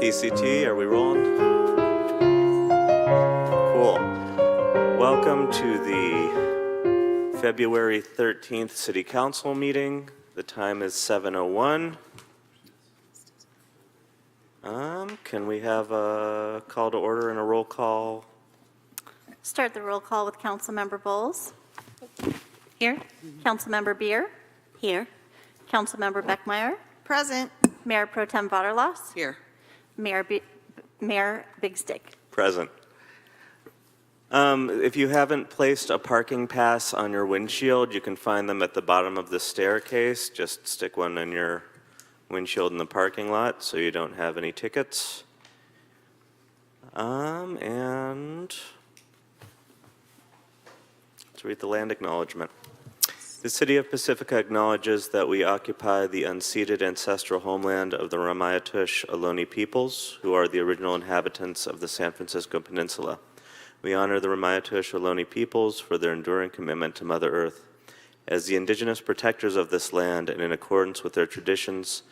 PCT, are we rolling? Cool. Welcome to the February 13th City Council meeting. The time is 7:01. Can we have a call to order and a roll call? Start the roll call with Councilmember Bowles. Here. Councilmember Beer. Here. Councilmember Beckmeyer. Present. Mayor Pro Tem Vaterlos. Here. Mayor Big Stick. Present. If you haven't placed a parking pass on your windshield, you can find them at the bottom of the staircase. Just stick one in your windshield in the parking lot so you don't have any tickets. And let's read the land acknowledgement. The City of Pacifica acknowledges that we occupy the unceded ancestral homeland of the Ramaytush Ohlone peoples, who are the original inhabitants of the San Francisco Peninsula. We honor the Ramaytush Ohlone peoples for their enduring commitment to Mother Earth. As the indigenous protectors of this land and in accordance with their traditions,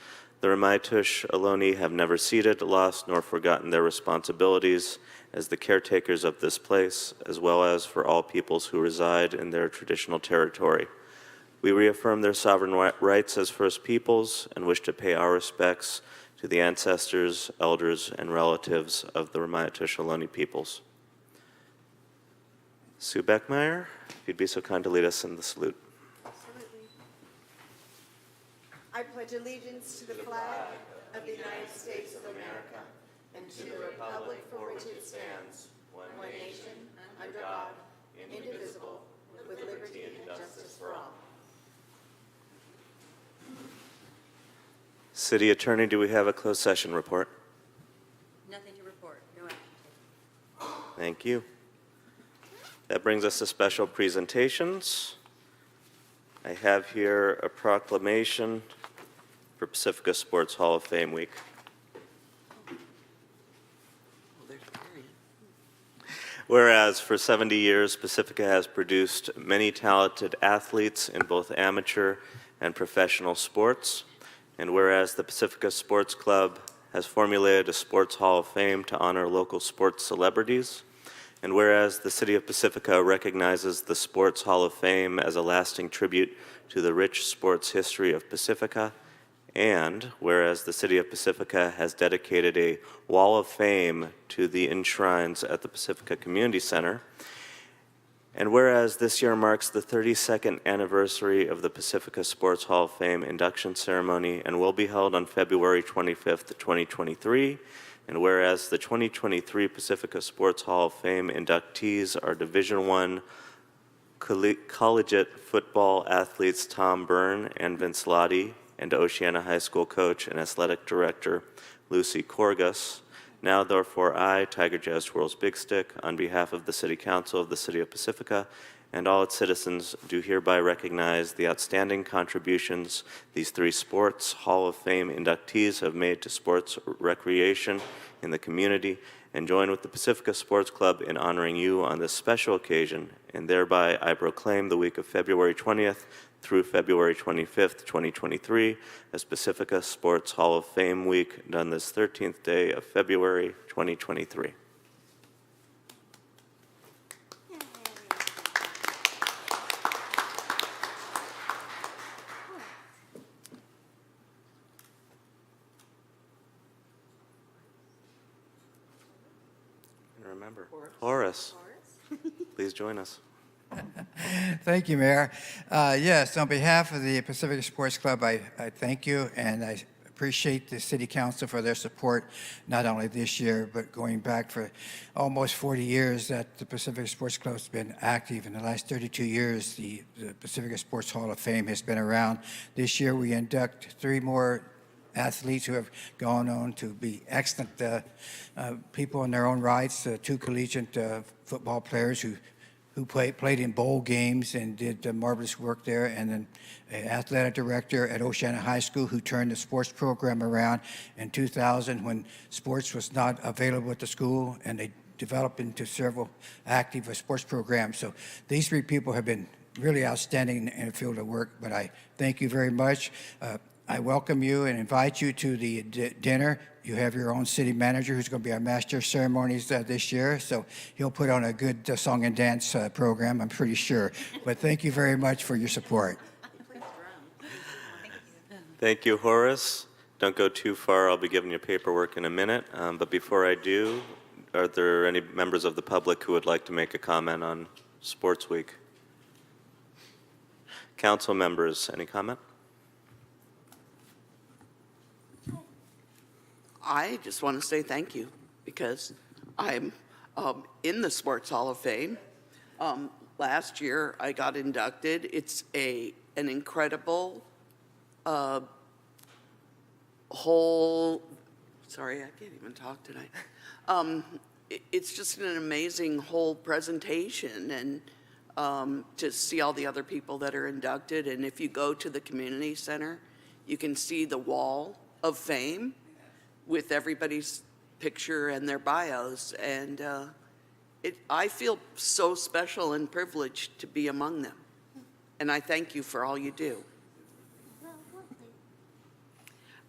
the Ramaytush Ohlone have never ceded, lost, nor forgotten their responsibilities as the caretakers of this place, as well as for all peoples who reside in their traditional territory. We reaffirm their sovereign rights as First Peoples and wish to pay our respects to the ancestors, elders, and relatives of the Ramaytush Ohlone peoples. Sue Beckmeyer, if you'd be so kind to lead us in the salute. Absolutely. I pledge allegiance to the flag of the United States of America and to the republic for which it stands, one nation, under God, indivisible, with liberty and justice for all. City Attorney, do we have a closed session report? Nothing to report. No action. Thank you. That brings us to special presentations. I have here a proclamation for Pacifica Sports Hall of Fame Week. Whereas for 70 years, Pacifica has produced many talented athletes in both amateur and professional sports. And whereas the Pacifica Sports Club has formulated a Sports Hall of Fame to honor local sports celebrities, and whereas the City of Pacifica recognizes the Sports Hall of Fame as a lasting tribute to the rich sports history of Pacifica, and whereas the City of Pacifica has dedicated a Wall of Fame to the enshrines at the Pacifica Community Center, and whereas this year marks the 32nd anniversary of the Pacifica Sports Hall of Fame induction ceremony and will be held on February 25th, 2023, and whereas the 2023 Pacifica Sports Hall of Fame inductees are Division I collegiate football athletes Tom Byrne and Vince Lottie, and Oceana High School coach and athletic director Lucy Corgus. Now, therefore, I, Tiger Jazz Twirls Big Stick, on behalf of the City Council of the City of Pacifica and all its citizens, do hereby recognize the outstanding contributions these three Sports Hall of Fame inductees have made to sports recreation in the community, and join with the Pacifica Sports Club in honoring you on this special occasion, and thereby I proclaim the week of February 20th through February 25th, 2023, as Pacifica Sports Hall of Fame Week, done this 13th day of February 2023. And remember, Horace, please join us. Thank you, Mayor. Yes, on behalf of the Pacifica Sports Club, I thank you, and I appreciate the City Council for their support, not only this year, but going back for almost 40 years that the Pacifica Sports Club has been active. In the last 32 years, the Pacifica Sports Hall of Fame has been around. This year, we induct 3 more athletes who have gone on to be excellent people in their own rights, 2 collegiate football players who played in bowl games and did marvelous work there, and then an athletic director at Oceana High School who turned the sports program around in 2000 when sports was not available at the school, and they developed into several active sports programs. So these 3 people have been really outstanding in the field of work, but I thank you very much. I welcome you and invite you to the dinner. You have your own city manager who's going to be our master of ceremonies this year, so he'll put on a good song and dance program, I'm pretty sure. But thank you very much for your support. Thank you, Horace. Don't go too far. I'll be giving you paperwork in a minute. But before I do, are there any members of the public who would like to make a comment on Sports Week? Council members, any comment? I just want to say thank you because I'm in the Sports Hall of Fame. Last year, I got inducted. It's an incredible sorry, I can't even talk tonight. It's just an amazing whole presentation and to see all the other people that are inducted. And if you go to the community center, you can see the wall of fame with everybody's picture and their bios. And I feel so special and privileged to be among them. And I thank you for all you do.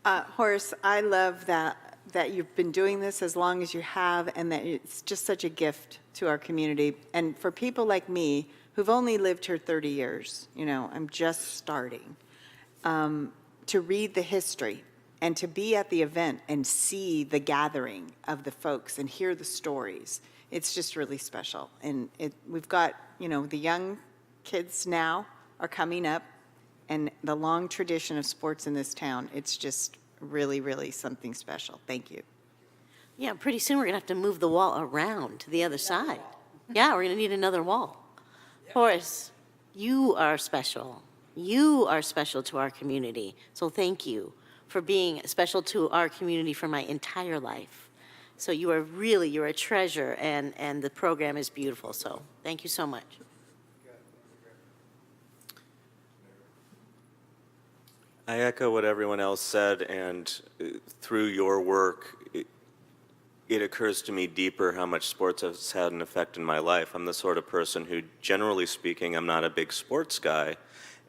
Horace, I love that you've been doing this as long as you have, and that it's just such a gift to our community. And for people like me, who've only lived here 30 years, you know, I'm just starting, to read the history and to be at the event and see the gathering of the folks and hear the stories, it's just really special. And we've got, you know, the young kids now are coming up, and the long tradition of sports in this town, it's just really, really something special. Thank you. Yeah, pretty soon we're going to have to move the wall around to the other side. Yeah, we're going to need another wall. Horace, you are special. You are special to our community. So thank you for being special to our community for my entire life. So you're a treasure, and the program is beautiful. So thank you so much. I echo what everyone else said, and through your work, it occurs to me deeper how much sports has had an effect in my life. I'm the sort of person who, generally speaking, I'm not a big sports guy,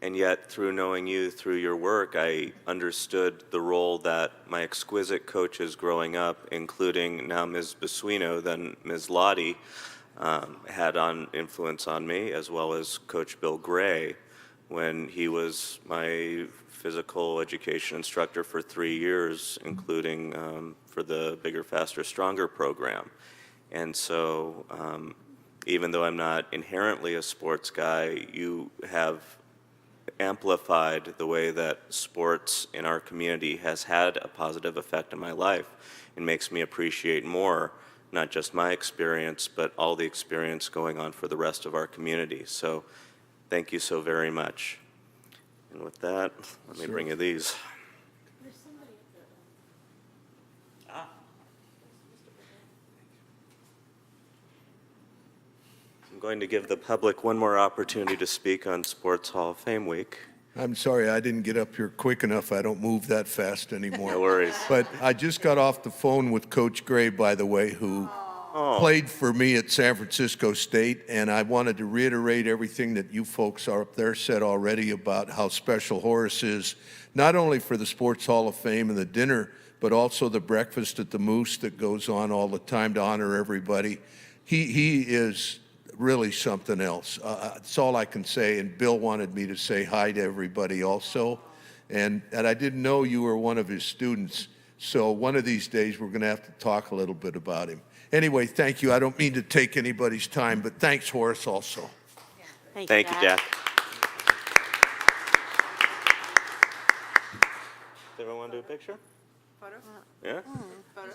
and yet through knowing you, through your work, I understood the role that my exquisite coaches growing up, including now Ms. Basuino, then Ms. Lottie, had on influence on me, as well as Coach Bill Gray, when he was my physical education instructor for 3 years, including for the Bigger, Faster, Stronger program. And so even though I'm not inherently a sports guy, you have amplified the way that sports in our community has had a positive effect in my life and makes me appreciate more, not just my experience, but all the experience going on for the rest of our community. So thank you so very much. And with that, let me bring you these. I'm going to give the public one more opportunity to speak on Sports Hall of Fame Week. I'm sorry, I didn't get up here quick enough. I don't move that fast anymore. No worries. But I just got off the phone with Coach Gray, by the way, who played for me at San Francisco State, and I wanted to reiterate everything that you folks are up there said already about how special Horace is, not only for the Sports Hall of Fame and the dinner, but also the breakfast at the Moose that goes on all the time to honor everybody. He is really something else. That's all I can say, and Bill wanted me to say hi to everybody also, and I didn't know you were one of his students, so one of these days we're going to have to talk a little bit about him. Anyway, thank you. I don't mean to take anybody's time, but thanks, Horace, also. Thank you, Jack. Does everyone want to do a picture? Photo? Yeah? Photo?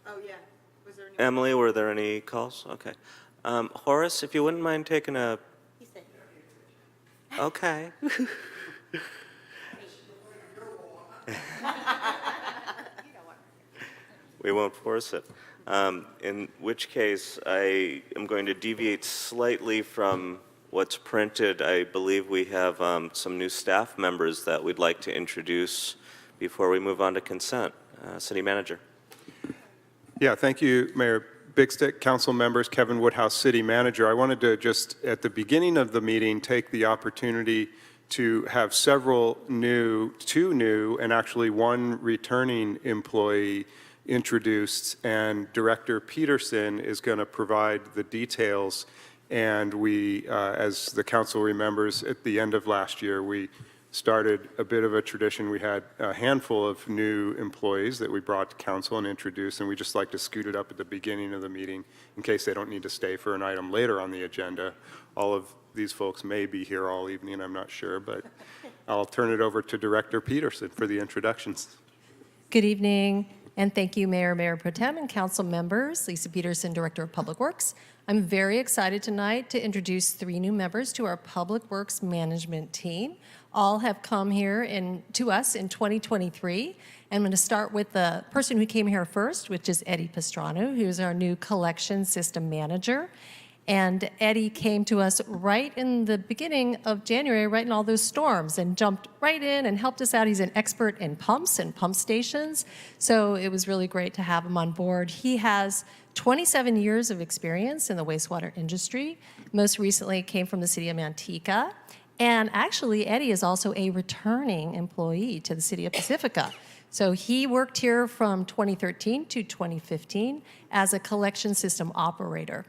Oh, yeah. Was there any? Emily, were there any calls? Okay. Horace, if you wouldn't mind taking a... He said, Okay. We won't force it. In which case, I am going to deviate slightly from what's printed. I believe we have some new staff members that we'd like to introduce before we move on to consent. City Manager. Yeah, thank you, Mayor Bigstick, council members, Kevin Woodhouse, City Manager. I wanted to just, at the beginning of the meeting, take the opportunity to have two new, and actually one returning employee introduced, and Director Peterson is going to provide the details. And we, as the council remembers, at the end of last year, we started a bit of a tradition. We had a handful of new employees that we brought to council and introduced, and we just like to scoot it up at the beginning of the meeting in case they don't need to stay for an item later on the agenda. All of these folks may be here all evening, I'm not sure, but I'll turn it over to Director Peterson for the introductions. Good evening, and thank you, Mayor Pro Tem, and council members. Lisa Peterson, Director of Public Works. I'm very excited tonight to introduce 3 new members to our Public Works Management team. All have come here to us in 2023. I'm going to start with the person who came here first, which is Eddie Pastrano, who's our new Collection System Manager. And Eddie came to us right in the beginning of January, right in all those storms, and jumped right in and helped us out. He's an expert in pumps and pump stations, so it was really great to have him on board. He has 27 years of experience in the wastewater industry. Most recently came from the city of Manteca. And actually, Eddie is also a returning employee to the city of Pacifica. So he worked here from 2013 to 2015 as a collection system operator.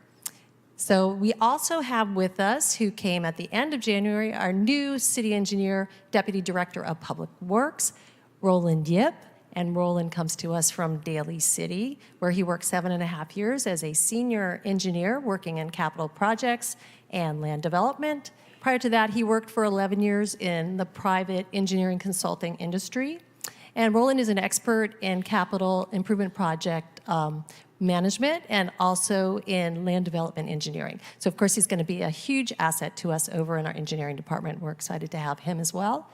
So we also have with us, who came at the end of January, our new city engineer, deputy director of public works, Roland Yip. And Roland comes to us from Daly City, where he worked 7.5 years as a senior engineer working in capital projects and land development. Prior to that, he worked for 11 years in the private engineering consulting industry. And Roland is an expert in capital improvement project management and also in land development engineering. So of course, he's going to be a huge asset to us over in our engineering department. We're excited to have him as well.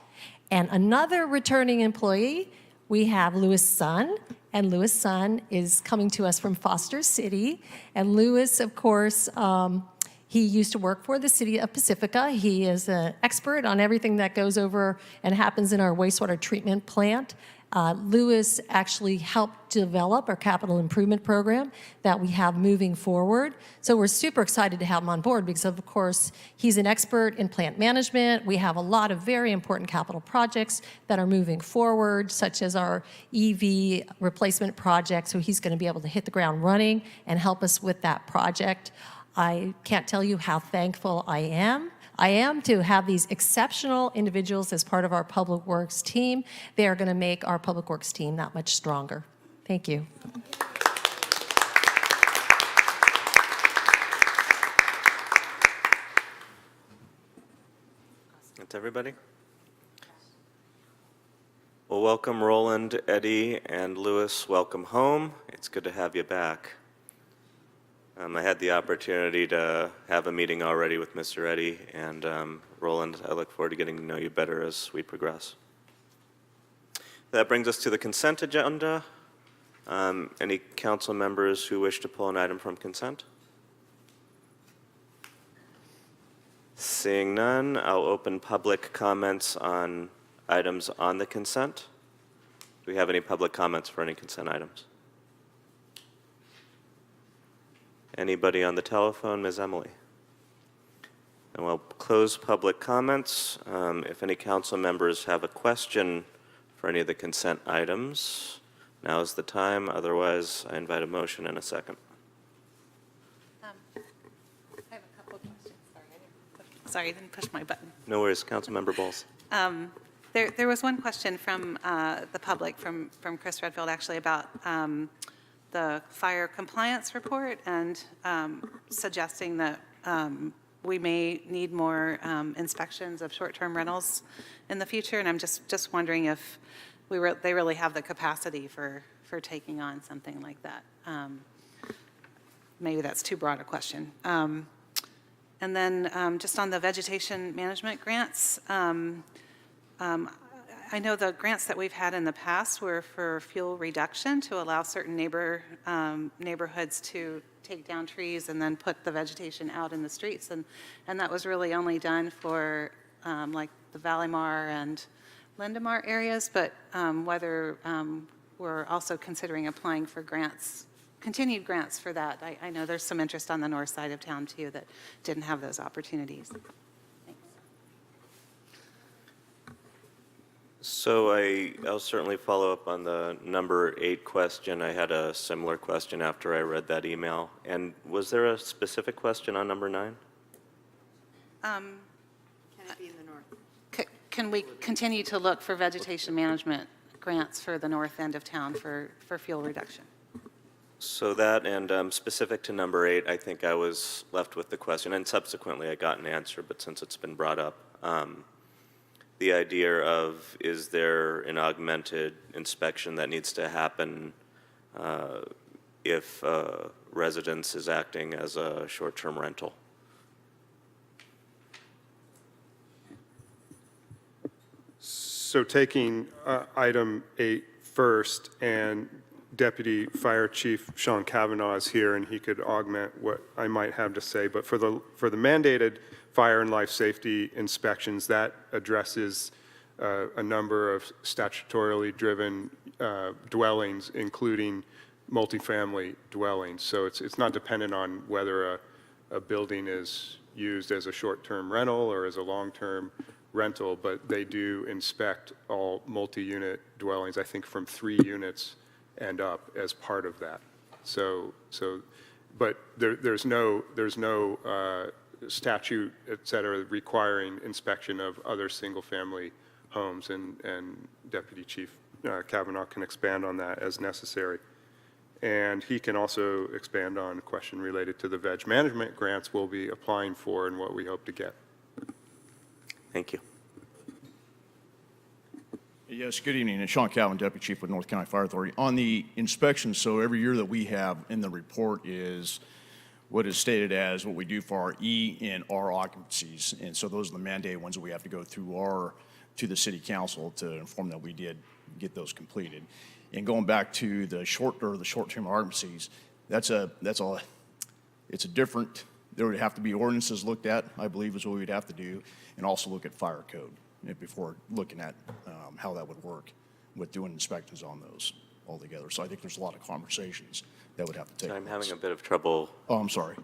And another returning employee, we have Louis Sun, and Louis Sun is coming to us from Foster City. And Louis, of course, he used to work for the city of Pacifica. He is an expert on everything that goes over and happens in our wastewater treatment plant. Louis actually helped develop our capital improvement program that we have moving forward. So we're super excited to have him on board because, of course, he's an expert in plant management. We have a lot of very important capital projects that are moving forward, such as our EV replacement project. So he's going to be able to hit the ground running and help us with that project. I can't tell you how thankful I am to have these exceptional individuals as part of our Public Works team. They are going to make our Public Works team that much stronger. Thank you. That's everybody? Well, welcome Roland, Eddie, and Louis. Welcome home. It's good to have you back. I had the opportunity to have a meeting already with Mr. Eddie, and Roland, I look forward to getting to know you better as we progress. That brings us to the consent agenda. Any council members who wish to pull an item from consent? Seeing none, I'll open public comments on items on the consent. Do we have any public comments for any consent items? Anybody on the telephone? Ms. Emily? And we'll close public comments. If any council members have a question for any of the consent items, now is the time. Otherwise, I invite a motion in a second. I have a couple of questions. Sorry, I didn't push my button. No worries, Councilmember Bowles. There was one question from the public, from Chris Redfield, actually, about the fire compliance report and suggesting that we may need more inspections of short-term rentals in the future. And I'm just wondering if they really have the capacity for taking on something like that. Maybe that's too broad a question. And then just on the vegetation management grants, I know the grants that we've had in the past were for fuel reduction to allow certain neighborhoods to take down trees and then put the vegetation out in the streets. And that was really only done for like the Valleymar and Lindemar areas, but whether we're also considering applying for grants, continued grants for that. I know there's some interest on the north side of town too that didn't have those opportunities. Thanks. So I'll certainly follow up on the number 8 question. I had a similar question after I read that email. And was there a specific question on number 9? Can it be in the north? Can we continue to look for vegetation management grants for the north end of town for fuel reduction? So that, and specific to number 8, I think I was left with the question, and subsequently I got an answer, but since it's been brought up, the idea of, is there an augmented inspection that needs to happen if residence is acting as a short-term rental? So taking item 8 first, and Deputy Fire Chief Sean Kavanaugh is here, and he could augment what I might have to say. But for the mandated fire and life safety inspections, that addresses a number of statutorily driven dwellings, including multifamily dwellings. So it's not dependent on whether a building is used as a short-term rental or as a long-term rental, but they do inspect all multi-unit dwellings, I think from 3 units and up as part of that. But there's no statute, et cetera, requiring inspection of other single-family homes, and Deputy Chief Kavanaugh can expand on that as necessary. And he can also expand on a question related to the veg management grants we'll be applying for and what we hope to get. Thank you. Yes, good evening. It's Sean Calvin, Deputy Chief with North County Fire Authority. On the inspections, so every year that we have in the report is what is stated as what we do for our E and R occupancies. And so those are the mandated ones that we have to go through to the city council to inform that we did get those completed. And going back to the short-term occupancies, it's a different, there would have to be ordinances looked at, I believe is what we'd have to do, and also look at fire code before looking at how that would work with doing inspections on those altogether. So I think there's a lot of conversations that would have to take place. I'm having a bit of trouble. Oh, I'm sorry.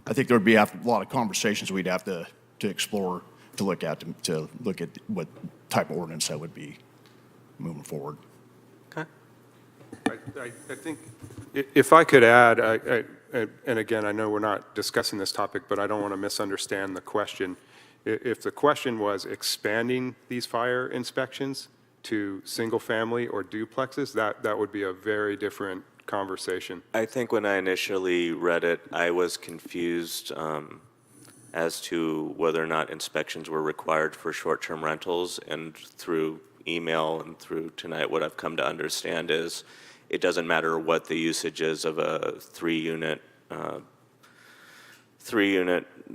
I think there would be a lot of conversations we'd have to explore, to look at what type of ordinance that would be moving forward. Okay. I think, if I could add, and again, I know we're not discussing this topic, but I don't want to misunderstand the question. If the question was expanding these fire inspections to single-family or duplexes, that would be a very different conversation. I think when I initially read it, I was confused as to whether or not inspections were required for short-term rentals, and through email and through tonight, what I've come to understand is it doesn't matter what the usage is of a three-unit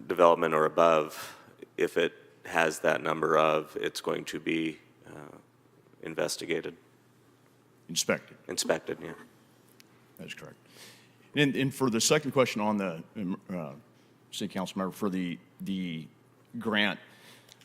development or above. If it has that number of, it's going to be investigated. Inspected, yeah. That's correct. And for the second question on the city council member for the grant,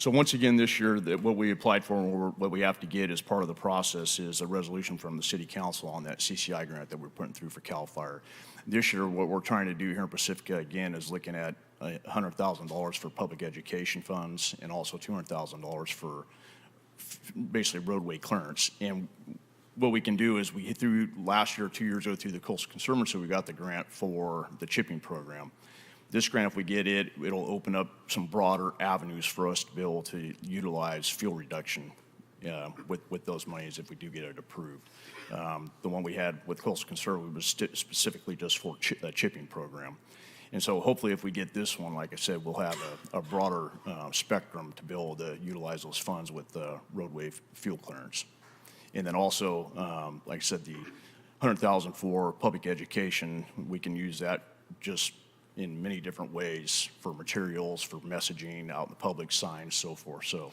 so once again this year, what we applied for and what we have to get as part of the process is a resolution from the city council on that CCI grant that we're putting through for CAL FIRE. This year, what we're trying to do here in Pacifica, again, is looking at $100,000 for public education funds and also $200,000 for basically roadway clearance. And what we can do is we hit through last year, 2 years ago, through the Coastal Conservancy, we got the grant for the chipping program. This grant, if we get it, it'll open up some broader avenues for us to be able to utilize fuel reduction with those monies if we do get it approved. The one we had with Coastal Conservancy was specifically just for a chipping program. And so hopefully if we get this one, like I said, we'll have a broader spectrum to be able to utilize those funds with roadway fuel clearance. And then also, like I said, the $100,000 for public education, we can use that just in many different ways for materials, for messaging out in the public, signs, so forth. So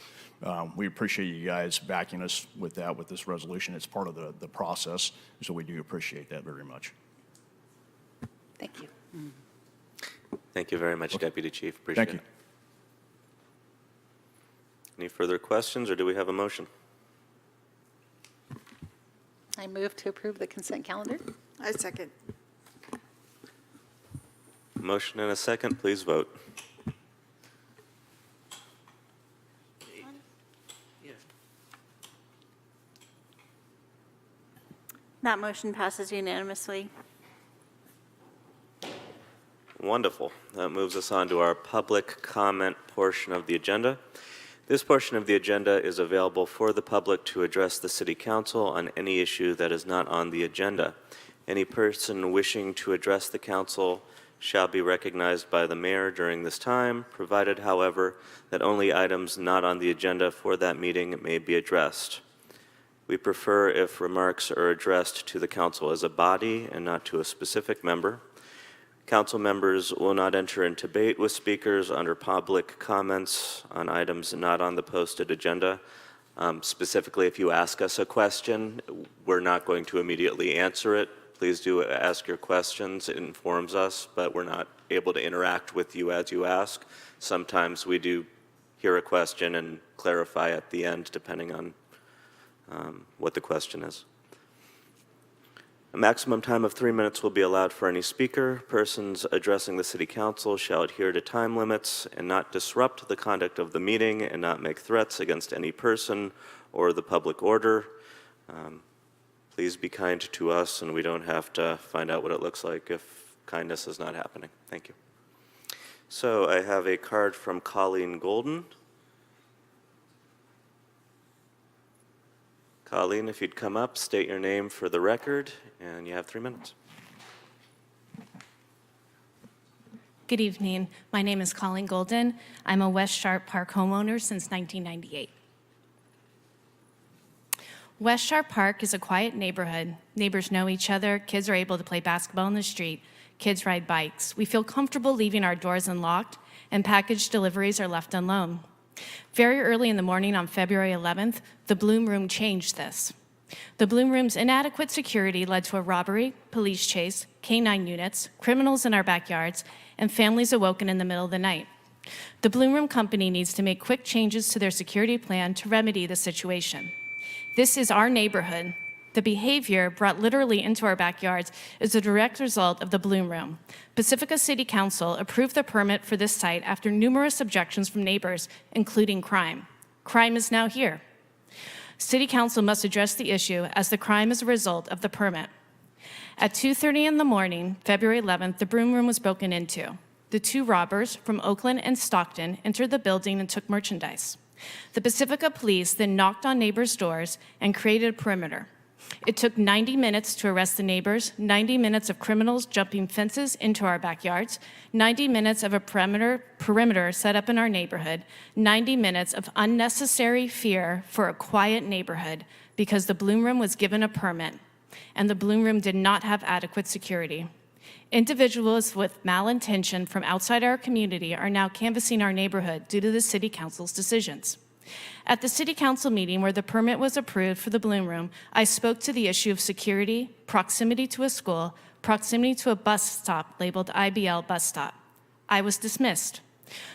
we appreciate you guys backing us with that, with this resolution. It's part of the process, so we do appreciate that very much. Thank you. Thank you very much, Deputy Chief. Appreciate it. Thank you. Any further questions, or do we have a motion? I move to approve the consent calendar. I second. Motion and a second, please vote. That motion passes unanimously. Wonderful. That moves us on to our public comment portion of the agenda. This portion of the agenda is available for the public to address the City Council on any issue that is not on the agenda. Any person wishing to address the Council shall be recognized by the mayor during this time, provided, however, that only items not on the agenda for that meeting may be addressed. We prefer if remarks are addressed to the Council as a body and not to a specific member. Council members will not enter into debate with speakers under public comments on items not on the posted agenda. Specifically, if you ask us a question, we're not going to immediately answer it. Please do ask your questions. It informs us, but we're not able to interact with you as you ask. Sometimes we do hear a question and clarify at the end, depending on what the question is. A maximum time of 3 minutes will be allowed for any speaker. Persons addressing the City Council shall adhere to time limits and not disrupt the conduct of the meeting and not make threats against any person or the public order. Please be kind to us, and we don't have to find out what it looks like if kindness is not happening. Thank you. So I have a card from Colleen Golden. Colleen, if you'd come up, state your name for the record, and you have 3 minutes. Good evening. My name is Colleen Golden. I'm a West Sharp Park homeowner since 1998. West Sharp Park is a quiet neighborhood. Neighbors know each other. Kids are able to play basketball in the street. Kids ride bikes. We feel comfortable leaving our doors unlocked, and package deliveries are left alone. Very early in the morning on February 11th, the Bloom Room changed this. The Bloom Room's inadequate security led to a robbery, police chase, K-9 units, criminals in our backyards, and families awoken in the middle of the night. The Bloom Room company needs to make quick changes to their security plan to remedy the situation. This is our neighborhood. The behavior brought literally into our backyards is a direct result of the Bloom Room. Pacifica City Council approved the permit for this site after numerous objections from neighbors, including crime. Crime is now here. City Council must address the issue as the crime is a result of the permit. At 2:30 in the morning, February 11th, the Bloom Room was broken into. The two robbers from Oakland and Stockton entered the building and took merchandise. The Pacifica police then knocked on neighbors' doors and created a perimeter. It took 90 minutes to arrest the neighbors, 90 minutes of criminals jumping fences into our backyards, 90 minutes of a perimeter set up in our neighborhood, 90 minutes of unnecessary fear for a quiet neighborhood because the Bloom Room was given a permit and the Bloom Room did not have adequate security. Individuals with malintention from outside our community are now canvassing our neighborhood due to the City Council's decisions. At the City Council meeting where the permit was approved for the Bloom Room, I spoke to the issue of security, proximity to a school, proximity to a bus stop labeled IBL bus stop. I was dismissed.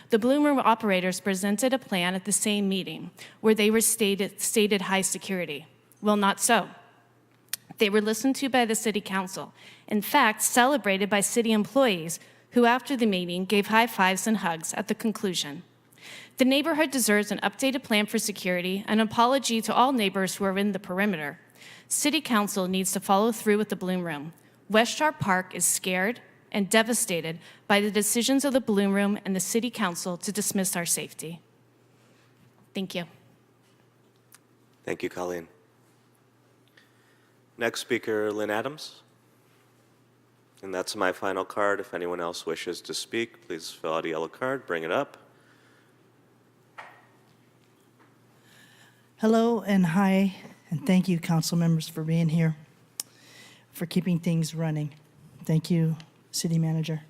The Bloom Room operators presented a plan at the same meeting where they were stated high security. Well, not so. They were listened to by the City Council, in fact, celebrated by city employees who, after the meeting, gave high fives and hugs at the conclusion. The neighborhood deserves an updated plan for security, an apology to all neighbors who are in the perimeter. City Council needs to follow through with the Bloom Room. West Sharp Park is scared and devastated by the decisions of the Bloom Room and the City Council to dismiss our safety. Thank you. Thank you, Colleen. Next speaker, Lynn Adams. And that's my final card. If anyone else wishes to speak, please fill out a yellow card, bring it up. Hello and hi, and thank you, council members, for being here, for keeping things running. Thank you, city manager.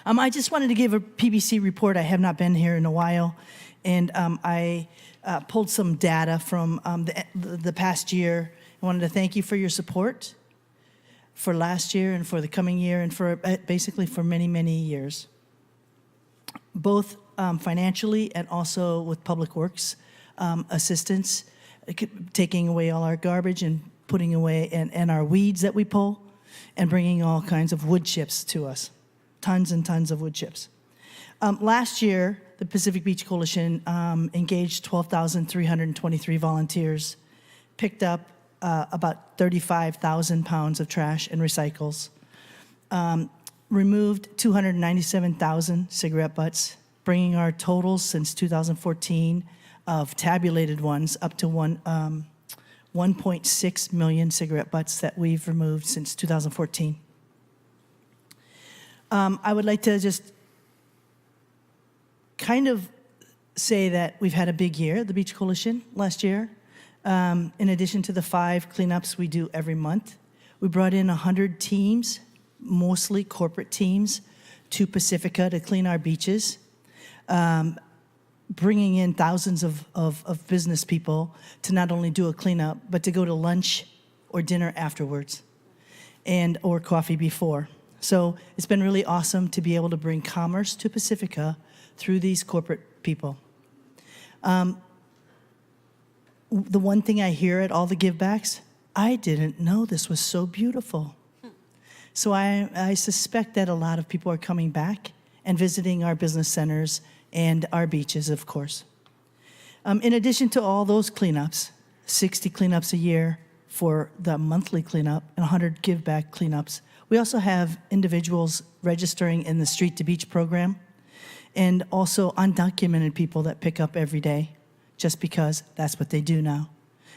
I just wanted to give a PBC report. I have not been here in a while, and I pulled some data from the past year. I wanted to thank you for your support for last year and for the coming year and for basically for many, many years, both financially and also with Public Works assistance, taking away all our garbage and putting away and our weeds that we pull and bringing all kinds of wood chips to us, tons and tons of wood chips. Last year, the Pacific Beach Coalition engaged 12,323 volunteers, picked up about 35,000 pounds of trash and recycles. Removed 297,000 cigarette butts, bringing our totals since 2014 of tabulated ones up to 1.6 million cigarette butts that we've removed since 2014. I would like to just kind of say that we've had a big year, the Beach Coalition, last year. In addition to the 5 cleanups we do every month, we brought in 100 teams, mostly corporate teams, to Pacifica to clean our beaches, bringing in thousands of business people to not only do a cleanup, but to go to lunch or dinner afterwards or coffee before. So it's been really awesome to be able to bring commerce to Pacifica through these corporate people. The one thing I hear at all the givebacks, I didn't know this was so beautiful. So I suspect that a lot of people are coming back and visiting our business centers and our beaches, of course. In addition to all those cleanups, 60 cleanups a year for the monthly cleanup and 100 give-back cleanups, we also have individuals registering in the Street to Beach program and also undocumented people that pick up every day just because that's what they do now.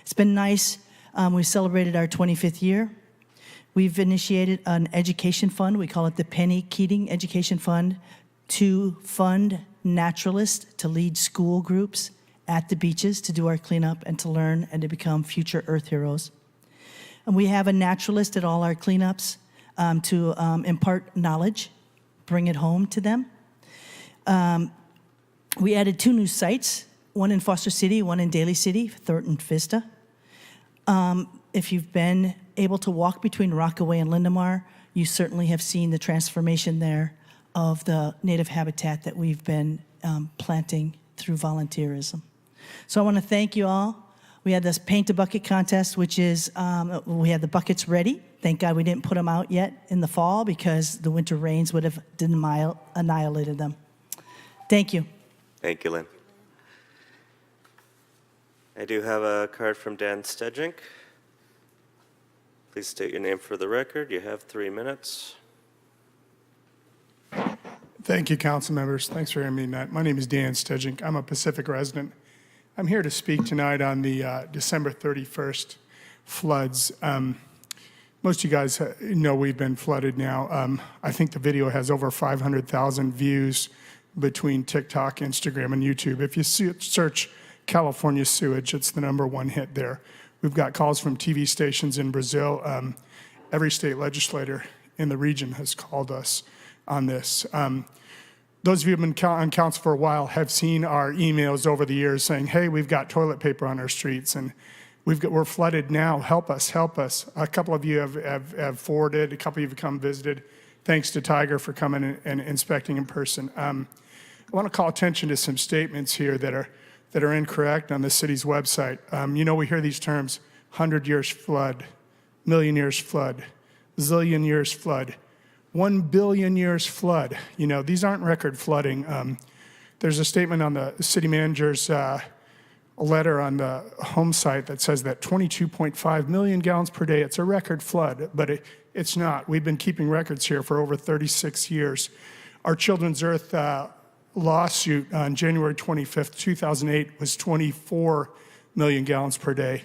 It's been nice. We celebrated our 25th year. We've initiated an education fund. We call it the Penny Keating Education Fund to fund naturalists to lead school groups at the beaches to do our cleanup and to learn and to become future Earth heroes. And we have a naturalist at all our cleanups to impart knowledge, bring it home to them. We added 2 new sites, one in Foster City, one in Daly City, Thornton Vista. If you've been able to walk between Rockaway and Lindemar, you certainly have seen the transformation there of the native habitat that we've been planting through volunteerism. So I want to thank you all. We had this paint a bucket contest, which is, we had the buckets ready. Thank God we didn't put them out yet in the fall because the winter rains would have annihilated them. Thank you. Thank you, Lynn. I do have a card from Dan Stedjink. Please state your name for the record. You have 3 minutes. Thank you, council members. Thanks for having me tonight. My name is Dan Stedjink. I'm a Pacific resident. I'm here to speak tonight on the December 31st floods. Most of you guys know we've been flooded now. I think the video has over 500,000 views between TikTok, Instagram, and YouTube. If you search California sewage, it's the #1 hit there. We've got calls from TV stations in Brazil. Every state legislator in the region has called us on this. Those of you who have been on council for a while have seen our emails over the years saying, hey, we've got toilet paper on our streets and we're flooded now, help us, help us. A couple of you have forwarded, a couple of you have come visited. Thanks to Tiger for coming and inspecting in person. I want to call attention to some statements here that are incorrect on the city's website. You know, we hear these terms, 100 years flood, million years flood, zillion years flood, 1 billion years flood. You know, these aren't record flooding. There's a statement on the city manager's letter on the home site that says that 22.5 million gallons per day, it's a record flood, but it's not. We've been keeping records here for over 36 years. Our Children's Earth lawsuit on January 25th, 2008 was 24 million gallons per day.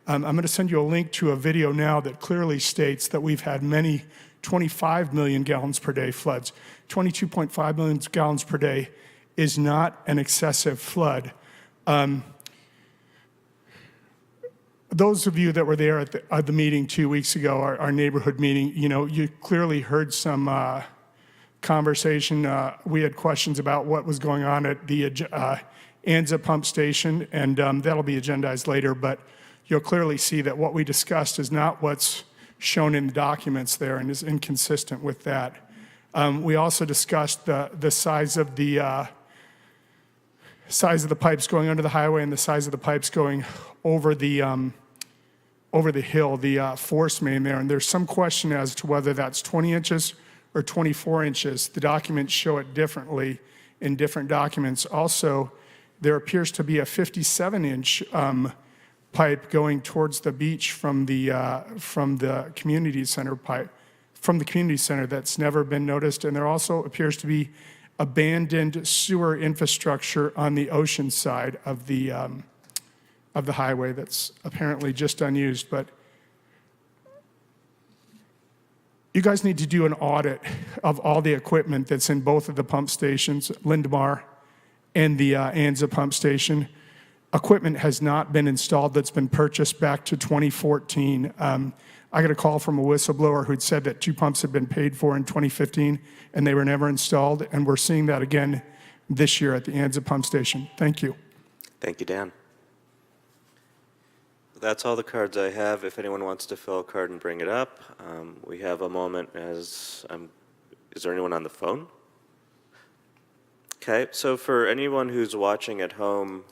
I'm going to send you a link to a video now that clearly states that we've had many 25 million gallons per day floods. 22.5 million gallons per day is not an excessive flood. Those of you that were there at the meeting 2 weeks ago, our neighborhood meeting, you know, you clearly heard some conversation. We had questions about what was going on at the Anza pump station, and that'll be agendized later, but you'll clearly see that what we discussed is not what's shown in the documents there and is inconsistent with that. We also discussed the size of the pipes going under the highway and the size of the pipes going over the hill, the force main there. And there's some question as to whether that's 20 inches or 24 inches. The documents show it differently in different documents. Also, there appears to be a 57-inch pipe going towards the beach from the community center pipe, from the community center that's never been noticed. And there also appears to be abandoned sewer infrastructure on the ocean side of the highway that's apparently just unused. But you guys need to do an audit of all the equipment that's in both of the pump stations, Lindemar and the Anza pump station. Equipment has not been installed that's been purchased back to 2014. I got a call from a whistleblower who'd said that 2 pumps had been paid for in 2015 and they were never installed, and we're seeing that again this year at the Anza pump station. Thank you. Thank you, Dan. That's all the cards I have. If anyone wants to fill a card and bring it up, we have a moment as, is there anyone on the phone? Okay, so for anyone who's watching at home,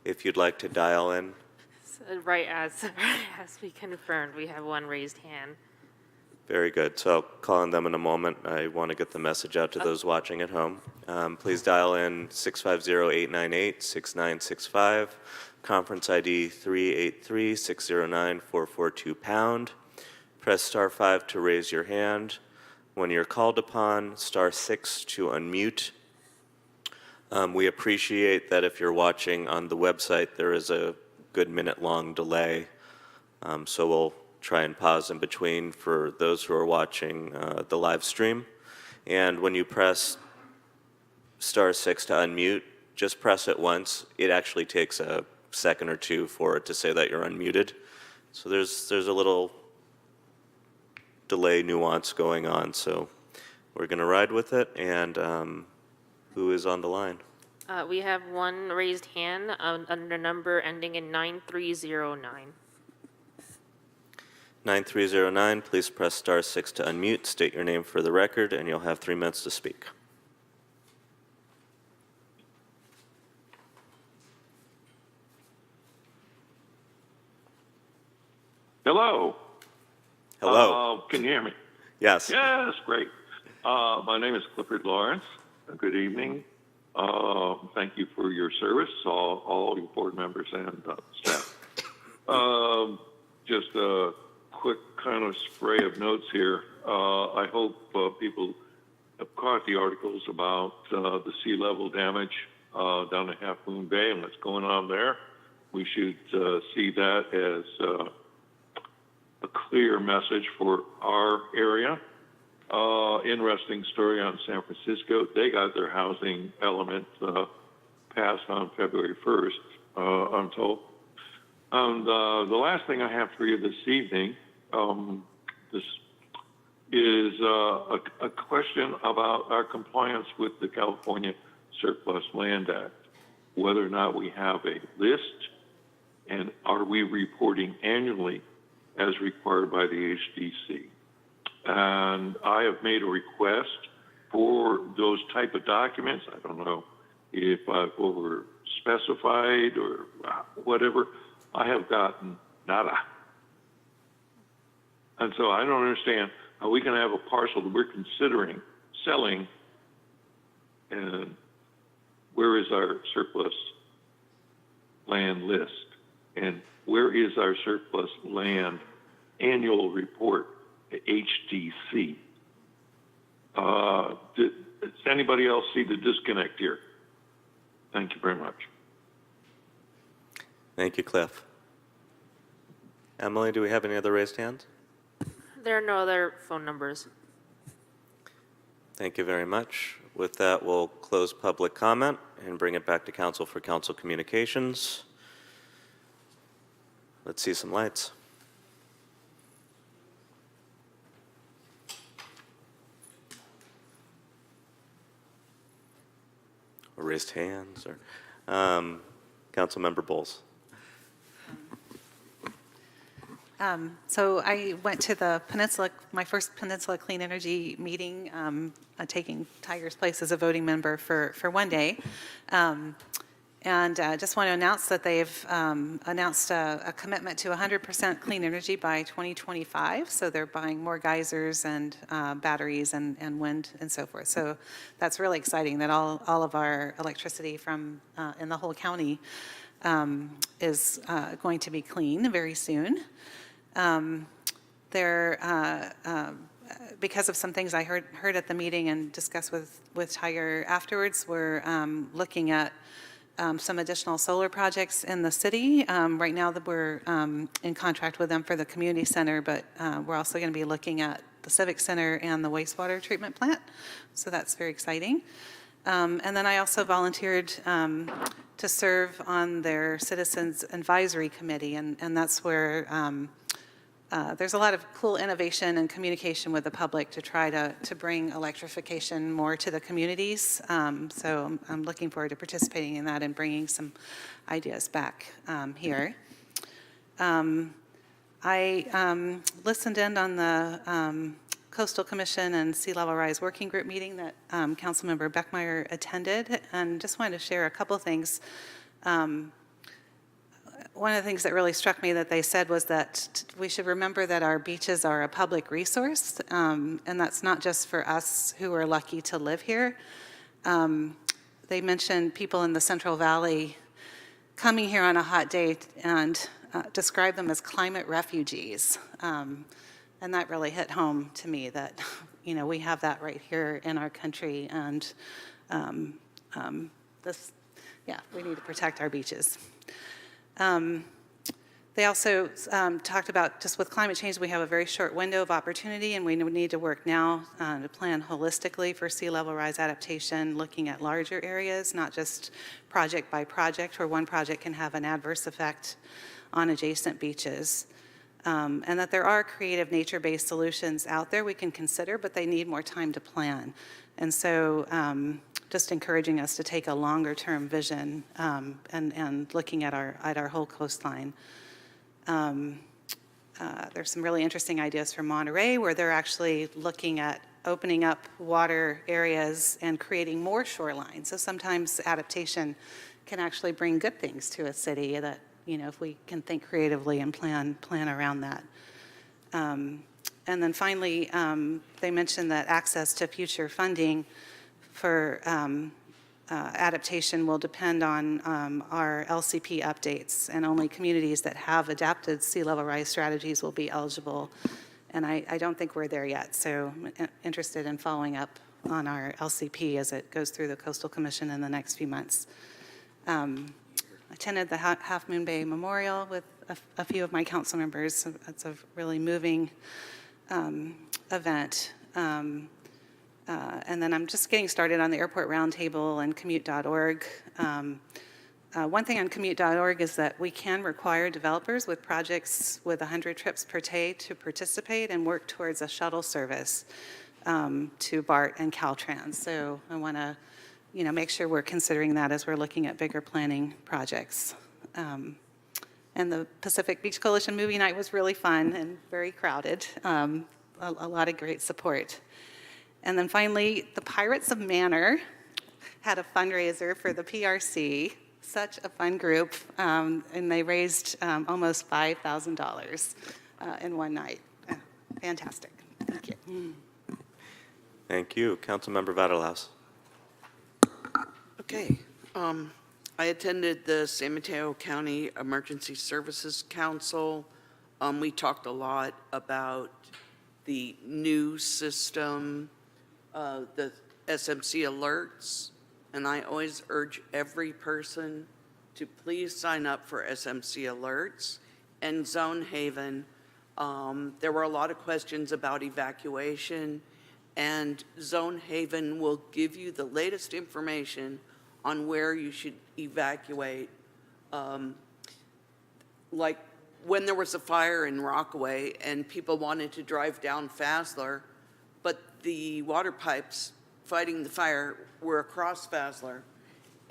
if you'd like to dial in. So right as we confirmed, we have one raised hand. Very good. So I'll call on them in a moment. I want to get the message out to those watching at home. Please dial in 650-898-6965, conference ID 383-609-442#. Press star 5 to raise your hand. When you're called upon, star 6 to unmute. We appreciate that if you're watching on the website, there is a good minute-long delay. So we'll try and pause in between for those who are watching the live stream. And when you press star 6 to unmute, just press it once. It actually takes a second or two for it to say that you're unmuted. So there's a little delay nuance going on. So we're going to ride with it. And who is on the line? We have one raised hand under number ending in 9309. 9309, please press star 6 to unmute, state your name for the record, and you'll have 3 minutes to speak. Hello. Hello. Can you hear me? Yes. Yes, great. My name is Clifford Lawrence. Good evening. Thank you for your service, all your board members and staff. Just a quick kind of spray of notes here. I hope people have caught the articles about the sea level damage down at Half Moon Bay and what's going on there. We should see that as a clear message for our area. Interesting story on San Francisco. They got their housing element passed on February 1st, I'm told. And the last thing I have for you this evening, this is a question about our compliance with the California Surplus Land Act, whether or not we have a list, and are we reporting annually as required by the HDC. And I have made a request for those type of documents. I don't know if I've over specified or whatever. I have gotten nada. And so I don't understand how we can have a parcel that we're considering selling, and where is our surplus land list? And where is our surplus land annual report to HDC? Does anybody else see the disconnect here? Thank you very much. Thank you, Cliff. Emily, do we have any other raised hands? There are no other phone numbers. Thank you very much. With that, we'll close public comment and bring it back to council for council communications. Let's see some lights. Or raised hands, or Councilmember Bowles. So I went to the Peninsula, my first Peninsula Clean Energy meeting, taking Tiger's place as a voting member for one day. And just want to announce that they've announced a commitment to 100% clean energy by 2025. So they're buying more geysers and batteries and wind and so forth. So that's really exciting that all of our electricity from in the whole county is going to be clean very soon. Because of some things I heard at the meeting and discussed with Tiger afterwards, we're looking at some additional solar projects in the city. Right now that we're in contract with them for the community center, but we're also going to be looking at the Civic Center and the wastewater treatment plant. So that's very exciting. And then I also volunteered to serve on their Citizens Advisory Committee, and that's where there's a lot of cool innovation and communication with the public to try to bring electrification more to the communities. So I'm looking forward to participating in that and bringing some ideas back here. I listened in on the Coastal Commission and Sea Level Rise Working Group meeting that Councilmember Beckmeyer attended, and just wanted to share a couple things. One of the things that really struck me that they said was that we should remember that our beaches are a public resource, and that's not just for us who are lucky to live here. They mentioned people in the Central Valley coming here on a hot day and describe them as climate refugees. And that really hit home to me that, we have that right here in our country, and we need to protect our beaches. They also talked about just with climate change, we have a very short window of opportunity, and we need to work now to plan holistically for sea level rise adaptation, looking at larger areas, not just project by project, where one project can have an adverse effect on adjacent beaches. And that there are creative nature-based solutions out there we can consider, but they need more time to plan. And so just encouraging us to take a longer-term vision and looking at our whole coastline. There's some really interesting ideas from Monterey where they're actually looking at opening up water areas and creating more shoreline. So sometimes adaptation can actually bring good things to a city that, if we can think creatively and plan around that. And then finally, they mentioned that access to future funding for adaptation will depend on our LCP updates, and only communities that have adapted sea level rise strategies will be eligible. And I don't think we're there yet, so I'm interested in following up on our LCP as it goes through the Coastal Commission in the next few months. Attended the Half Moon Bay Memorial with a few of my council members. It's a really moving event. And then I'm just getting started on the Airport Roundtable and commute.org. One thing on commute.org is that we can require developers with projects with 100 trips per day to participate and work towards a shuttle service to BART and Caltrans. So I want to make sure we're considering that as we're looking at bigger planning projects. And the Pacific Beach Coalition movie night was really fun and very crowded. A lot of great support. And then finally, the Pirates of Manor had a fundraiser for the PRC. Such a fun group, and they raised almost $5,000 in one night. Fantastic. Thank you. Thank you. Councilmember Vaterlaus. Okay. I attended the San Mateo County Emergency Services Council. We talked a lot about the new system, the SMC alerts, and I always urge every person to please sign up for SMC alerts. And Zone Haven, there were a lot of questions about evacuation, and Zone Haven will give you the latest information on where you should evacuate. Like when there was a fire in Rockaway and people wanted to drive down Fasler, but the water pipes fighting the fire were across Fasler.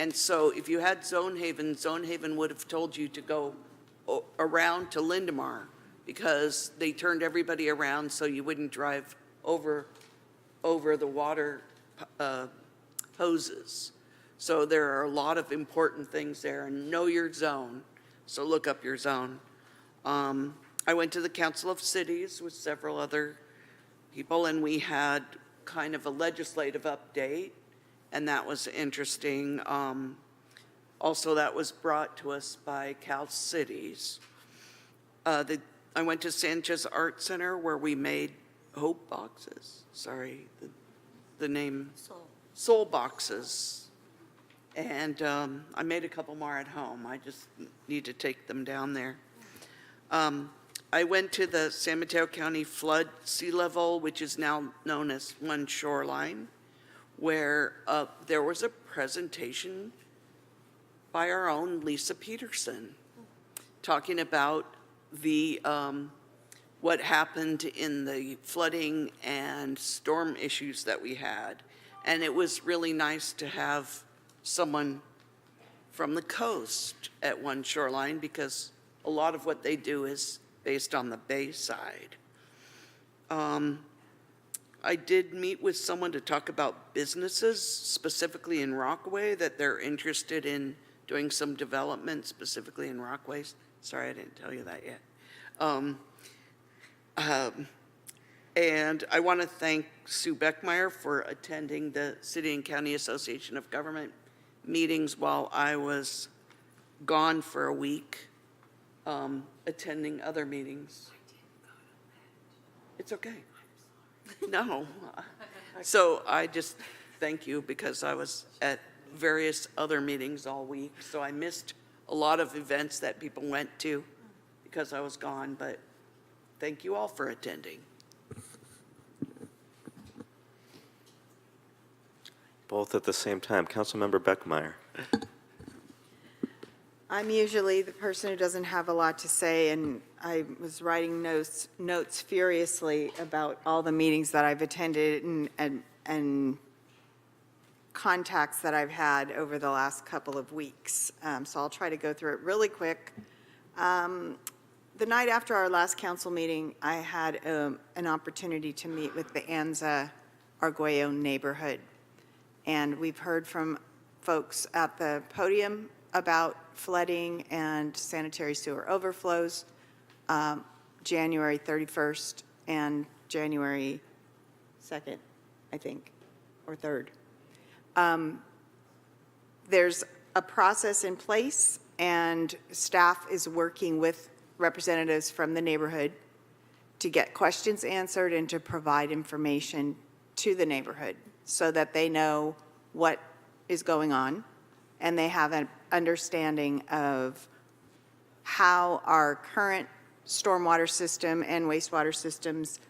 And so if you had Zone Haven would have told you to go around to Lindemar, because they turned everybody around so you wouldn't drive over the water hoses. So there are a lot of important things there, and know your zone. So look up your zone. I went to the Council of Cities with several other people, and we had kind of a legislative update, and that was interesting. Also, that was brought to us by Cal Cities. I went to Sanchez Art Center where we made hope boxes. Sorry, the name. Soul boxes. And I made a couple more at home. I just need to take them down there. I went to the San Mateo County Flood Sea Level, which is now known as One Shoreline, where there was a presentation by our own Lisa Peterson talking about the what happened in the flooding and storm issues that we had. And it was really nice to have someone from the coast at One Shoreline, because a lot of what they do is based on the bay side. I did meet with someone to talk about businesses, specifically in Rockaway, that they're interested in doing some development specifically in Rockaway. Sorry, I didn't tell you that yet. And I want to thank Sue Beckmeyer for attending the City and County Association of Government meetings while I was gone for a week, attending other meetings. It's okay. No. So I just thank you, because I was at various other meetings all week, so I missed a lot of events that people went to because I was gone, but thank you all for attending. Both at the same time. Councilmember Beckmeyer. I'm usually the person who doesn't have a lot to say, and I was writing notes furiously about all the meetings that I've attended and contacts that I've had over the last couple of weeks. So I'll try to go through it really quick. The night after our last council meeting, I had an opportunity to meet with the Anza Arguello neighborhood. And we've heard from folks at the podium about flooding and sanitary sewer overflows, January 31st and January 2nd, I think, or 3rd. There's a process in place, and staff is working with representatives from the neighborhood to get questions answered and to provide information to the neighborhood so that they know what is going on and they have an understanding of how our current stormwater system and wastewater systems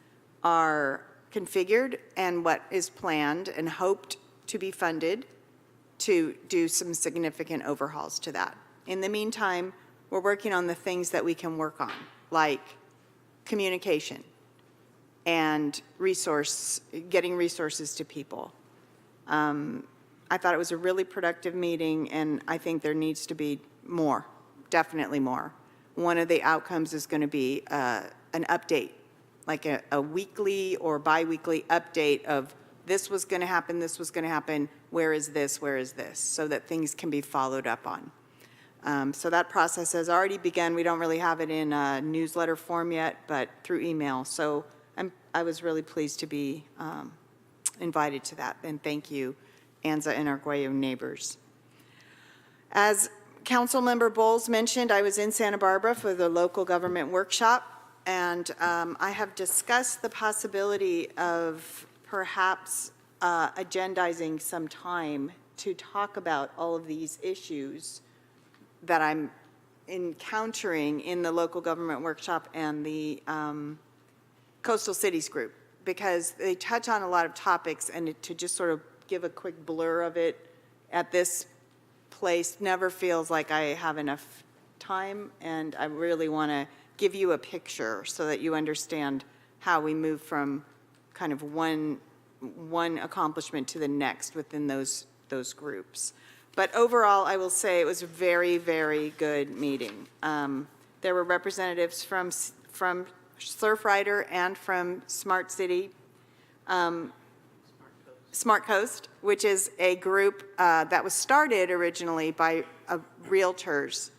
are configured and what is planned and hoped to be funded to do some significant overhauls to that. In the meantime, we're working on the things that we can work on, like communication and getting resources to people. I thought it was a really productive meeting, and I think there needs to be more, definitely more. One of the outcomes is going to be an update, like a weekly or biweekly update of this was going to happen, this was going to happen, where is this, so that things can be followed up on. So that process has already begun. We don't really have it in a newsletter form yet, but through email. So I was really pleased to be invited to that, and thank you, Anza and Arguello neighbors. As Councilmember Bowles mentioned, I was in Santa Barbara for the local government workshop, and I have discussed the possibility of perhaps agendizing some time to talk about all of these issues that I'm encountering in the local government workshop and the Coastal Cities group, because they touch on a lot of topics, and to just sort of give a quick blur of it at this place never feels like I have enough time, and I really want to give you a picture so that you understand how we move from kind of one accomplishment to the next within those groups. But overall, I will say it was a very, very good meeting. There were representatives from Surfrider and from Smart City, Smart Coast, which is a group that was started originally by realtors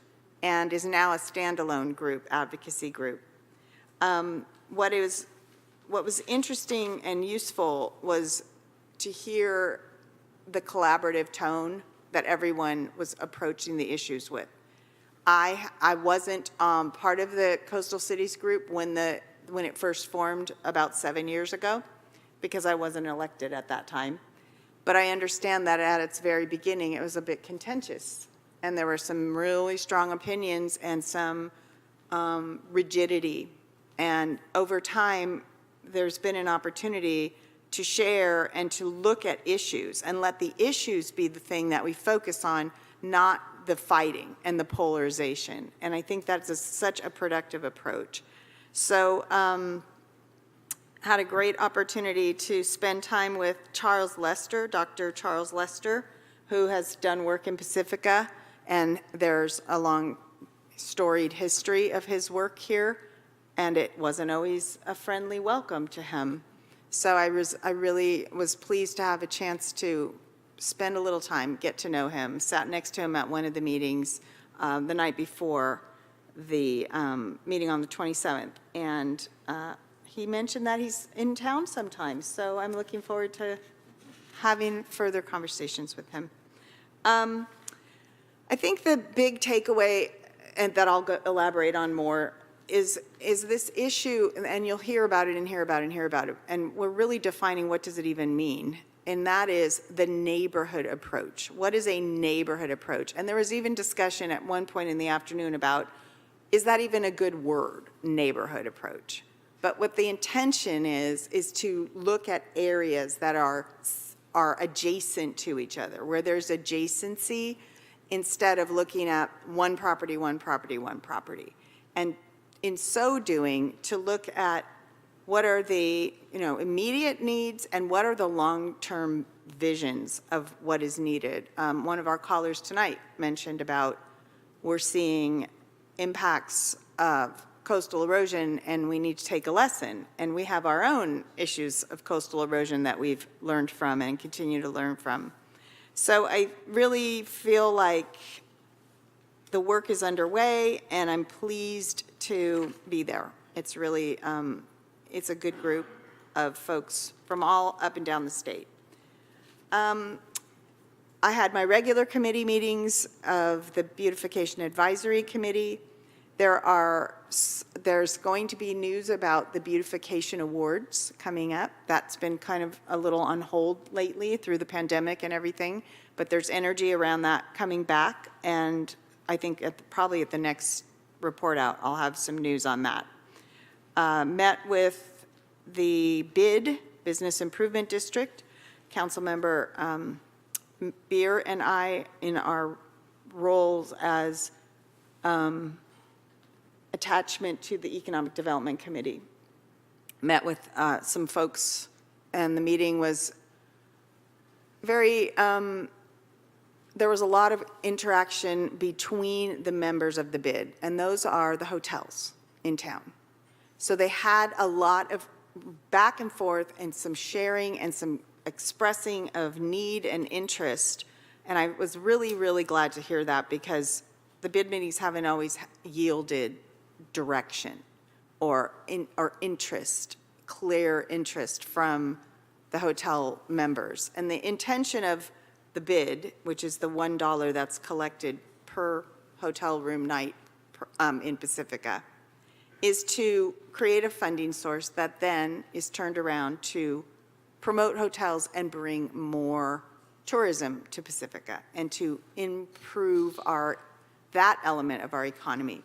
and is now a standalone group, advocacy group. What was interesting and useful was to hear the collaborative tone that everyone was approaching the issues with. I wasn't part of the Coastal Cities group when it first formed about 7 years ago, because I wasn't elected at that time. But I understand that at its very beginning, it was a bit contentious. And there were some really strong opinions and some rigidity. And over time, there's been an opportunity to share and to look at issues and let the issues be the thing that we focus on, not the fighting and the polarization. And I think that's such a productive approach. So had a great opportunity to spend time with Charles Lester, Dr. Charles Lester, who has done work in Pacifica, and there's a long storied history of his work here, and it wasn't always a friendly welcome to him. So I really was pleased to have a chance to spend a little time, get to know him, sat next to him at one of the meetings the night before the meeting on the 27th, and he mentioned that he's in town sometimes, so I'm looking forward to having further conversations with him. I think the big takeaway, and that I'll elaborate on more, is this issue, and you'll hear about it and hear about it and hear about it, and we're really defining what does it even mean, and that is the neighborhood approach. What is a neighborhood approach? And there was even discussion at one point in the afternoon about, is that even a good word, neighborhood approach? But what the intention is to look at areas that are adjacent to each other, where there's adjacency, instead of looking at one property, one property, one property. And in so doing, to look at what are the immediate needs and what are the long-term visions of what is needed. One of our callers tonight mentioned about we're seeing impacts of coastal erosion and we need to take a lesson. And we have our own issues of coastal erosion that we've learned from and continue to learn from. So I really feel like the work is underway and I'm pleased to be there. It's really, it's a good group of folks from all up and down the state. I had my regular committee meetings of the Beautification Advisory Committee. There's going to be news about the Beautification Awards coming up. That's been kind of a little on hold lately through the pandemic and everything, but there's energy around that coming back, and I think probably at the next report out, I'll have some news on that. Met with the BID, Business Improvement District, Councilmember Beer and I, in our roles as attachment to the Economic Development Committee, met with some folks, and the meeting was very, there was a lot of interaction between the members of the BID, and those are the hotels in town. So they had a lot of back and forth and some sharing and some expressing of need and interest, and I was really, really glad to hear that, because the BID meetings haven't always yielded direction or interest, clear interest from the hotel members. And the intention of the BID, which is the $1 that's collected per hotel room night in Pacifica, is to create a funding source that then is turned around to promote hotels and bring more tourism to Pacifica and to improve that element of our economy.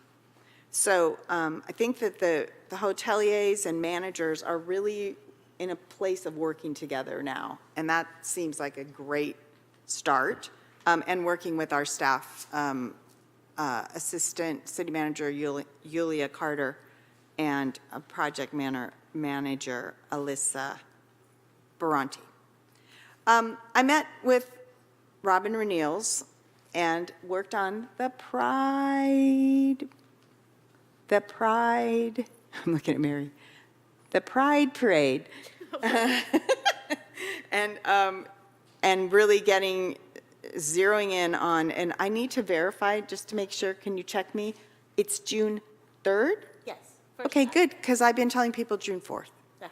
So I think that the hoteliers and managers are really in a place of working together now, and that seems like a great start. And working with our staff, Assistant City Manager Yulia Carter and Project Manager Alyssa Baranti. I met with Robin Renils and worked on the Pride, I'm looking at Mary, the Pride Parade. And really zeroing in on, and I need to verify just to make sure, can you check me? It's June 3rd? Yes. Okay, good, because I've been telling people June 4th.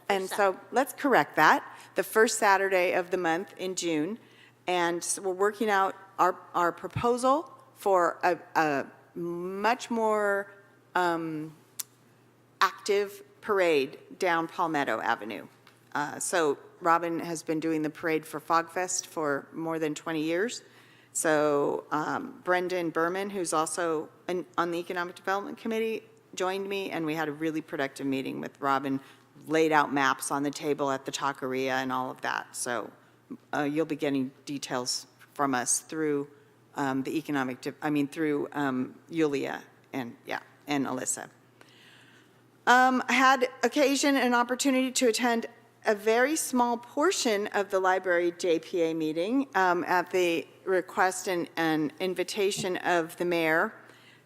And so let's correct that, the first Saturday of the month in June. And so we're working out our proposal for a much more active parade down Palmetto Avenue. So Robin has been doing the parade for Fogfest for more than 20 years. So Brendan Berman, who's also on the Economic Development Committee, joined me, and we had a really productive meeting with Robin, laid out maps on the table at the Taqueria and all of that. So you'll be getting details from us through through Yulia and Alyssa. I had occasion and opportunity to attend a very small portion of the library JPA meeting at the request and invitation of the mayor.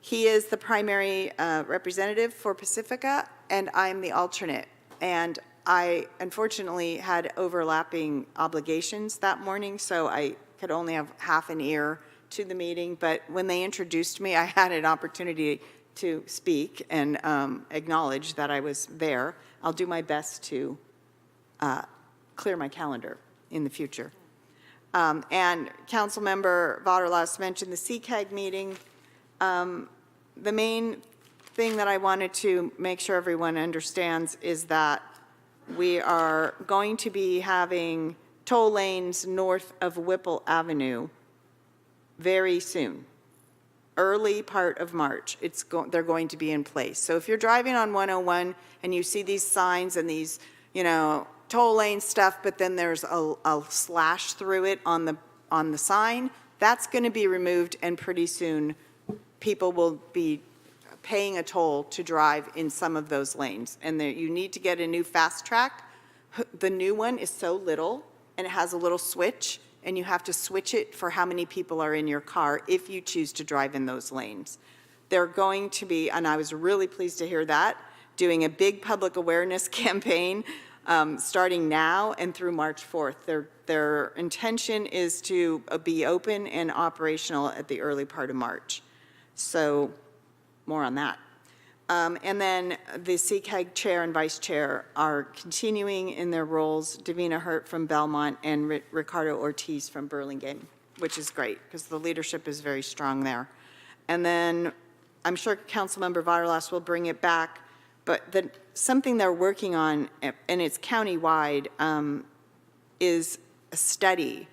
He is the primary representative for Pacifica, and I'm the alternate. And I unfortunately had overlapping obligations that morning, so I could only have half an ear to the meeting. But when they introduced me, I had an opportunity to speak and acknowledge that I was there. I'll do my best to clear my calendar in the future. And Councilmember Vaterlas mentioned the CCAG meeting. The main thing that I wanted to make sure everyone understands is that we are going to be having toll lanes north of Whipple Avenue very soon. Early part of March, they're going to be in place. So if you're driving on 101 and you see these signs and these, toll lane stuff, but then there's a slash through it on the sign, that's going to be removed, and pretty soon people will be paying a toll to drive in some of those lanes. And you need to get a new fast track. The new one is so little, and it has a little switch, and you have to switch it for how many people are in your car if you choose to drive in those lanes. They're going to be, and I was really pleased to hear that, doing a big public awareness campaign starting now and through March 4th. Their intention is to be open and operational at the early part of March. So more on that. And then the CCAG chair and vice chair are continuing in their roles, Davina Hurt from Belmont and Ricardo Ortiz from Burlingame, which is great because the leadership is very strong there. And then I'm sure Councilmember Vaterlas will bring it back, but something they're working on, and it's countywide, is a study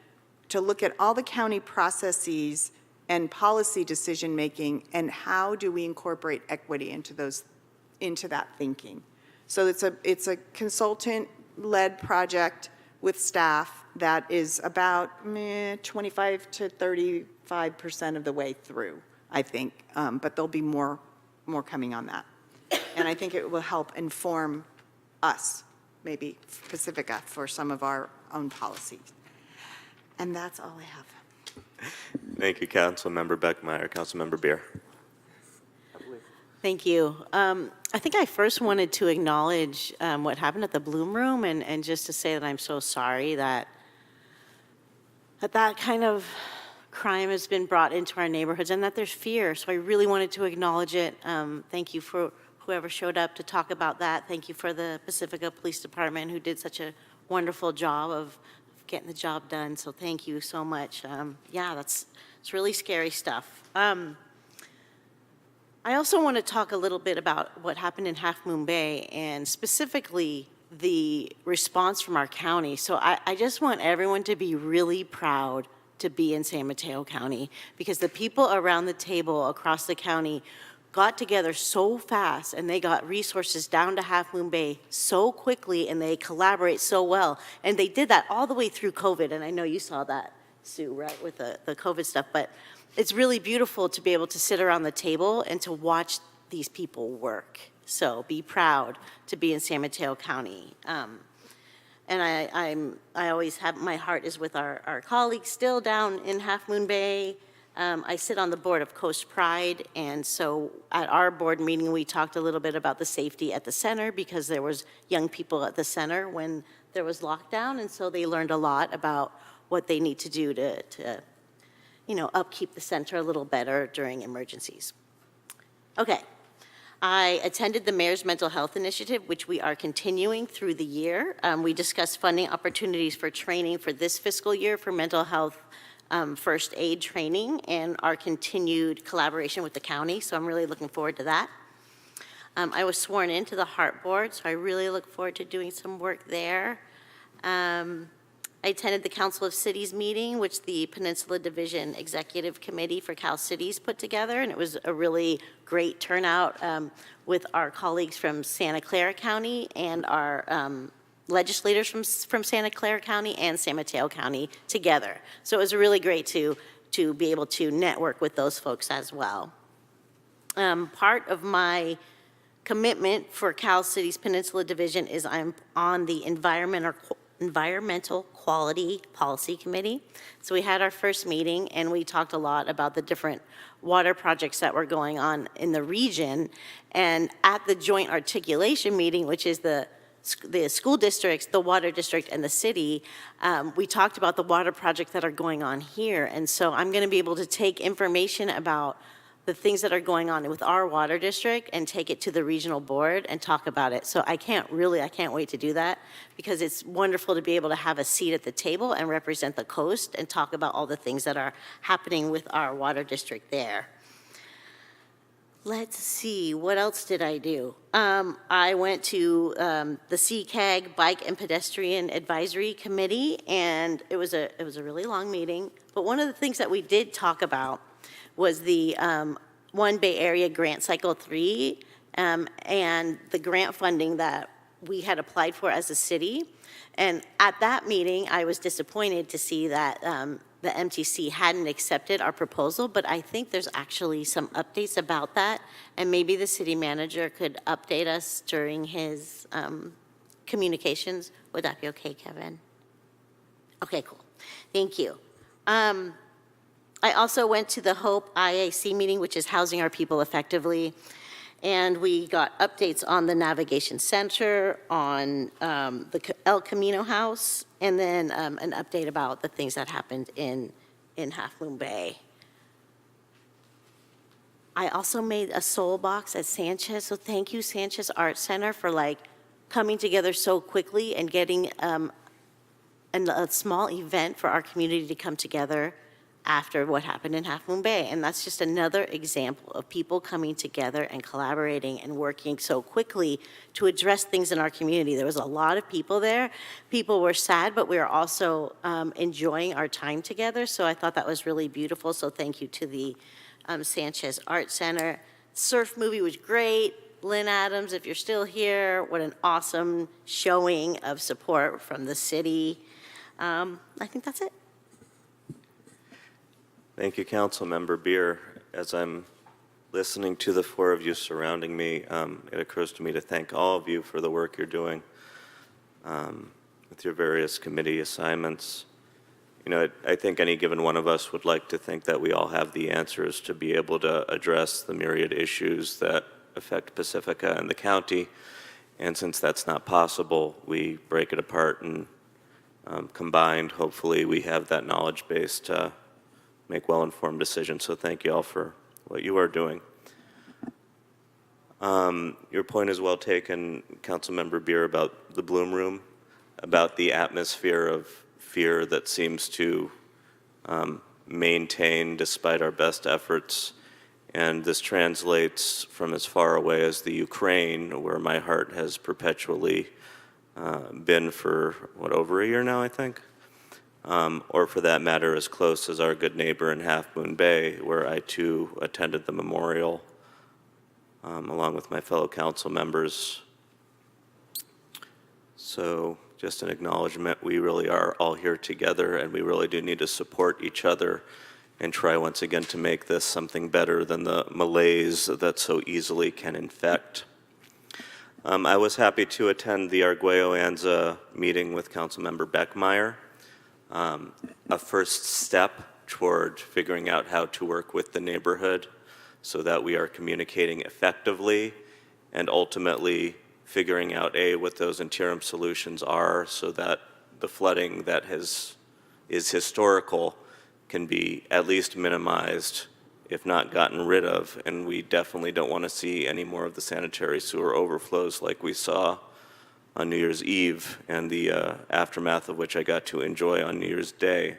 to look at all the county processes and policy decision-making, and how do we incorporate equity into that thinking. So it's a consultant-led project with staff that is about 25 to 35% of the way through, I think, but there'll be more coming on that. And I think it will help inform us, maybe Pacifica, for some of our own policies. And that's all I have. Thank you, Councilmember Beckmeyer. Councilmember Beer. Thank you. I think I first wanted to acknowledge what happened at the Bloom Room, and just to say that I'm so sorry that kind of crime has been brought into our neighborhoods and that there's fear. So I really wanted to acknowledge it. Thank you for whoever showed up to talk about that. Thank you for the Pacifica Police Department, who did such a wonderful job of getting the job done. So thank you so much. It's really scary stuff. I also want to talk a little bit about what happened in Half Moon Bay, and specifically the response from our county. So I just want everyone to be really proud to be in San Mateo County, because the people around the table across the county got together so fast, and they got resources down to Half Moon Bay so quickly, and they collaborate so well. And they did that all the way through COVID, and I know you saw that, Sue, right, with the COVID stuff. But it's really beautiful to be able to sit around the table and to watch these people work. So be proud to be in San Mateo County. And I always have, my heart is with our colleagues still down in Half Moon Bay. I sit on the board of Coast Pride, and so at our board meeting, we talked a little bit about the safety at the center, because there was young people at the center when there was lockdown, and so they learned a lot about what they need to do to upkeep the center a little better during emergencies. Okay. I attended the Mayor's Mental Health Initiative, which we are continuing through the year. We discussed funding opportunities for training for this fiscal year for mental health first aid training and our continued collaboration with the county. So I'm really looking forward to that. I was sworn into the Heart Board, so I really look forward to doing some work there. I attended the Council of Cities meeting, which the Peninsula Division Executive Committee for Cal Cities put together, and it was a really great turnout with our colleagues from Santa Clara County and our legislators from Santa Clara County and San Mateo County together. So it was really great to be able to network with those folks as well. Part of my commitment for Cal Cities Peninsula Division is I'm on the Environmental Quality Policy Committee. So we had our first meeting and we talked a lot about the different water projects that were going on in the region. And at the joint articulation meeting, which is the school districts, the water district, and the city, we talked about the water projects that are going on here. And so I'm going to be able to take information about the things that are going on with our water district and take it to the regional board and talk about it. So I can't wait to do that, because it's wonderful to be able to have a seat at the table and represent the coast and talk about all the things that are happening with our water district there. Let's see, what else did I do? I went to the CCAG Bike and Pedestrian Advisory Committee, and it was a really long meeting. But one of the things that we did talk about was the One Bay Area Grant Cycle 3 and the grant funding that we had applied for as a city. And at that meeting, I was disappointed to see that the MTC hadn't accepted our proposal, but I think there's actually some updates about that, and maybe the city manager could update us during his communications. Would that be okay, Kevin? Okay, cool. Thank you. I also went to the HOPE IAC meeting, which is Housing Our People Effectively, and we got updates on the Navigation Center, on the El Camino House, and then an update about the things that happened in Half Moon Bay. I also made a soul box at Sanchez, so thank you, Sanchez Art Center, for coming together so quickly and getting a small event for our community to come together after what happened in Half Moon Bay. And that's just another example of people coming together and collaborating and working so quickly to address things in our community. There was a lot of people there. People were sad, but we were also enjoying our time together. So I thought that was really beautiful. So thank you to the Sanchez Art Center. Surf movie was great. Lynn Adams, if you're still here, what an awesome showing of support from the city. I think that's it. Thank you, Councilmember Beer. As I'm listening to the four of you surrounding me, it occurs to me to thank all of you for the work you're doing with your various committee assignments. You know, I think any given one of us would like to think that we all have the answers to be able to address the myriad issues that affect Pacifica and the county. And since that's not possible, we break it apart and combined, hopefully we have that knowledge base to make well-informed decisions. So thank you all for what you are doing. Your point is well taken, Councilmember Beer, about the Bloom Room, about the atmosphere of fear that seems to maintain despite our best efforts. And this translates from as far away as the Ukraine, where my heart has perpetually been for, over a year now, I think? Or for that matter, as close as our good neighbor in Half Moon Bay, where I too attended the memorial along with my fellow council members. So just an acknowledgement, we really are all here together, and we really do need to support each other and try once again to make this something better than the malaise that so easily can infect. I was happy to attend the Arguello Anza meeting with Councilmember Beckmeyer. A first step toward figuring out how to work with the neighborhood so that we are communicating effectively, and ultimately figuring out, A, what those interim solutions are so that the flooding that is historical can be at least minimized, if not gotten rid of. And we definitely don't want to see any more of the sanitary sewer overflows like we saw on New Year's Eve, and the aftermath of which I got to enjoy on New Year's Day.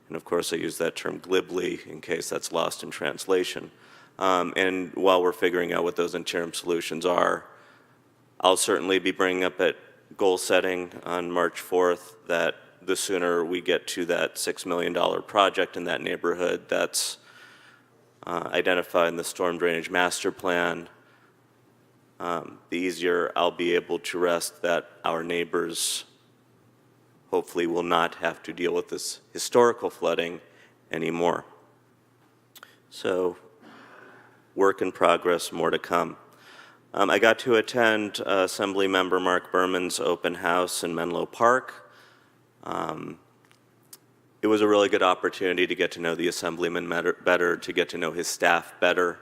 And of course, I use that term glibly in case that's lost in translation. And while we're figuring out what those interim solutions are, I'll certainly be bringing up at goal setting on March 4th that the sooner we get to that $6 million project in that neighborhood that's identified in the storm drainage master plan, the easier I'll be able to rest that our neighbors hopefully will not have to deal with this historical flooding anymore. So, work in progress, more to come. I got to attend Assemblymember Mark Berman's open house in Menlo Park. It was a really good opportunity to get to know the Assemblyman better, to get to know his staff better,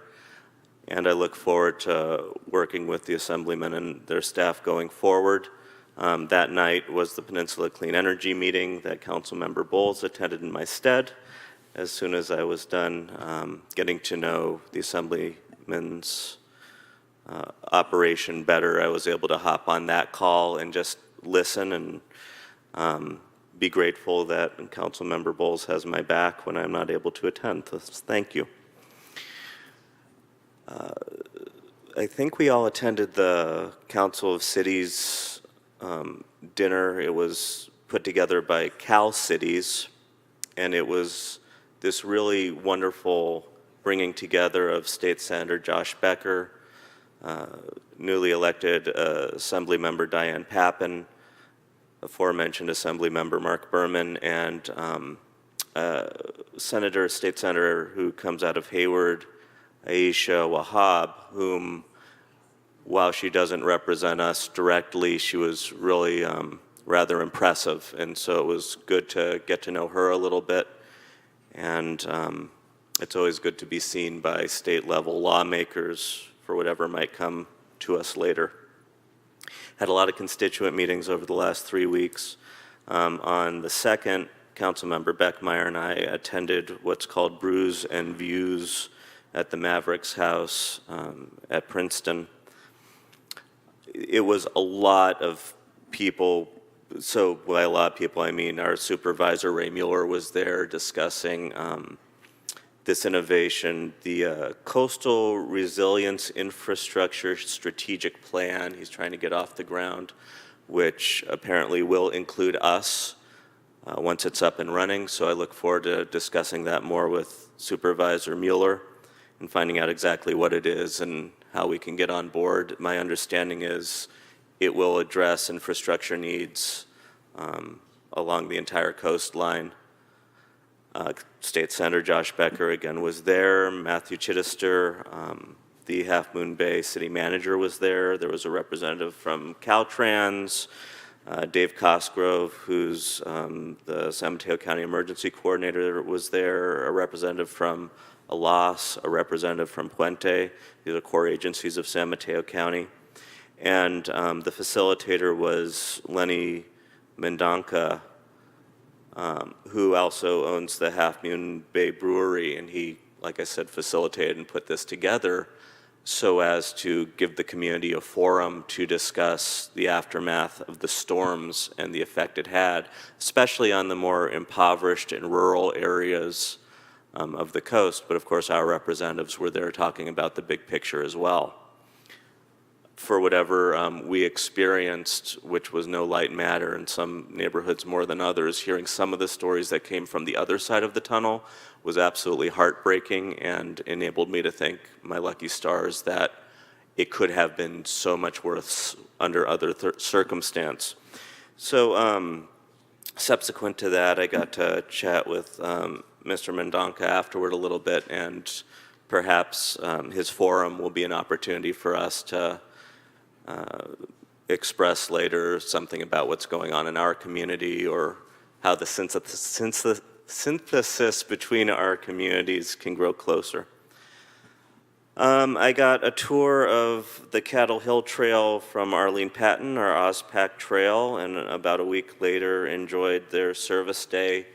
and I look forward to working with the Assemblyman and their staff going forward. That night was the Peninsula Clean Energy meeting that Councilmember Bowles attended in my stead. As soon as I was done getting to know the Assemblyman's operation better, I was able to hop on that call and just listen and be grateful that Councilmember Bowles has my back when I'm not able to attend. So thank you. I think we all attended the Council of Cities dinner. It was put together by Cal Cities, and it was this really wonderful bringing together of State Senator Josh Becker, newly elected Assemblymember Diane Pappin, aforementioned Assemblymember Mark Berman, and State Senator who comes out of Hayward, Aisha Wahab, whom, while she doesn't represent us directly, she was really rather impressive, and so it was good to get to know her a little bit. And it's always good to be seen by state-level lawmakers for whatever might come to us later. Had a lot of constituent meetings over the last 3 weeks. On the 2nd, Councilmember Beckmeyer and I attended what's called Brews and Views at the Mavericks House at Princeton. It was a lot of people. So by a lot of people, I mean our supervisor, Ray Mueller, was there discussing this innovation, the Coastal Resilience Infrastructure Strategic Plan he's trying to get off the ground, which apparently will include us once it's up and running. So I look forward to discussing that more with Supervisor Mueller and finding out exactly what it is and how we can get on board. My understanding is it will address infrastructure needs along the entire coastline. State Senator Josh Becker, again, was there. Matthew Chittister, the Half Moon Bay city manager, was there. There was a representative from Caltrans. Dave Cosgrove, who's the San Mateo County Emergency Coordinator, was there. A representative from ALAS, a representative from Puente. These are core agencies of San Mateo County. And the facilitator was Lenny Mendonca, who also owns the Half Moon Bay Brewery, and he, like I said, facilitated and put this together so as to give the community a forum to discuss the aftermath of the storms and the effect it had, especially on the more impoverished and rural areas of the coast. But of course, our representatives were there talking about the big picture as well. For whatever we experienced, which was no light matter in some neighborhoods more than others, hearing some of the stories that came from the other side of the tunnel was absolutely heartbreaking and enabled me to thank my lucky stars that it could have been so much worse under other circumstance. So subsequent to that, I got to chat with Mr. Mendonca afterward a little bit, and perhaps his forum will be an opportunity for us to express later something about what's going on in our community or how the synthesis between our communities can grow closer. I got a tour of the Cattle Hill Trail from Arlene Patton, our OzPac trail, and about a week later enjoyed their service day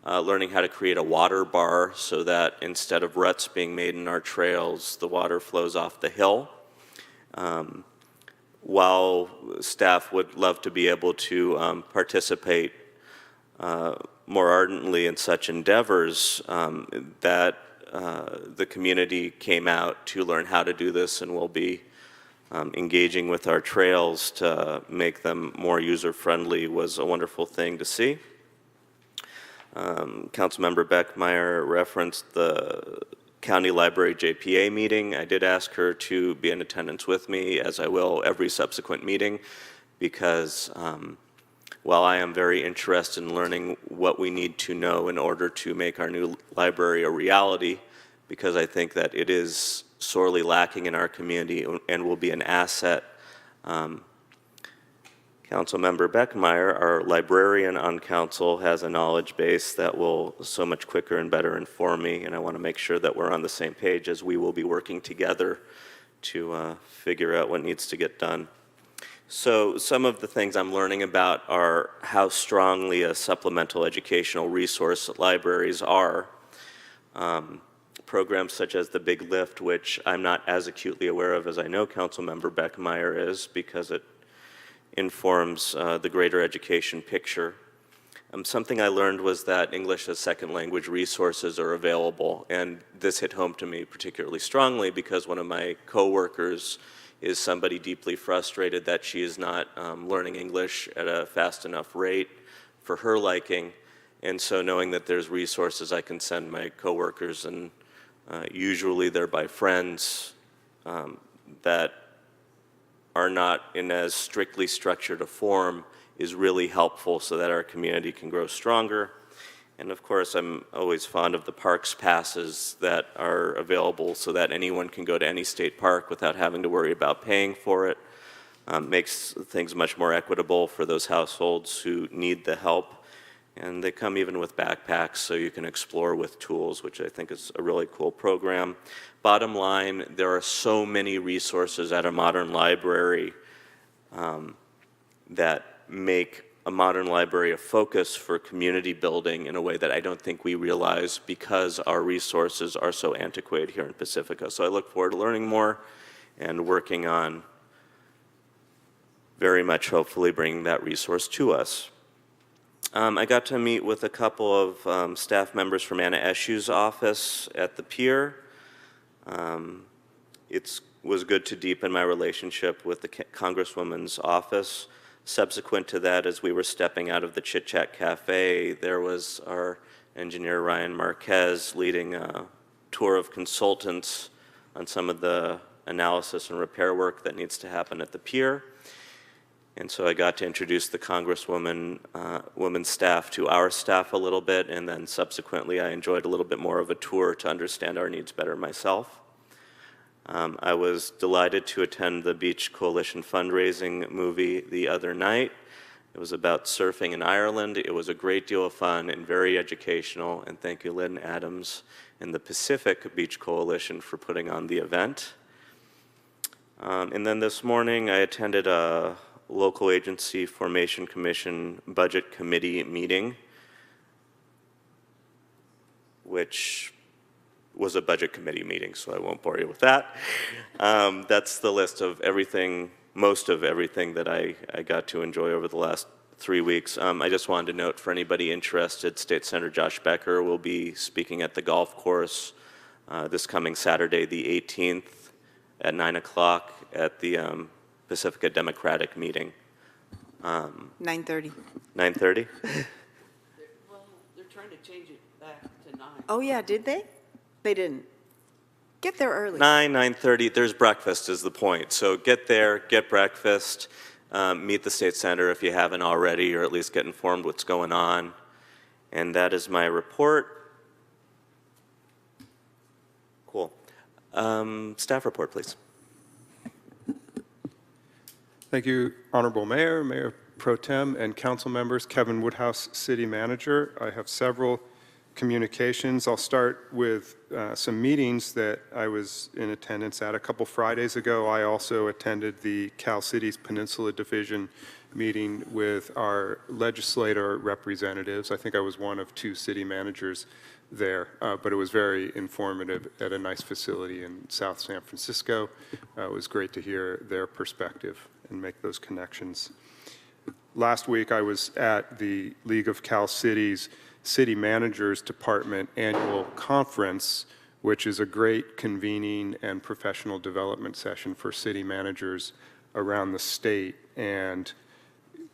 learning how to create a water bar so that instead of ruts being made in our trails, the water flows off the hill. While staff would love to be able to participate more ardently in such endeavors, that the community came out to learn how to do this, and will be engaging with our trails to make them more user-friendly was a wonderful thing to see. Councilmember Beckmeyer referenced the County Library JPA meeting. I did ask her to be in attendance with me, as I will every subsequent meeting, because while I am very interested in learning what we need to know in order to make our new library a reality, because I think that it is sorely lacking in our community and will be an asset. Councilmember Beckmeyer, our librarian on council, has a knowledge base that will so much quicker and better inform me, and I want to make sure that we're on the same page as we will be working together to figure out what needs to get done. So some of the things I'm learning about are how strongly a supplemental educational resource libraries are. Programs such as the Big Lift, which I'm not as acutely aware of as I know Councilmember Beckmeyer is, because it informs the greater education picture. Something I learned was that English as second language resources are available, and this hit home to me particularly strongly because one of my coworkers is somebody deeply frustrated that she is not learning English at a fast enough rate for her liking. And so knowing that there's resources I can send my coworkers, and usually they're by friends that are not in as strictly structured a form, is really helpful so that our community can grow stronger. And of course, I'm always fond of the parks passes that are available so that anyone can go to any state park without having to worry about paying for it. Makes things much more equitable for those households who need the help. And they come even with backpacks so you can explore with tools, which I think is a really cool program. Bottom line, there are so many resources at a modern library that make a modern library a focus for community building in a way that I don't think we realize because our resources are so antiquated here in Pacifica. So I look forward to learning more and working on very much hopefully bringing that resource to us. I got to meet with a couple of staff members from Anna Eshu's office at the pier. It was good to deepen my relationship with the Congresswoman's office. Subsequent to that, as we were stepping out of the Chit Chat Cafe, there was our engineer Ryan Marquez leading a tour of consultants on some of the analysis and repair work that needs to happen at the pier. And so I got to introduce the women's staff to our staff a little bit, and then subsequently I enjoyed a little bit more of a tour to understand our needs better myself. I was delighted to attend the Beach Coalition fundraising movie the other night. It was about surfing in Ireland. It was a great deal of fun and very educational, and thank you, Lynn Adams and the Pacific Beach Coalition for putting on the event. And then this morning I attended a Local Agency Formation Commission Budget Committee meeting, which was a budget committee meeting, so I won't bore you with that. That's the list of everything, most of everything that I got to enjoy over the last 3 weeks. I just wanted to note for anybody interested, State Senator Josh Becker will be speaking at the golf course this coming Saturday, the 18th at 9 o'clock at the Pacifica Democratic meeting. 9:30. 9:30? Well, they're trying to change it back to 9. Oh, yeah, did they? They didn't. Get there early. 9:30, there's breakfast is the point. So get there, get breakfast, meet the state senator if you haven't already, or at least get informed what's going on. And that is my report. Cool. Staff report, please. Thank you, Honorable Mayor, Mayor Pro Tem, and council members. Kevin Woodhouse, City Manager. I have several communications. I'll start with some meetings that I was in attendance at. A couple Fridays ago, I also attended the Cal Cities Peninsula Division meeting with our legislator representatives. I think I was one of 2 city managers there, but it was very informative at a nice facility in South San Francisco. It was great to hear their perspective and make those connections. Last week, I was at the League of Cal Cities City Manager's Department Annual Conference, which is a great convening and professional development session for city managers around the state, and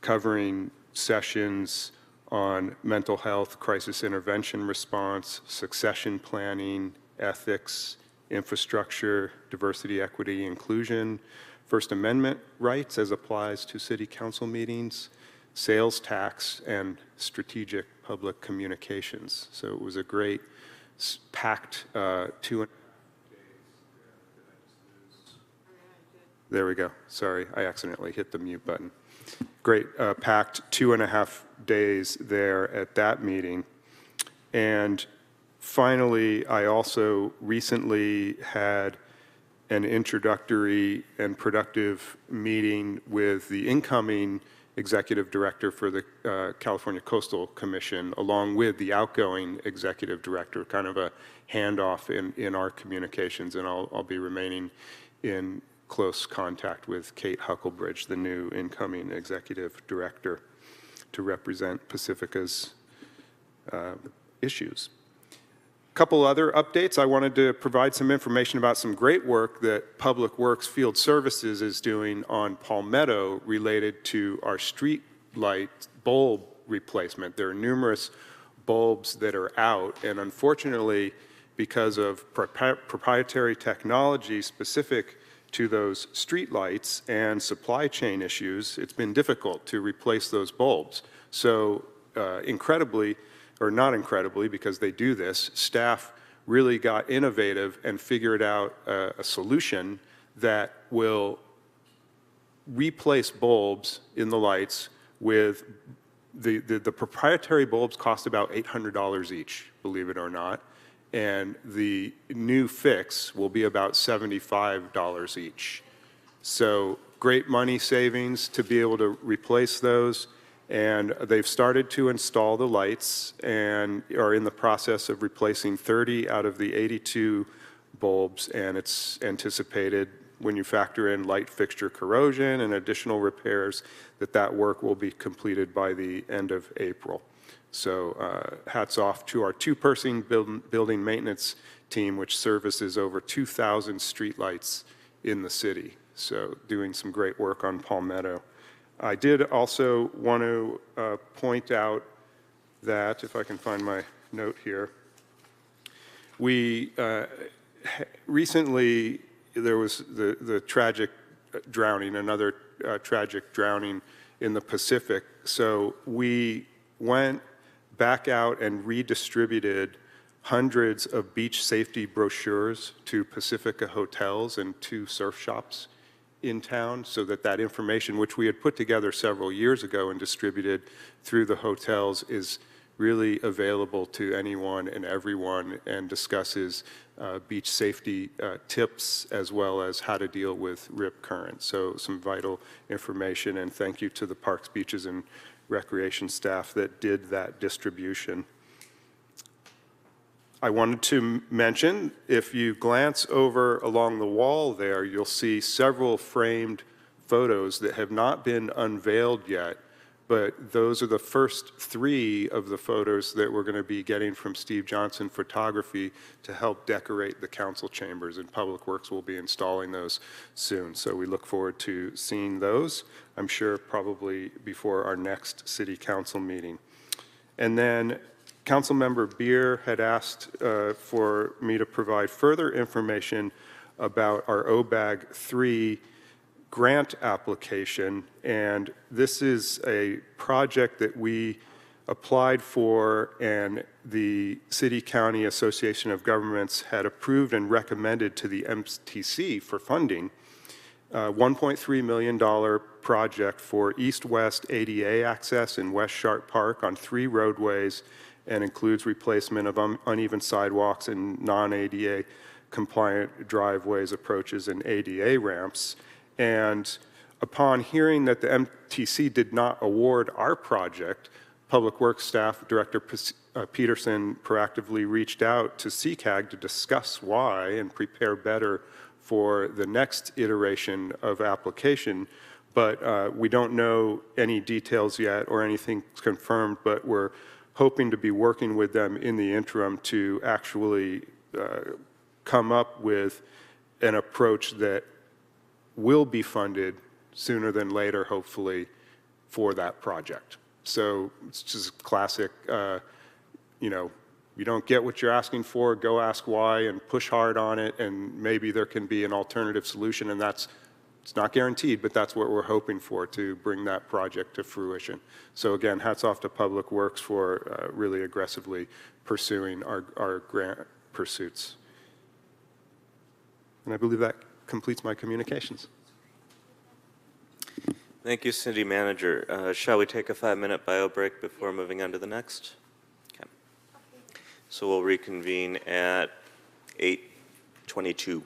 covering sessions on mental health, crisis intervention response, succession planning, ethics, infrastructure, diversity, equity, inclusion, First Amendment rights as applies to city council meetings, sales tax, and strategic public communications. So it was a great packed 2.5 days. There we go. Sorry, I accidentally hit the mute button. Great, packed 2.5 days there at that meeting. And finally, I also recently had an introductory and productive meeting with the incoming executive director for the California Coastal Commission, along with the outgoing executive director, kind of a handoff in our communications, and I'll be remaining in close contact with Kate Hucklebridge, the new incoming executive director, to represent Pacifica's issues. A couple other updates. I wanted to provide some information about some great work that Public Works Field Services is doing on Palmetto related to our street light bulb replacement. There are numerous bulbs that are out, and unfortunately, because of proprietary technology specific to those street lights and supply chain issues, it's been difficult to replace those bulbs. So incredibly, or not incredibly, because they do this, staff really got innovative and figured out a solution that will replace bulbs in the lights with the proprietary bulbs cost about $800 each, believe it or not, and the new fix will be about $75 each. So great money savings to be able to replace those. And they've started to install the lights and are in the process of replacing 30 out of the 82 bulbs, and it's anticipated, when you factor in light fixture corrosion and additional repairs, that work will be completed by the end of April. So hats off to our two-person building maintenance team, which services over 2,000 streetlights in the city. So doing some great work on Palmetto. I did also want to point out that, if I can find my note here, we recently, there was the tragic drowning, another tragic drowning in the Pacific. So we went back out and redistributed hundreds of beach safety brochures to Pacifica hotels and 2 surf shops in town, so that information, which we had put together several years ago and distributed through the hotels, is really available to anyone and everyone, and discusses beach safety tips as well as how to deal with rip current. So some vital information, and thank you to the Parks, Beaches, and Recreation staff that did that distribution. I wanted to mention, if you glance over along the wall there, you'll see several framed photos that have not been unveiled yet, but those are the first 3 of the photos that we're going to be getting from Steve Johnson Photography to help decorate the council chambers, and Public Works will be installing those soon. So we look forward to seeing those, I'm sure probably before our next city council meeting. And then Councilmember Beer had asked for me to provide further information about our OBAG 3 grant application, and this is a project that we applied for and the City County Association of Governments had approved and recommended to the MTC for funding. $1.3 million project for east-west ADA access in West Sharp Park on 3 roadways, and includes replacement of uneven sidewalks and non-ADA compliant driveways, approaches, and ADA ramps. And upon hearing that the MTC did not award our project, Public Works staff Director Peterson proactively reached out to CCAG to discuss why and prepare better for the next iteration of application. But we don't know any details yet or anything confirmed, but we're hoping to be working with them in the interim to actually come up with an approach that will be funded sooner than later, hopefully, for that project. So it's just classic, you don't get what you're asking for, go ask why and push hard on it, and maybe there can be an alternative solution, and it's not guaranteed, but that's what we're hoping for to bring that project to fruition. So again, hats off to Public Works for really aggressively pursuing our grant pursuits. And I believe that completes my communications. Thank you, City Manager. Shall we take a 5-minute bio break before moving on to the next? Okay. So we'll reconvene at 8:22.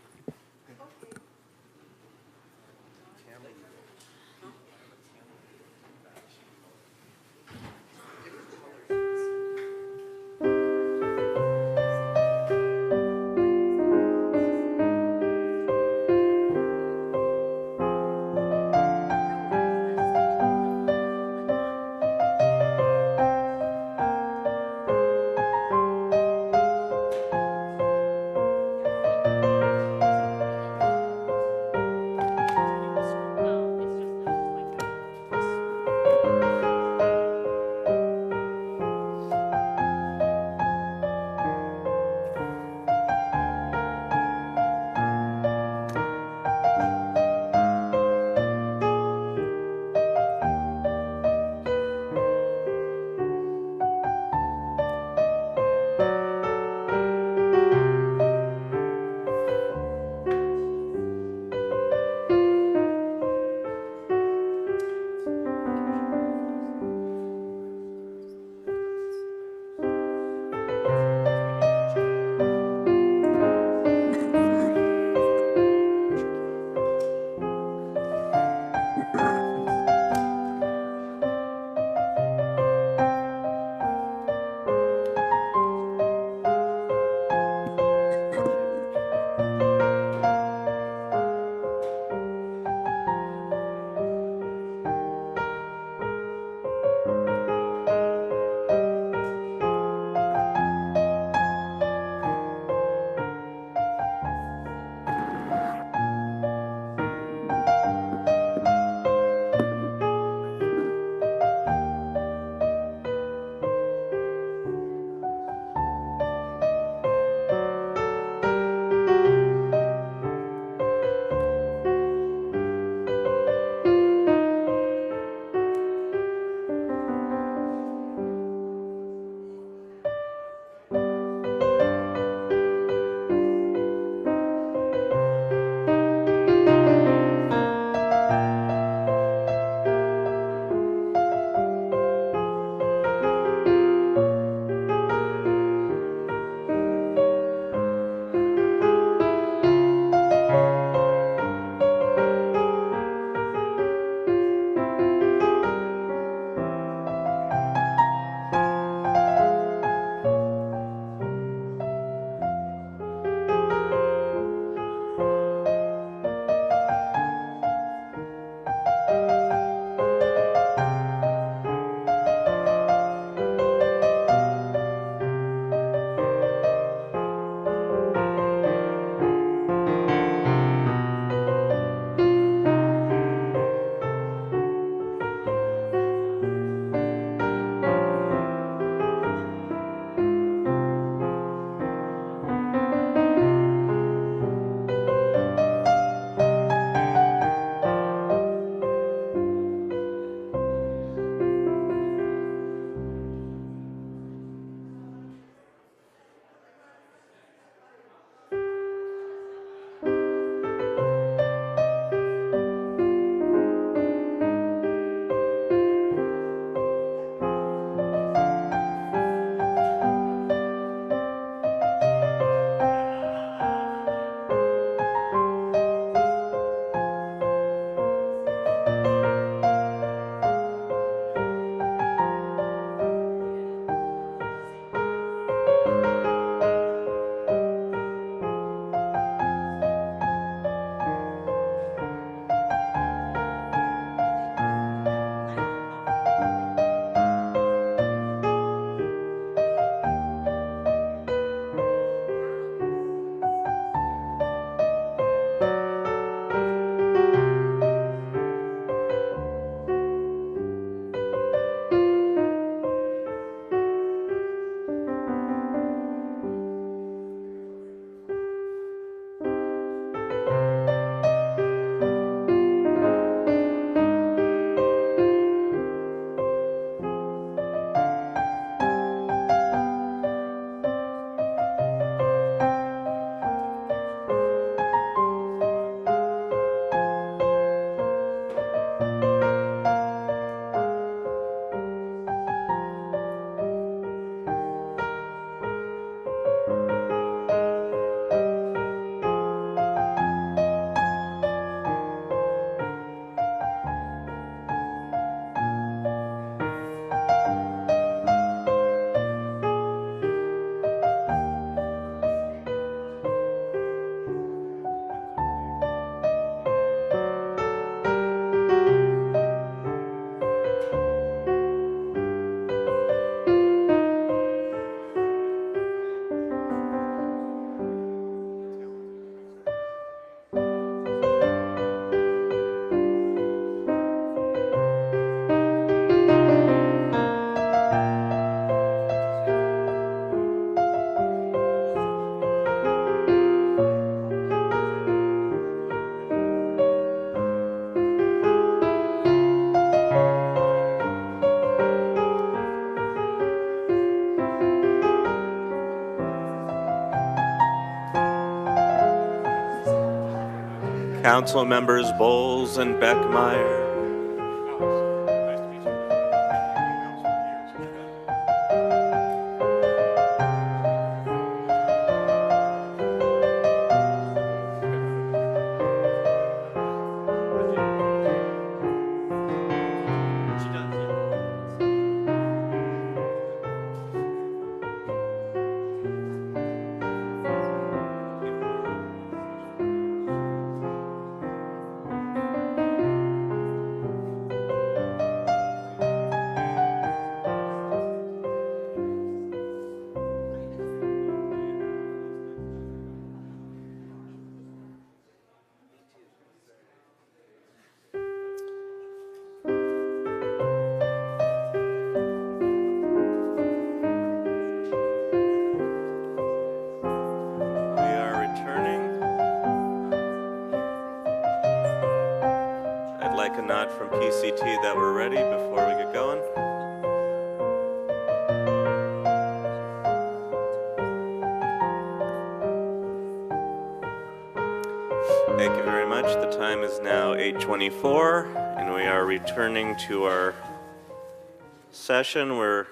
Council members Bowles and Beckmeyer. Like a nod from PCT that we're ready before we get going. Thank you very much. The time is now 8:24, and we are returning to our session. We're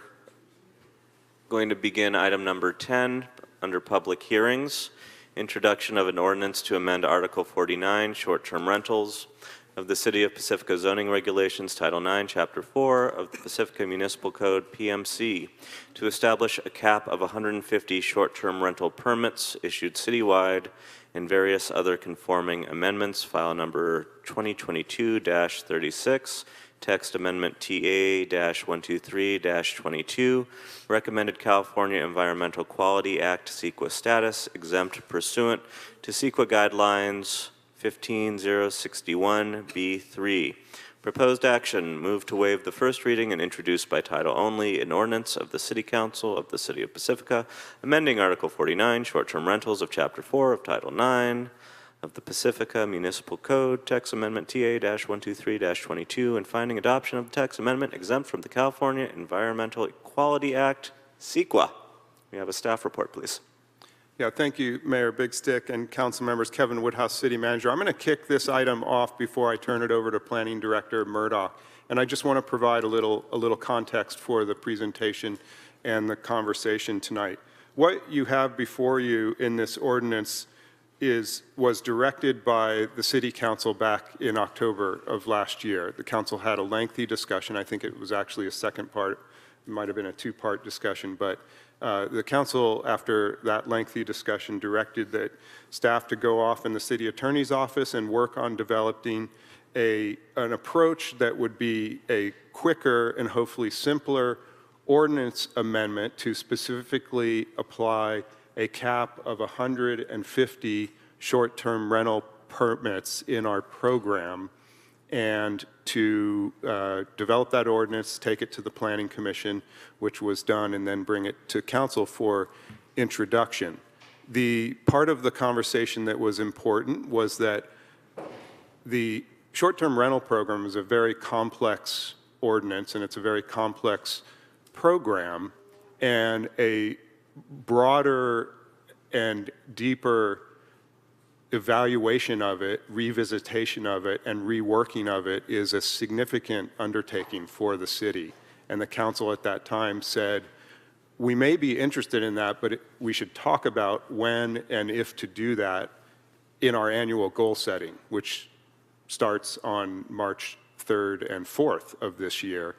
going to begin item number 10 under public hearings, introduction of an ordinance to amend Article 49, short-term rentals, of the City of Pacifica Zoning Regulations, Title 9, Chapter 4 of the Pacifica Municipal Code, PMC, to establish a cap of 150 short-term rental permits issued citywide and various other conforming amendments, file number 2022-36, text amendment TA-123-22, recommended California Environmental Quality Act CEQA status, exempt pursuant to CEQA guidelines 15061B3. Proposed action, move to waive the first reading and introduce by title only an ordinance of the City Council of the City of Pacifica, amending Article 49, short-term rentals of Chapter 4 of Title 9 of the Pacifica Municipal Code, text amendment TA-123-22, and finding adoption of the text amendment exempt from the California Environmental Quality Act, CEQA. We have a staff report, please. Yeah, thank you, Mayor Big Stick and council members. Kevin Woodhouse, City Manager. I'm going to kick this item off before I turn it over to Planning Director Murdoch. And I just want to provide a little context for the presentation and the conversation tonight. What you have before you in this ordinance was directed by the City Council back in October of last year. The council had a lengthy discussion. I think it was actually a second part. It might have been a two-part discussion, but the council, after that lengthy discussion, directed that staff to go off in the city attorney's office and work on developing an approach that would be a quicker and hopefully simpler ordinance amendment to specifically apply a cap of 150 short-term rental permits in our program, and to develop that ordinance, take it to the Planning Commission, which was done, and then bring it to council for introduction. The part of the conversation that was important was that the short-term rental program is a very complex ordinance, and it's a very complex program, and a broader and deeper evaluation of it, revisitation of it, and reworking of it is a significant undertaking for the city. And the council at that time said, we may be interested in that, but we should talk about when and if to do that in our annual goal setting, which starts on March 3rd and 4th of this year,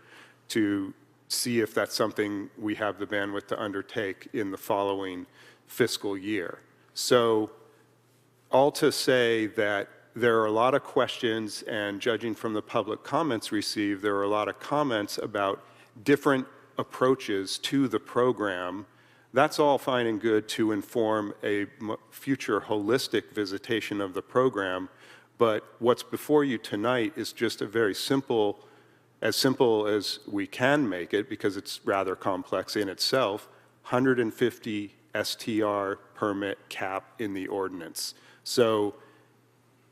to see if that's something we have the bandwidth to undertake in the following fiscal year. So, all to say that there are a lot of questions, and judging from the public comments received, there are a lot of comments about different approaches to the program. That's all fine and good to inform a future holistic visitation of the program, but what's before you tonight is just a very simple as we can make it, because it's rather complex in itself, 150 STR permit cap in the ordinance. So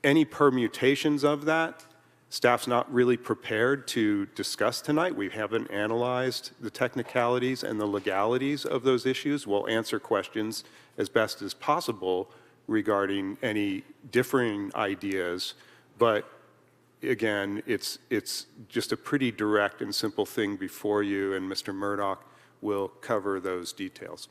any permutations of that, staff's not really prepared to discuss tonight. We haven't analyzed the technicalities and the legalities of those issues. We'll answer questions as best as possible regarding any differing ideas, but again, it's just a pretty direct and simple thing before you, and Mr. Murdoch will cover those details.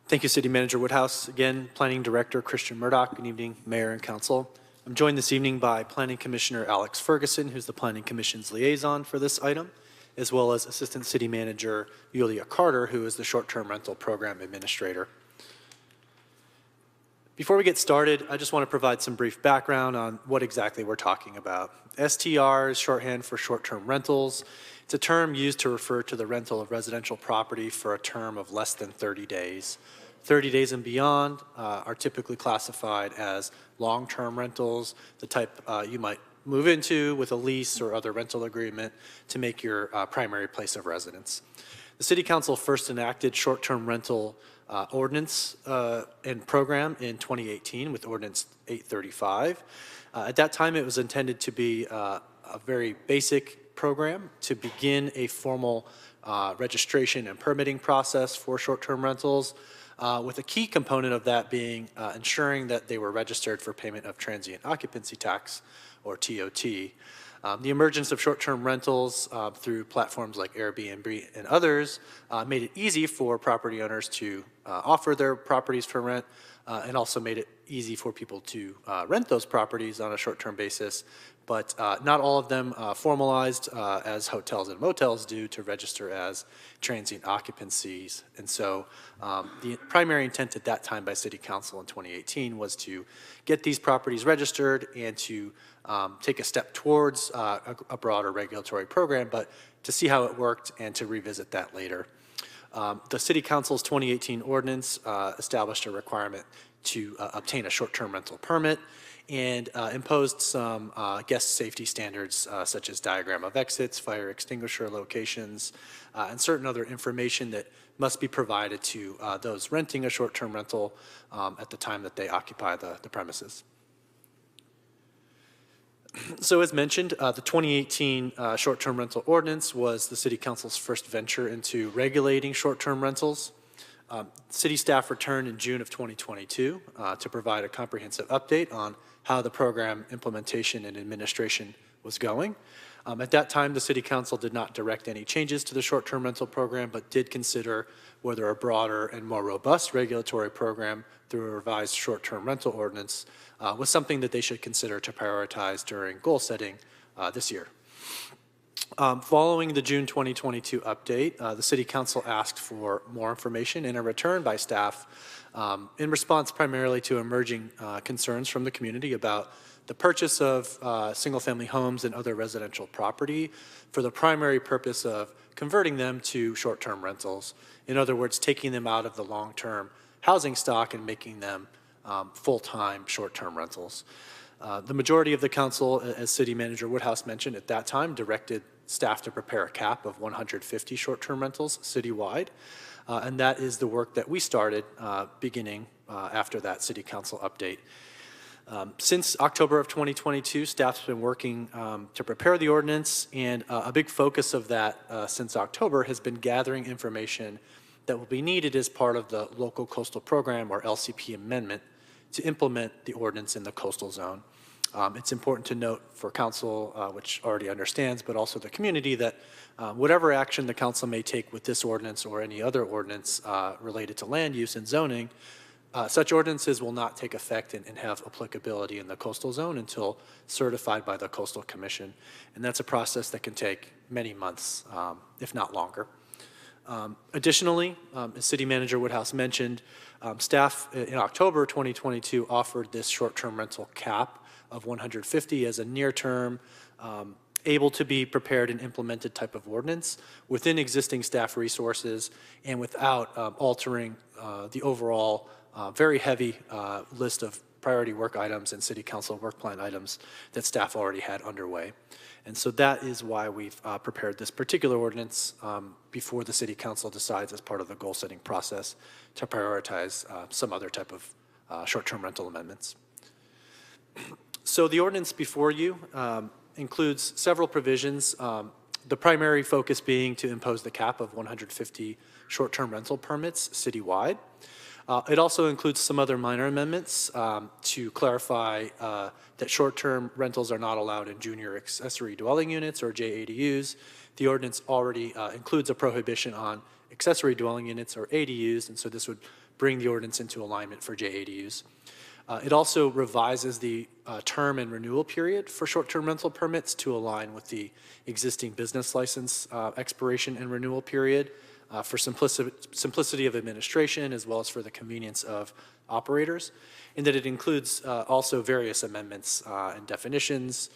Thank you, City Manager Woodhouse. Again, Planning Director Christian Murdoch. Good evening, Mayor and Council. I'm joined this evening by Planning Commissioner Alex Ferguson, who's the Planning Commission's liaison for this item, as well as Assistant City Manager Yulia Carter, who is the Short-Term Rental Program Administrator. Before we get started, I just want to provide some brief background on what exactly we're talking about. STR is shorthand for short-term rentals. It's a term used to refer to the rental of residential property for a term of less than 30 days. 30 days and beyond are typically classified as long-term rentals, the type you might move into with a lease or other rental agreement to make your primary place of residence. The City Council first enacted short-term rental ordinance and program in 2018 with Ordinance 835. At that time, it was intended to be a very basic program to begin a formal registration and permitting process for short-term rentals, with a key component of that being ensuring that they were registered for payment of transient occupancy tax, or TOT. The emergence of short-term rentals through platforms like Airbnb and others made it easy for property owners to offer their properties for rent, and also made it easy for people to rent those properties on a short-term basis, but not all of them formalized as hotels and motels do to register as transient occupancies. And so the primary intent at that time by City Council in 2018 was to get these properties registered and to take a step towards a broader regulatory program, but to see how it worked and to revisit that later. The City Council's 2018 ordinance established a requirement to obtain a short-term rental permit and imposed some guest safety standards such as diagram of exits, fire extinguisher locations, and certain other information that must be provided to those renting a short-term rental at the time that they occupy the premises. So as mentioned, the 2018 short-term rental ordinance was the City Council's first venture into regulating short-term rentals. City staff returned in June of 2022 to provide a comprehensive update on how the program implementation and administration was going. At that time, the City Council did not direct any changes to the short-term rental program, but did consider whether a broader and more robust regulatory program through a revised short-term rental ordinance was something that they should consider to prioritize during goal setting this year. Following the June 2022 update, the City Council asked for more information in a return by staff in response primarily to emerging concerns from the community about the purchase of single-family homes and other residential property for the primary purpose of converting them to short-term rentals. In other words, taking them out of the long-term housing stock and making them full-time short-term rentals. The majority of the council, as City Manager Woodhouse mentioned at that time, directed staff to prepare a cap of 150 short-term rentals citywide. And that is the work that we started beginning after that City Council update. Since October of 2022, staff's been working to prepare the ordinance, and a big focus of that since October has been gathering information that will be needed as part of the Local Coastal Program, or LCP amendment, to implement the ordinance in the coastal zone. It's important to note for council, which already understands, but also the community, that whatever action the council may take with this ordinance or any other ordinance related to land use and zoning, such ordinances will not take effect and have applicability in the coastal zone until certified by the Coastal Commission. And that's a process that can take many months, if not longer. Additionally, as City Manager Woodhouse mentioned, staff in October 2022 offered this short-term rental cap of 150 as a near-term, able to be prepared and implemented type of ordinance within existing staff resources and without altering the overall very heavy list of priority work items and City Council work plan items that staff already had underway. And so that is why we've prepared this particular ordinance before the City Council decides, as part of the goal setting process, to prioritize some other type of short-term rental amendments. So the ordinance before you includes several provisions, the primary focus being to impose the cap of 150 short-term rental permits citywide. It also includes some other minor amendments to clarify that short-term rentals are not allowed in junior accessory dwelling units or JADUs. The ordinance already includes a prohibition on accessory dwelling units or ADUs, and so this would bring the ordinance into alignment for JADUs. It also revises the term and renewal period for short-term rental permits to align with the existing business license expiration and renewal period for simplicity of administration as well as for the convenience of operators, and that it includes also various amendments and definitions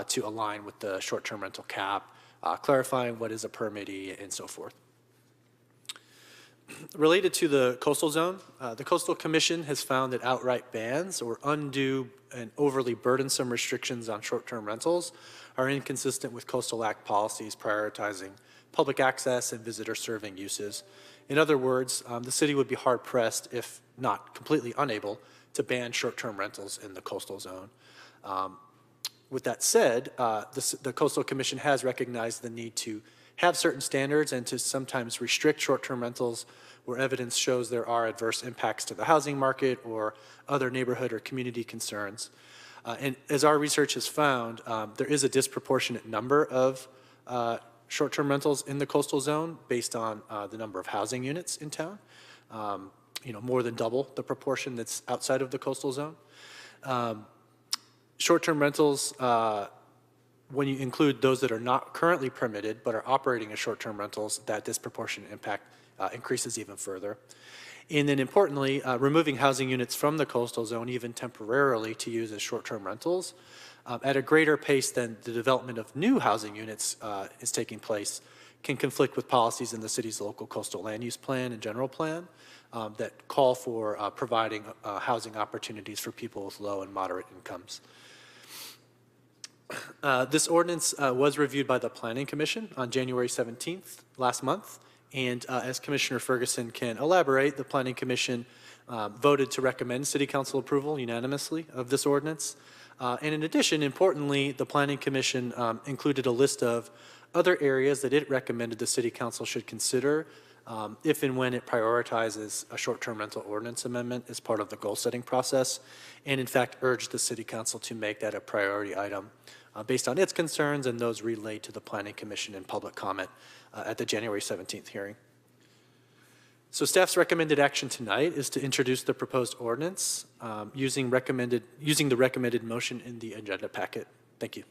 to align with the short-term rental cap, clarifying what is a permittee and so forth. Related to the coastal zone, the Coastal Commission has found that outright bans or undue and overly burdensome restrictions on short-term rentals are inconsistent with Coastal Act policies prioritizing public access and visitor-serving uses. In other words, the city would be hard-pressed, if not completely unable, to ban short-term rentals in the coastal zone. With that said, the Coastal Commission has recognized the need to have certain standards and to sometimes restrict short-term rentals where evidence shows there are adverse impacts to the housing market or other neighborhood or community concerns. And as our research has found, there is a disproportionate number of short-term rentals in the coastal zone based on the number of housing units in town, more than double the proportion that's outside of the coastal zone. Short-term rentals, when you include those that are not currently permitted but are operating as short-term rentals, that disproportionate impact increases even further. And then importantly, removing housing units from the coastal zone, even temporarily, to use as short-term rentals at a greater pace than the development of new housing units is taking place can conflict with policies in the city's local coastal land use plan and general plan that call for providing housing opportunities for people with low and moderate incomes. This ordinance was reviewed by the Planning Commission on January 17th last month, and as Commissioner Ferguson can elaborate, the Planning Commission voted to recommend City Council approval unanimously of this ordinance. And in addition, importantly, the Planning Commission included a list of other areas that it recommended the City Council should consider if and when it prioritizes a short-term rental ordinance amendment as part of the goal-setting process, and in fact urged the City Council to make that a priority item based on its concerns and those relayed to the Planning Commission in public comment at the January 17th hearing. So staff's recommended action tonight is to introduce the proposed ordinance using the recommended motion in the agenda packet. Thank you.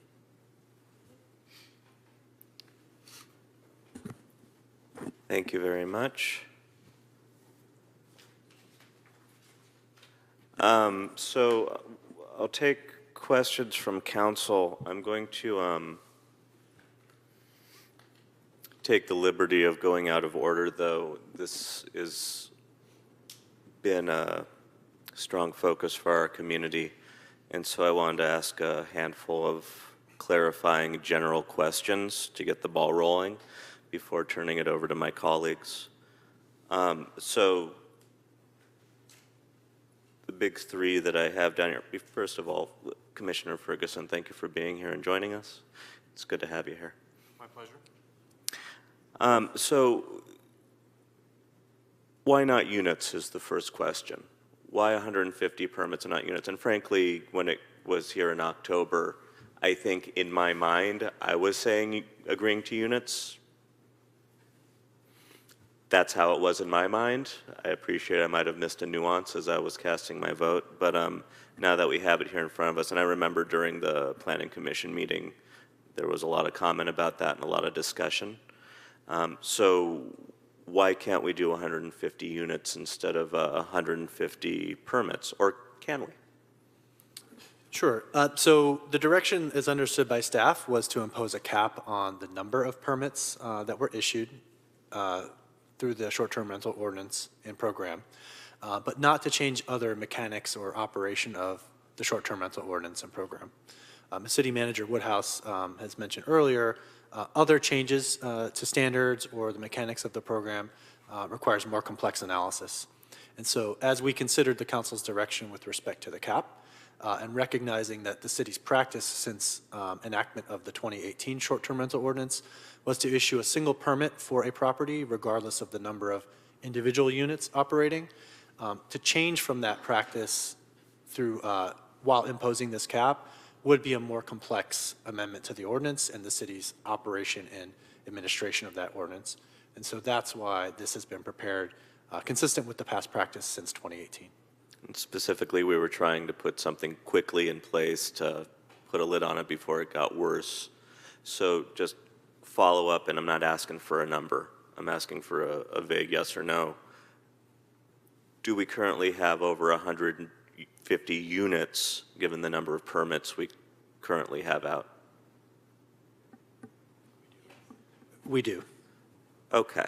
Thank you very much. So I'll take questions from council. I'm going to take the liberty of going out of order, though. This has been a strong focus for our community, and so I wanted to ask a handful of clarifying general questions to get the ball rolling before turning it over to my colleagues. So the big three that I have down here, first of all, Commissioner Ferguson, thank you for being here and joining us. It's good to have you here. My pleasure. So why not units is the first question. Why 150 permits and not units? And frankly, when it was here in October, I think in my mind, I was saying agreeing to units. That's how it was in my mind. I appreciate I might have missed a nuance as I was casting my vote, but now that we have it here in front of us, and I remember during the Planning Commission meeting, there was a lot of comment about that and a lot of discussion. So why can't we do 150 units instead of 150 permits, or can we? Sure. So the direction as understood by staff was to impose a cap on the number of permits that were issued through the short-term rental ordinance and program, but not to change other mechanics or operation of the short-term rental ordinance and program. As City Manager Woodhouse has mentioned earlier, other changes to standards or the mechanics of the program requires more complex analysis. And so as we considered the council's direction with respect to the cap, and recognizing that the city's practice since enactment of the 2018 short-term rental ordinance was to issue a single permit for a property regardless of the number of individual units operating, To change from that practice through, while imposing this cap would be a more complex amendment to the ordinance and the city's operation and administration of that ordinance. And so that's why this has been prepared consistent with the past practice since 2018. And specifically, we were trying to put something quickly in place to put a lid on it before it got worse. So just follow up, and I'm not asking for a number. I'm asking for a vague yes or no. Do we currently have over 150 units, given the number of permits we currently have out? We do. Okay.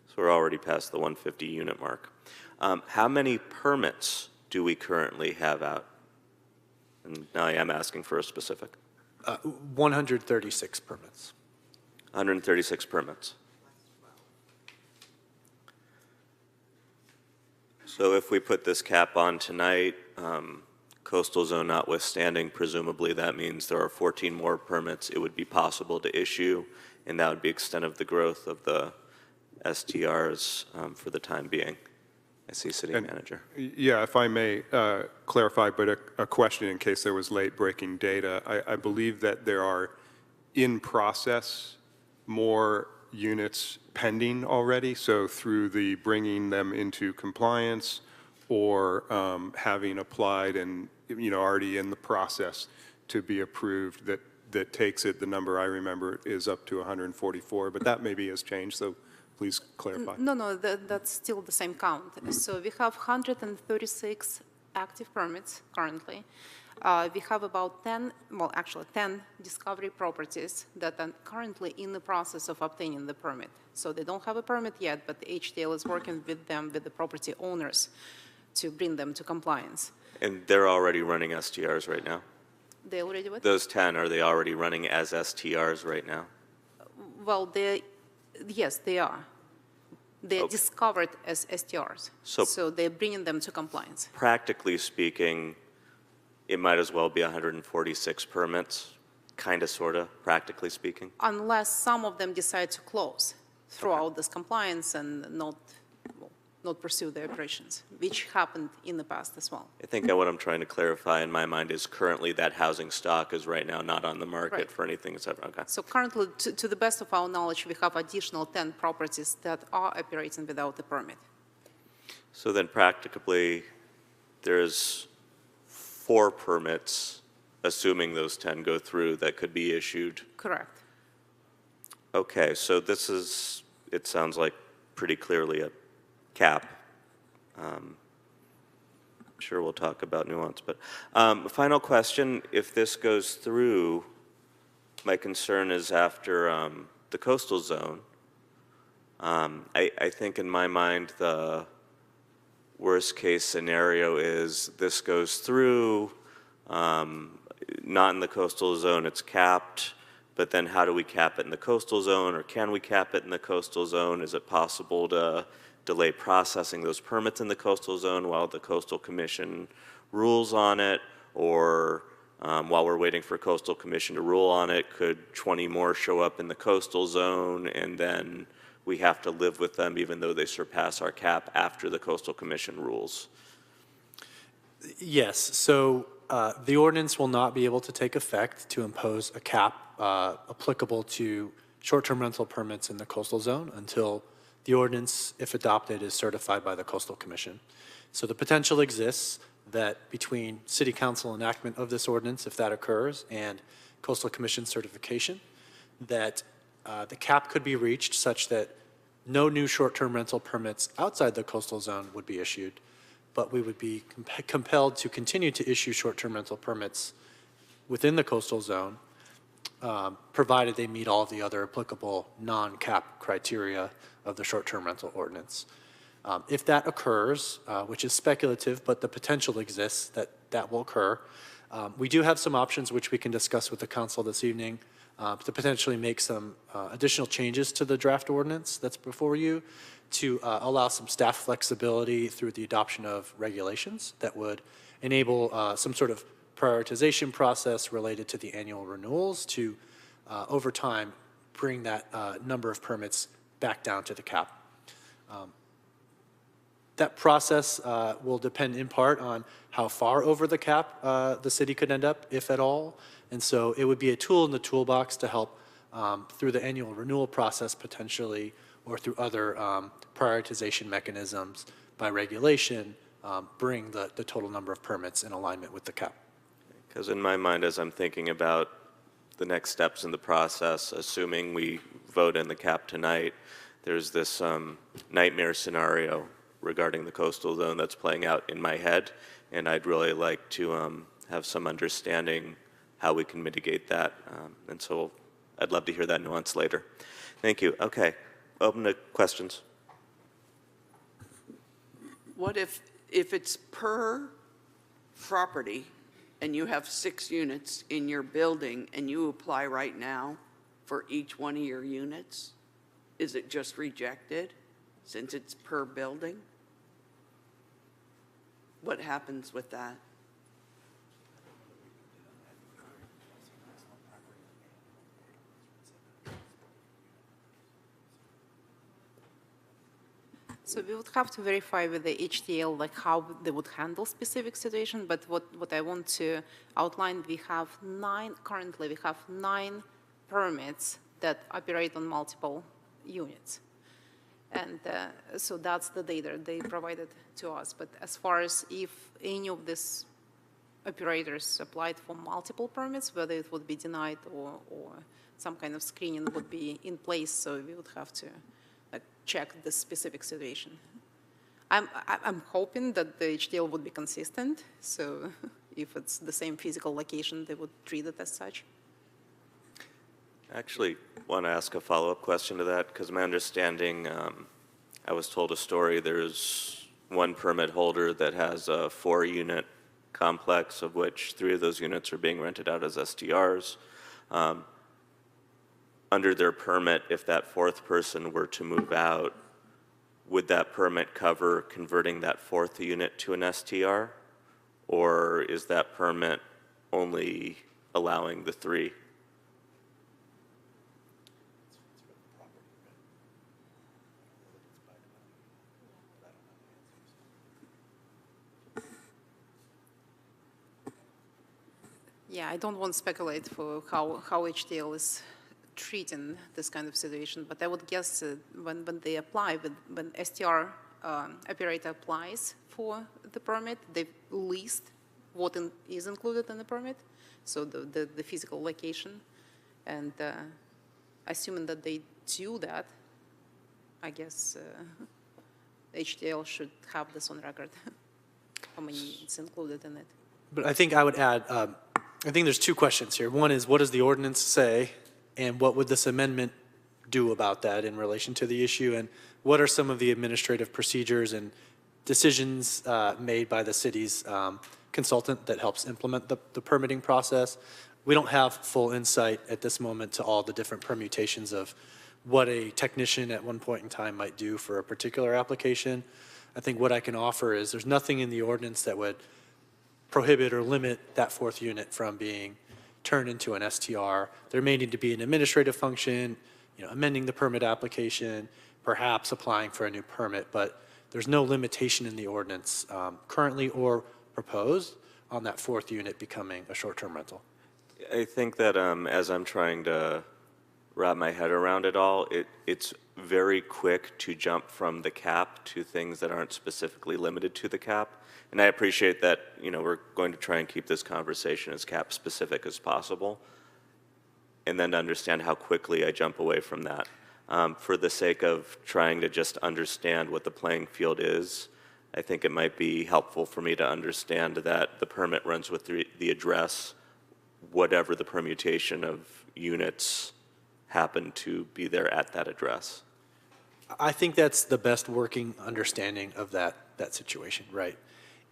So we're already past the 150 unit mark. How many permits do we currently have out? And now I am asking for a specific. 136 permits. 136 permits. So if we put this cap on tonight, coastal zone notwithstanding, presumably that means there are 14 more permits it would be possible to issue, and that would be extent of the growth of the STRs for the time being. I see City Manager. Yeah, if I may clarify, but a question in case there was late-breaking data. I believe that there are in process more units pending already, so through the bringing them into compliance or having applied and already in the process to be approved, that takes it, the number I remember is up to 144, but that maybe has changed, so please clarify. No, that's still the same count. So we have 136 active permits currently. We have about 10 discovery properties that are currently in the process of obtaining the permit. So they don't have a permit yet, but the HDL is working with them, with the property owners, to bring them to compliance. And they're already running STRs right now? They already what? Those 10, are they already running as STRs right now? Well, yes, they are. They're discovered as STRs. So they're bringing them to compliance. Practically speaking, it might as well be 146 permits, kind of, sort of, practically speaking. Unless some of them decide to close throughout this compliance and not pursue their operations, which happened in the past as well. I think that what I'm trying to clarify in my mind is currently that housing stock is right now not on the market for anything except, okay. So currently, to the best of our knowledge, we have additional 10 properties that are operating without a permit. So then practically, there's 4 permits, assuming those 10 go through, that could be issued. Correct. Okay, so this is, it sounds like pretty clearly a cap. I'm sure we'll talk about nuance, but final question, if this goes through, my concern is after the coastal zone, I think in my mind the worst case scenario is this goes through, not in the coastal zone, it's capped, but then how do we cap it in the coastal zone, or can we cap it in the coastal zone? Is it possible to delay processing those permits in the coastal zone while the Coastal Commission rules on it, or while we're waiting for Coastal Commission to rule on it, could 20 more show up in the coastal zone and then we have to live with them even though they surpass our cap after the Coastal Commission rules? Yes, so the ordinance will not be able to take effect to impose a cap applicable to short-term rental permits in the coastal zone until the ordinance, if adopted, is certified by the Coastal Commission. So the potential exists that between City Council enactment of this ordinance, if that occurs, and Coastal Commission certification, that the cap could be reached such that no new short-term rental permits outside the coastal zone would be issued, but we would be compelled to continue to issue short-term rental permits within the coastal zone, provided they meet all of the other applicable non-cap criteria of the short-term rental ordinance. If that occurs, which is speculative, but the potential exists that that will occur, we do have some options which we can discuss with the council this evening to potentially make some additional changes to the draft ordinance that's before you to allow some staff flexibility through the adoption of regulations that would enable some sort of prioritization process related to the annual renewals to, over time, bring that number of permits back down to the cap. That process will depend in part on how far over the cap the city could end up, if at all. And so it would be a tool in the toolbox to help through the annual renewal process potentially, or through other prioritization mechanisms by regulation, bring the total number of permits in alignment with the cap. Because in my mind, as I'm thinking about the next steps in the process, assuming we vote in the cap tonight, there's this nightmare scenario regarding the coastal zone that's playing out in my head, and I'd really like to have some understanding how we can mitigate that. And so I'd love to hear that nuance later. Thank you. Okay, open to questions. What if it's per property and you have 6 units in your building and you apply right now for each one of your units? Is it just rejected since it's per building? What happens with that? So we would have to verify with the HDL like how they would handle specific situation, but what I want to outline, currently we have 9 permits that operate on multiple units. And so that's the data they provided to us. But as far as if any of these operators applied for multiple permits, whether it would be denied or some kind of screening would be in place, so we would have to check the specific situation. I'm hoping that the HDL would be consistent, so if it's the same physical location, they would treat it as such. I actually want to ask a follow-up question to that, because my understanding, I was told a story, there's one permit holder that has a 4-unit complex, of which 3 of those units are being rented out as STRs. Under their permit, if that 4th person were to move out, would that permit cover converting that 4th unit to an STR? Or is that permit only allowing the 3? Yeah, I don't want to speculate for how HDL is treating this kind of situation, but I would guess when they apply, when STR operator applies for the permit, they list what is included in the permit, so the physical location, and assuming that they do that, I guess HDL should have this on record, how many is included in it. But I think I would add, I think there's 2 questions here. One is, what does the ordinance say? And what would this amendment do about that in relation to the issue? And what are some of the administrative procedures and decisions made by the city's consultant that helps implement the permitting process? We don't have full insight at this moment to all the different permutations of what a technician at one point in time might do for a particular application. I think what I can offer is there's nothing in the ordinance that would prohibit or limit that 4th unit from being turned into an STR. There may need to be an administrative function, amending the permit application, perhaps applying for a new permit, but there's no limitation in the ordinance currently or proposed on that 4th unit becoming a short-term rental. I think that as I'm trying to wrap my head around it all, it's very quick to jump from the cap to things that aren't specifically limited to the cap. And I appreciate that, we're going to try and keep this conversation as cap specific as possible, and then to understand how quickly I jump away from that. For the sake of trying to just understand what the playing field is, I think it might be helpful for me to understand that the permit runs with the address, whatever the permutation of units happen to be there at that address. I think that's the best working understanding of that situation, right?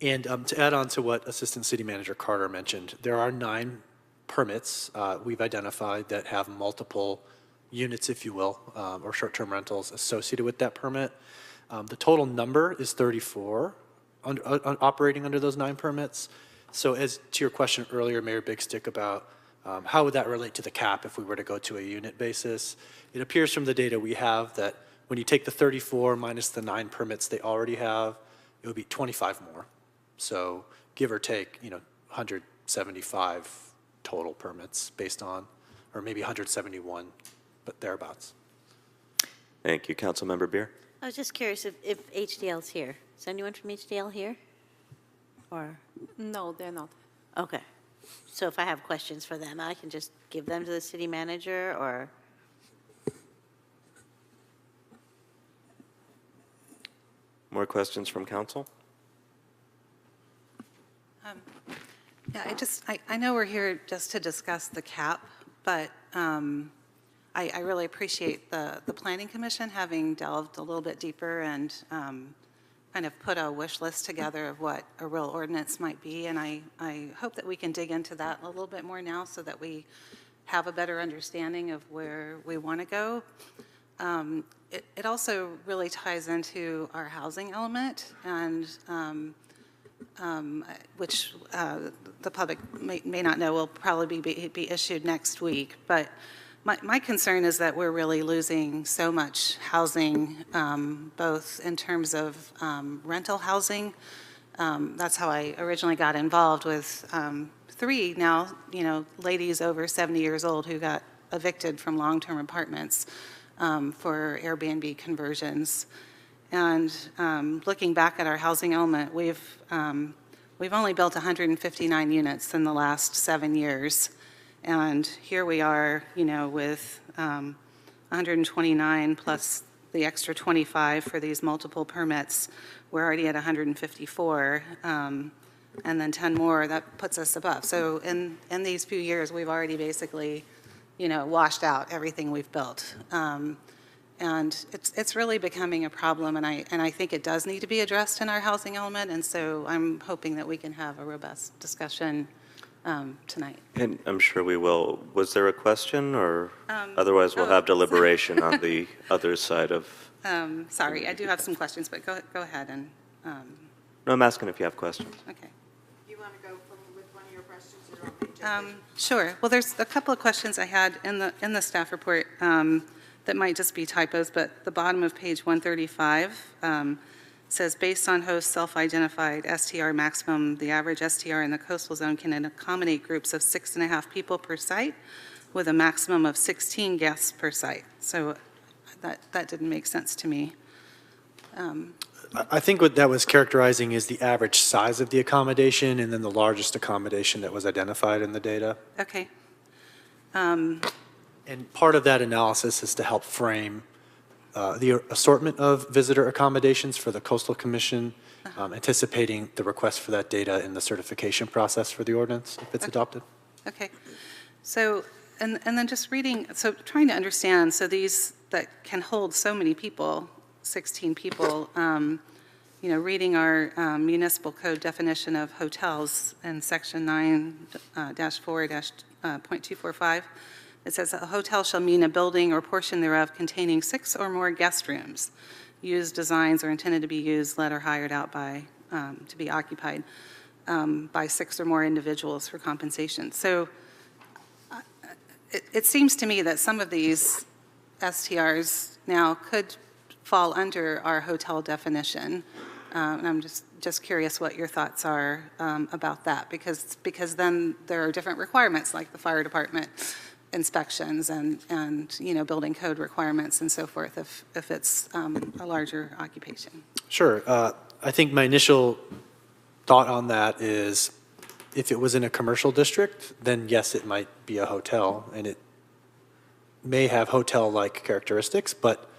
And to add on to what Assistant City Manager Carter mentioned, there are 9 permits we've identified that have multiple units, if you will, or short-term rentals associated with that permit. The total number is 34 operating under those 9 permits. So as to your question earlier, Mayor Big Stick, about how would that relate to the cap if we were to go to a unit basis, it appears from the data we have that when you take the 34 minus the 9 permits they already have, it would be 25 more. So give or take, 175 total permits based on, or maybe 171, but thereabouts. Thank you. Councilmember Beer? I was just curious if HDL's here. Is anyone from HDL here? Or, No, they're not. okay. So if I have questions for them, I can just give them to the city manager, or? More questions from council? Yeah, I know we're here just to discuss the cap, but I really appreciate the Planning Commission having delved a little bit deeper and kind of put a wish list together of what a real ordinance might be, and I hope that we can dig into that a little bit more now so that we have a better understanding of where we want to go. It also really ties into our housing element, and which the public may not know will probably be issued next week. But my concern is that we're really losing so much housing, both in terms of rental housing. That's how I originally got involved with three now, ladies over 70 years old who got evicted from long-term apartments for Airbnb conversions. And looking back at our housing element, we've only built 159 units in the last 7 years. And here we are, with 129 plus the extra 25 for these multiple permits. We're already at 154, and then 10 more, that puts us above. So in these few years, we've already basically, washed out everything we've built. And it's really becoming a problem, and I think it does need to be addressed in our housing element, and so I'm hoping that we can have a robust discussion tonight. And I'm sure we will. Was there a question, or otherwise we'll have deliberation on the other side of? Sorry, I do have some questions, but go ahead and. No, I'm asking if you have questions. Okay. You want to go with one of your questions or on the Sure. Well, there's a couple of questions I had in the staff report that might just be typos, but the bottom of page 135 says, based on host self-identified STR maximum, the average STR in the coastal zone can accommodate groups of 6.5 people per site with a maximum of 16 guests per site. So that didn't make sense to me. I think what that was characterizing is the average size of the accommodation and then the largest accommodation that was identified in the data. Okay. And part of that analysis is to help frame the assortment of visitor accommodations for the Coastal Commission, anticipating the request for that data in the certification process for the ordinance if it's adopted. Okay. So, and then just reading, so trying to understand, so these that can hold so many people, 16 people, reading our municipal code definition of hotels in section 9-4-.245, it says a hotel shall mean a building or portion thereof containing 6 or more guest rooms, used, designs, or intended to be used, let or hired out by, to be occupied by 6 or more individuals for compensation. So it seems to me that some of these STRs now could fall under our hotel definition. And I'm just curious what your thoughts are about that, because then there are different requirements like the fire department inspections and building code requirements and so forth if it's a larger occupation. Sure. I think my initial thought on that is if it was in a commercial district, then yes, it might be a hotel and it may have hotel-like characteristics, but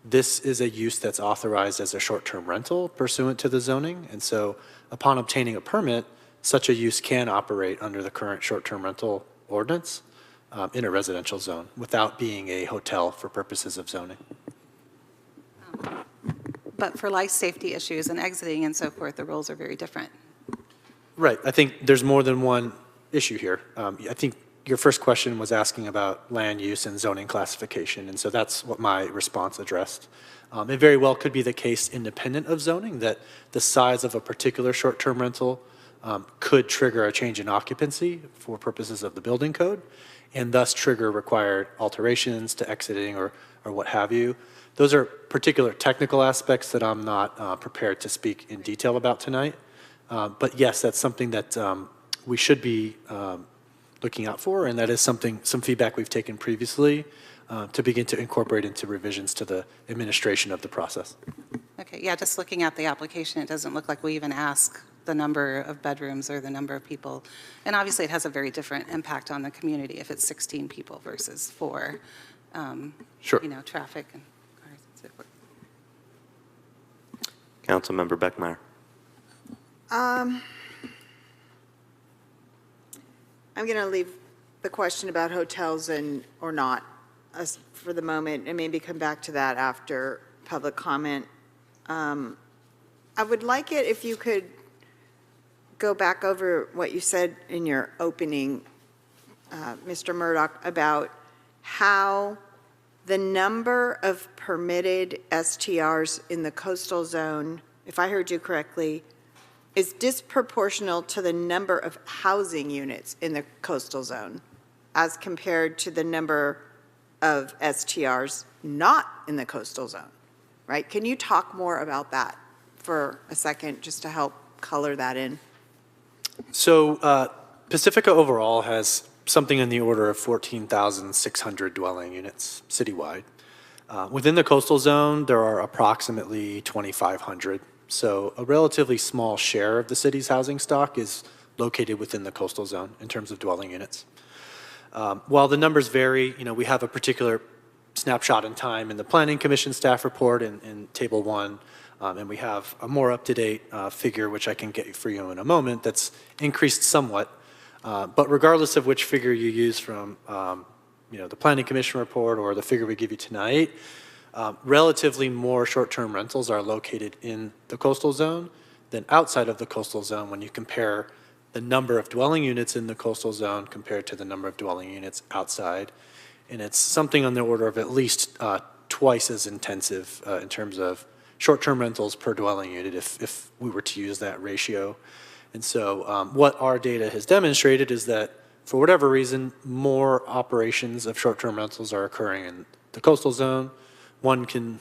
this is a use that's authorized as a short-term rental pursuant to the zoning. And so upon obtaining a permit, such a use can operate under the current short-term rental ordinance in a residential zone without being a hotel for purposes of zoning. But for life safety issues and exiting and so forth, the rules are very different. Right. I think there's more than one issue here. I think your first question was asking about land use and zoning classification, and so that's what my response addressed. It very well could be the case independent of zoning that the size of a particular short-term rental could trigger a change in occupancy for purposes of the building code, and thus trigger required alterations to exiting or what have you. Those are particular technical aspects that I'm not prepared to speak in detail about tonight. But yes, that's something that we should be looking out for, and that is some feedback we've taken previously to begin to incorporate into revisions to the administration of the process. Okay, yeah, just looking at the application, it doesn't look like we even ask the number of bedrooms or the number of people. And obviously, it has a very different impact on the community if it's 16 people versus 4, Sure. you know, traffic and cars and so forth. Councilmember Beckmeyer. I'm going to leave the question about hotels or not for the moment, and maybe come back to that after public comment. I would like it if you could go back over what you said in your opening, Mr. Murdoch, about how the number of permitted STRs in the coastal zone, if I heard you correctly, is disproportional to the number of housing units in the coastal zone as compared to the number of STRs not in the coastal zone, right? Can you talk more about that for a second, just to help color that in? So Pacifica overall has something in the order of 14,600 dwelling units citywide. Within the coastal zone, there are approximately 2,500. So a relatively small share of the city's housing stock is located within the coastal zone in terms of dwelling units. While the numbers vary, you know, we have a particular snapshot in time in the Planning Commission staff report in Table 1, and we have a more up-to-date figure, which I can get for you in a moment, that's increased somewhat. But regardless of which figure you use from you know, the Planning Commission report or the figure we give you tonight, relatively more short-term rentals are located in the coastal zone than outside of the coastal zone when you compare the number of dwelling units in the coastal zone compared to the number of dwelling units outside. And it's something on the order of at least twice as intensive in terms of short-term rentals per dwelling unit if we were to use that ratio. And so what our data has demonstrated is that for whatever reason, more operations of short-term rentals are occurring in the coastal zone. One can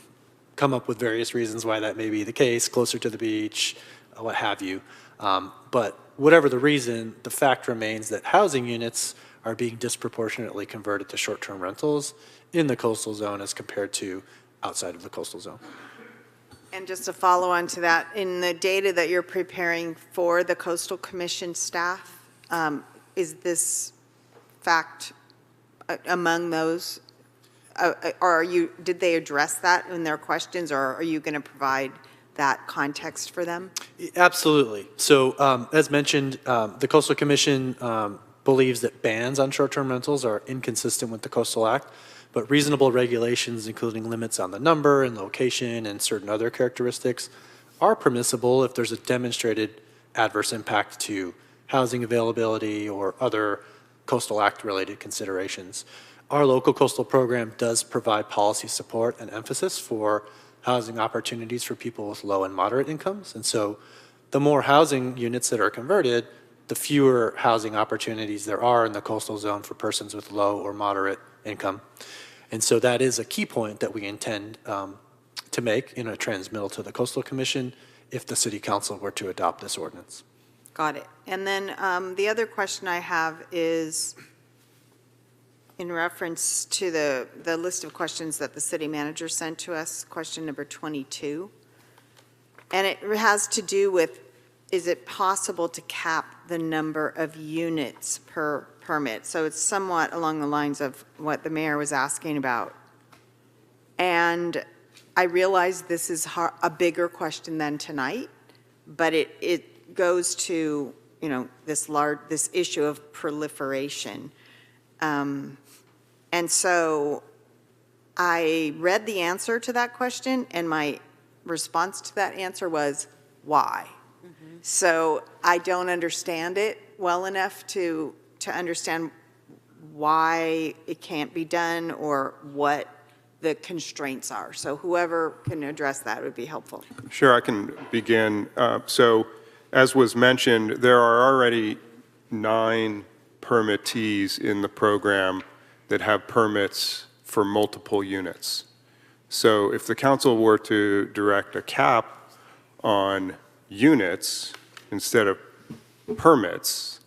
come up with various reasons why that may be the case, closer to the beach, what have you. But whatever the reason, the fact remains that housing units are being disproportionately converted to short-term rentals in the coastal zone as compared to outside of the coastal zone. And just to follow on to that, in the data that you're preparing for the Coastal Commission staff, is this fact among those? Or did they address that in their questions, or are you going to provide that context for them? Absolutely. So as mentioned, the Coastal Commission believes that bans on short-term rentals are inconsistent with the Coastal Act, but reasonable regulations, including limits on the number and location and certain other characteristics, are permissible if there's a demonstrated adverse impact to housing availability or other Coastal Act-related considerations. Our local coastal program does provide policy support and emphasis for housing opportunities for people with low and moderate incomes. And so the more housing units that are converted, the fewer housing opportunities there are in the coastal zone for persons with low or moderate income. And so that is a key point that we intend to make in a transmittal to the Coastal Commission if the City Council were to adopt this ordinance. Got it. And then the other question I have is in reference to the list of questions that the city manager sent to us, question number 22. And it has to do with, is it possible to cap the number of units per permit? So it's somewhat along the lines of what the mayor was asking about. And I realize this is a bigger question than tonight, but it goes to, you know, this issue of proliferation. And so I read the answer to that question, and my response to that answer was, why? Mm-hmm. So I don't understand it well enough to understand why it can't be done or what the constraints are. So whoever can address that would be helpful. Sure, I can begin. So as was mentioned, there are already 9 permittees in the program that have permits for multiple units. So if the council were to direct a cap on units instead of permits,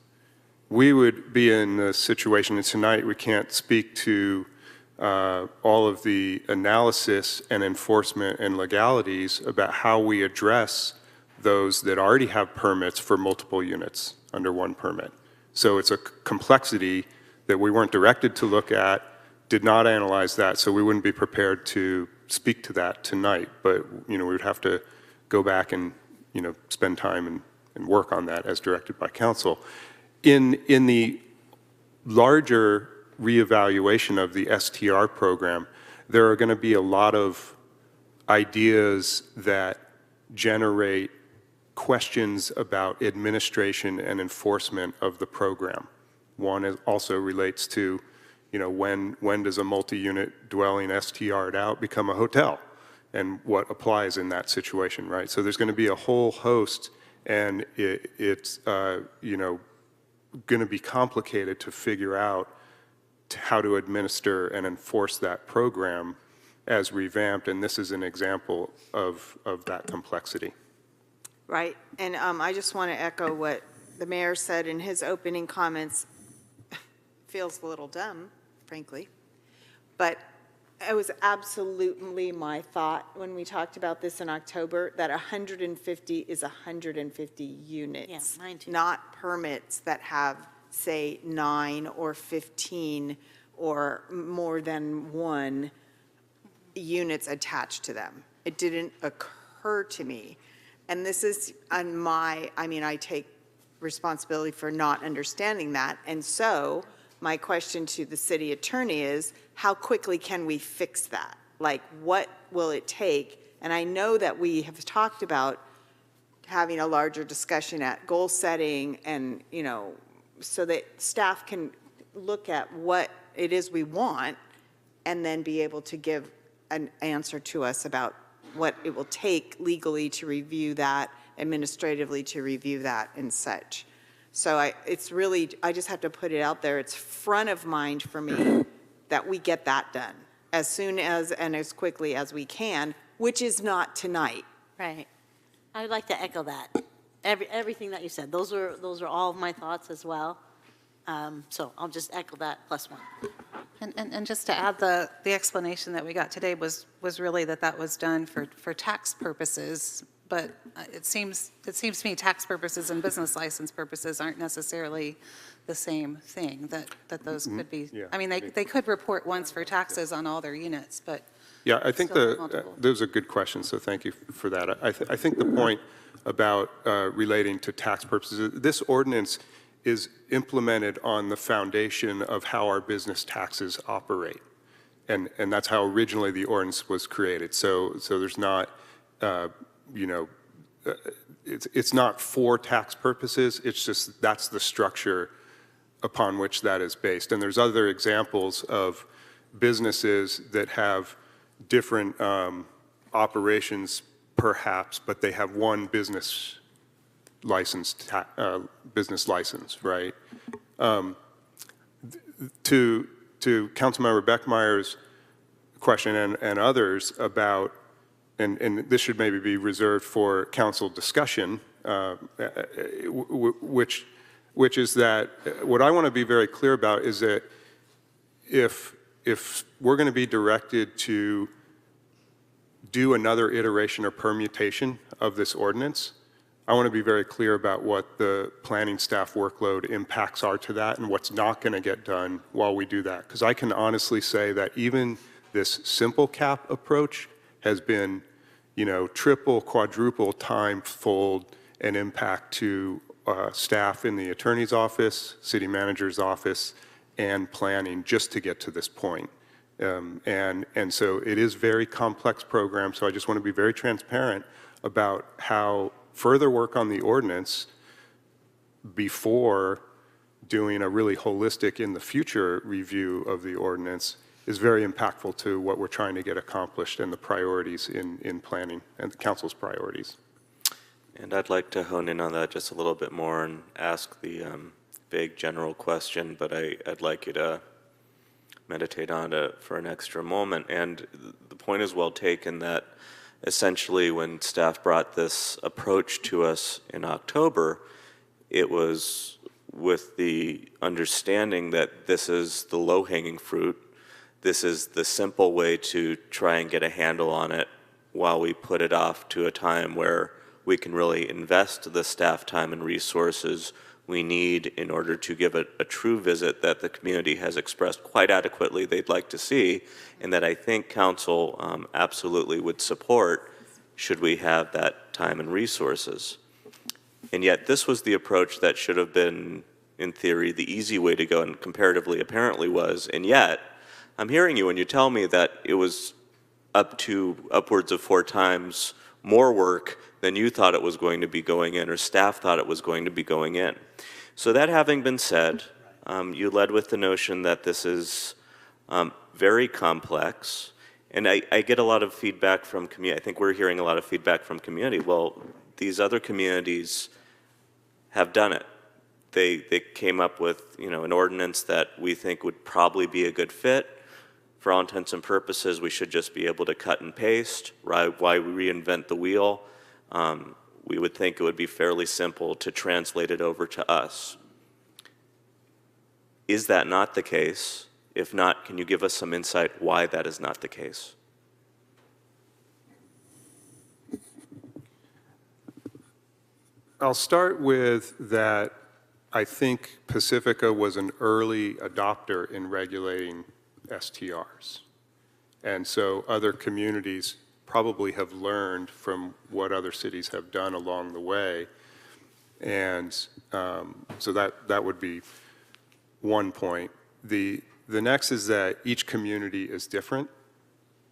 we would be in a situation, and tonight we can't speak to all of the analysis and enforcement and legalities about how we address those that already have permits for multiple units under one permit. So it's a complexity that we weren't directed to look at, did not analyze that, so we wouldn't be prepared to speak to that tonight. But, we would have to go back and, spend time and work on that as directed by council. In the larger reevaluation of the STR program, there are going to be a lot of ideas that generate questions about administration and enforcement of the program. One also relates to, when does a multi-unit dwelling STR'd out become a hotel, and what applies in that situation, right? So there's going to be a whole host, and it's going to be complicated to figure out how to administer and enforce that program as revamped, and this is an example of that complexity. Right, and I just want to echo what the mayor said in his opening comments. Feels a little dumb, frankly, but it was absolutely my thought when we talked about this in October that 150 is 150 units. Yeah, mine too. Not permits that have, say, 9 or 15 or more than one units attached to them. It didn't occur to me. And this is on I take responsibility for not understanding that. And so my question to the city attorney is, how quickly can we fix that? Like, what will it take? And I know that we have talked about having a larger discussion at goal setting and, so that staff can look at what it is we want and then be able to give an answer to us about what it will take legally to review that, administratively to review that and such. So I just have to put it out there. It's front of mind for me that we get that done as soon as and as quickly as we can, which is not tonight. Right. I would like to echo that. Everything that you said. Those are all of my thoughts as well. So I'll just echo that plus one. And just to add, the explanation that we got today was really that was done for tax purposes, but it seems to me tax purposes and business license purposes aren't necessarily the same thing, that those could be, Yeah. I mean, they could report once for taxes on all their units, but. Yeah, I think still multiple. those are good questions, so thank you for that. I think the point about relating to tax purposes, this ordinance is implemented on the foundation of how our business taxes operate. And that's how originally the ordinance was created. So there's not, it's not for tax purposes, it's just that's the structure upon which that is based. And there's other examples of businesses that have different operations perhaps, but they have one business license, right? To Councilmember Beckmeyer's question and others about, and this should maybe be reserved for council discussion, which is that what I want to be very clear about is that if we're going to be directed to do another iteration or permutation of this ordinance, I want to be very clear about what the planning staff workload impacts are to that and what's not going to get done while we do that. Because I can honestly say that even this simple cap approach has been, triple, quadruple time-fold an impact to staff in the attorney's office, city manager's office, and planning just to get to this point. And so it is a very complex program, so I just want to be very transparent about how further work on the ordinance before doing a really holistic in the future review of the ordinance is very impactful to what we're trying to get accomplished and the priorities in planning and the council's priorities. And I'd like to hone in on that just a little bit more and ask the vague general question, but I'd like you to meditate on it for an extra moment. And the point is well taken that essentially when staff brought this approach to us in October, it was with the understanding that this is the low-hanging fruit. This is the simple way to try and get a handle on it while we put it off to a time where we can really invest the staff time and resources we need in order to give it a true visit that the community has expressed quite adequately they'd like to see, and that I think council absolutely would support should we have that time and resources. And yet this was the approach that should have been, in theory, the easy way to go, and comparatively apparently was. And yet, I'm hearing you when you tell me that it was up to upwards of 4 times more work than you thought it was going to be going in, or staff thought it was going to be going in. So that having been said, you led with the notion that this is very complex. And I get a lot of feedback from community. I think we're hearing a lot of feedback from community. Well, these other communities have done it. They came up with, an ordinance that we think would probably be a good fit. For all intents and purposes, we should just be able to cut and paste. Why reinvent the wheel? We would think it would be fairly simple to translate it over to us. Is that not the case? If not, can you give us some insight why that is not the case? I'll start with that I think Pacifica was an early adopter in regulating STRs. And so other communities probably have learned from what other cities have done along the way. And so that would be one point. The next is that each community is different.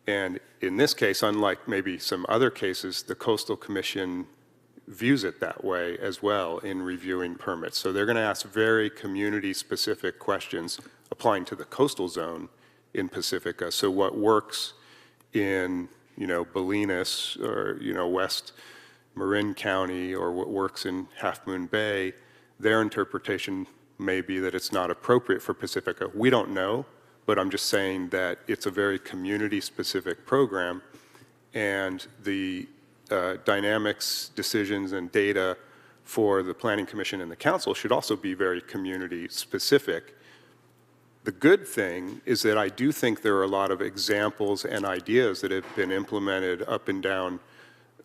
And in this case, unlike maybe some other cases, the Coastal Commission views it that way as well in reviewing permits. So they're going to ask very community-specific questions applying to the coastal zone in Pacifica. So what works in, Bolinas or, West Marin County, or what works in Half Moon Bay, their interpretation may be that it's not appropriate for Pacifica. We don't know, but I'm just saying that it's a very community-specific program, and the dynamics, decisions, and data for the Planning Commission and the Council should also be very community-specific. The good thing is that I do think there are a lot of examples and ideas that have been implemented up and down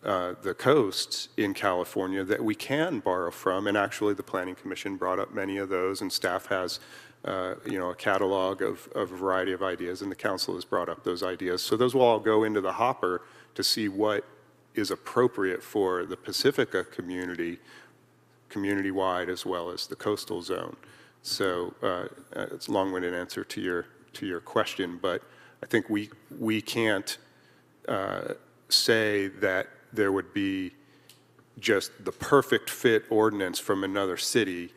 the coast in California that we can borrow from, and actually the Planning Commission brought up many of those, and staff has a catalog of a variety of ideas, and the Council has brought up those ideas. So those will all go into the hopper to see what is appropriate for the Pacifica community, community-wide, as well as the coastal zone. So it's a long-winded answer to your question, but I think we can't say that there would be just the perfect fit ordinance from another city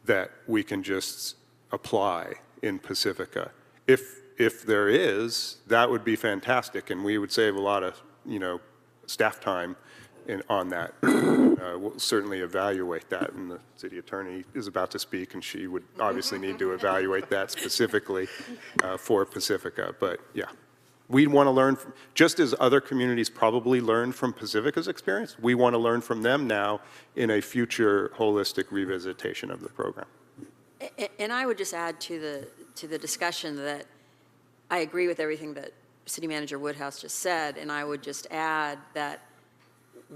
that we can just apply in Pacifica. If there is, that would be fantastic, and we would save a lot of staff time on that. We'll certainly evaluate that, and the city attorney is about to speak, and she would obviously need to evaluate that specifically for Pacifica. But yeah, we want to learn, just as other communities probably learned from Pacifica's experience, we want to learn from them now in a future holistic revisitation of the program. And I would just add to the discussion that I agree with everything that City Manager Woodhouse just said, and I would just add that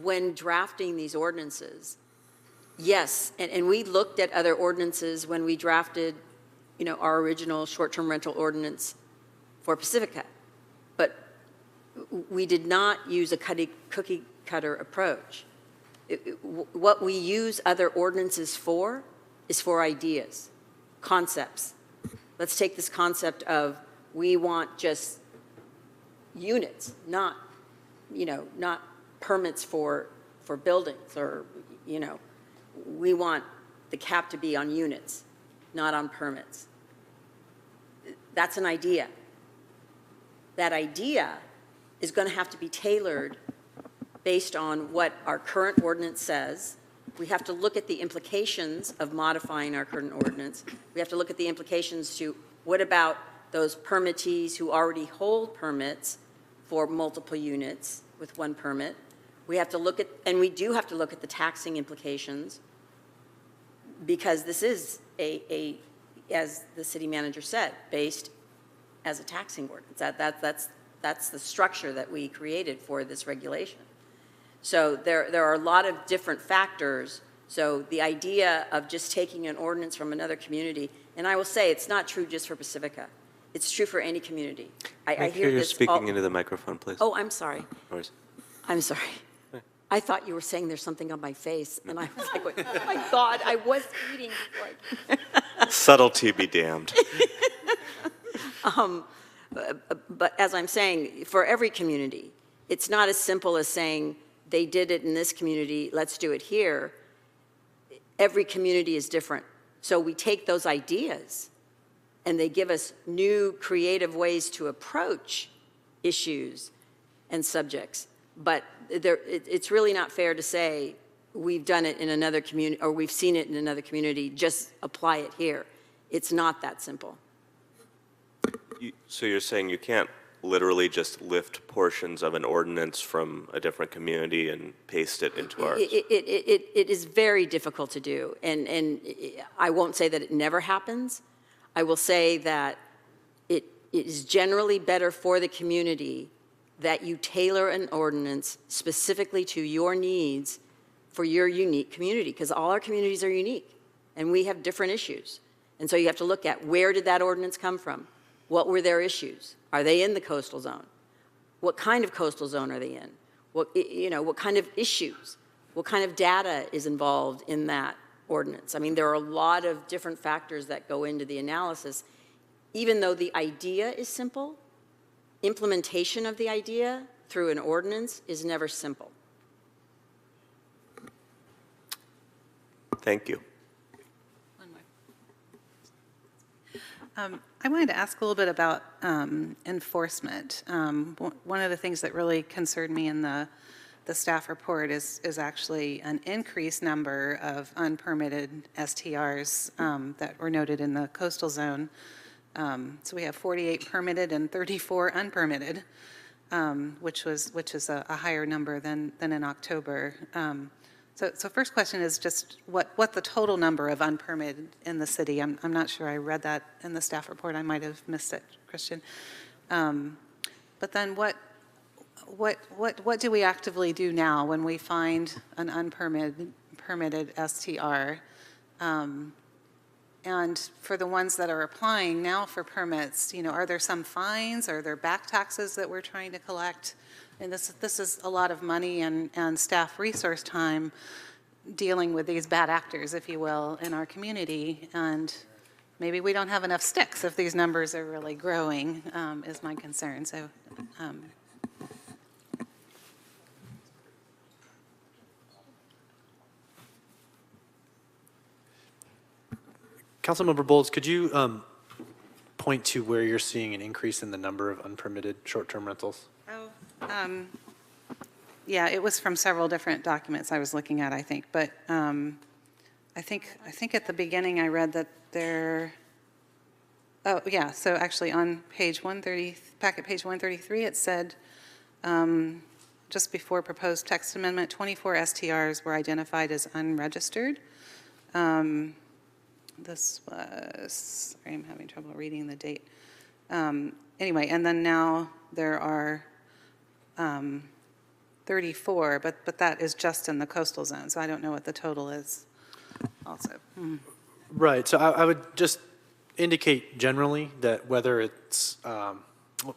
when drafting these ordinances, yes, and we looked at other ordinances when we drafted, our original short-term rental ordinance for Pacifica, but we did not use a cookie-cutter approach. What we use other ordinances for is for ideas, concepts. Let's take this concept of we want just units, not permits for buildings, or, we want the cap to be on units, not on permits. That's an idea. That idea is going to have to be tailored based on what our current ordinance says. We have to look at the implications of modifying our current ordinance. We have to look at the implications to what about those permittees who already hold permits for multiple units with one permit. We have to look at, and we do have to look at the taxing implications, because this is as the city manager said, based as a taxing ordinance. That's the structure that we created for this regulation. So there are a lot of different factors. So the idea of just taking an ordinance from another community, and I will say it's not true just for Pacifica. It's true for any community. I hear you're this speaking into the microphone, please. Oh, I'm sorry. No worries. I'm sorry. I thought you were saying there's something on my face, and I was like, oh my God, I was eating before Subtlety be damned. But as I'm saying, for every community, it's not as simple as saying they did it in this community, let's do it here. Every community is different. So we take those ideas and they give us new creative ways to approach issues and subjects. But it's really not fair to say we've done it in another community or we've seen it in another community, just apply it here. It's not that simple. So you're saying you can't literally just lift portions of an ordinance from a different community and paste it into ours? It is very difficult to do, and I won't say that it never happens. I will say that it is generally better for the community that you tailor an ordinance specifically to your needs for your unique community, because all our communities are unique, and we have different issues. And so you have to look at where did that ordinance come from? What were their issues? Are they in the coastal zone? What kind of coastal zone are they in? What kind of issues? What kind of data is involved in that ordinance? I mean, there are a lot of different factors that go into the analysis. Even though the idea is simple, implementation of the idea through an ordinance is never simple. Thank you. I wanted to ask a little bit about enforcement. One of the things that really concerned me in the staff report is actually an increased number of unpermitted STRs that were noted in the coastal zone. So we have 48 permitted and 34 unpermitted, which is a higher number than in October. So first question is just what the total number of unpermitted in the city. I'm not sure I read that in the staff report. I might have missed it, Christian. But then what do we actively do now when we find an unpermitted STR? And for the ones that are applying now for permits, are there some fines? Are there back taxes that we're trying to collect? And this is a lot of money and staff resource time dealing with these bad actors, if you will, in our community. And maybe we don't have enough sticks if these numbers are really growing, is my concern. So. Councilmember Bowles, could you point to where you're seeing an increase in the number of unpermitted short-term rentals? Yeah, it was from several different documents I was looking at, I think. But I think at the beginning I read that there. Oh yeah, so actually on page 130, packet page 133, it said just before proposed text amendment, 24 STRs were identified as unregistered. This was, sorry, I'm having trouble reading the date. Anyway, and then now there are 34, but that is just in the coastal zone, so I don't know what the total is also. Right, so I would just indicate generally that whether it's,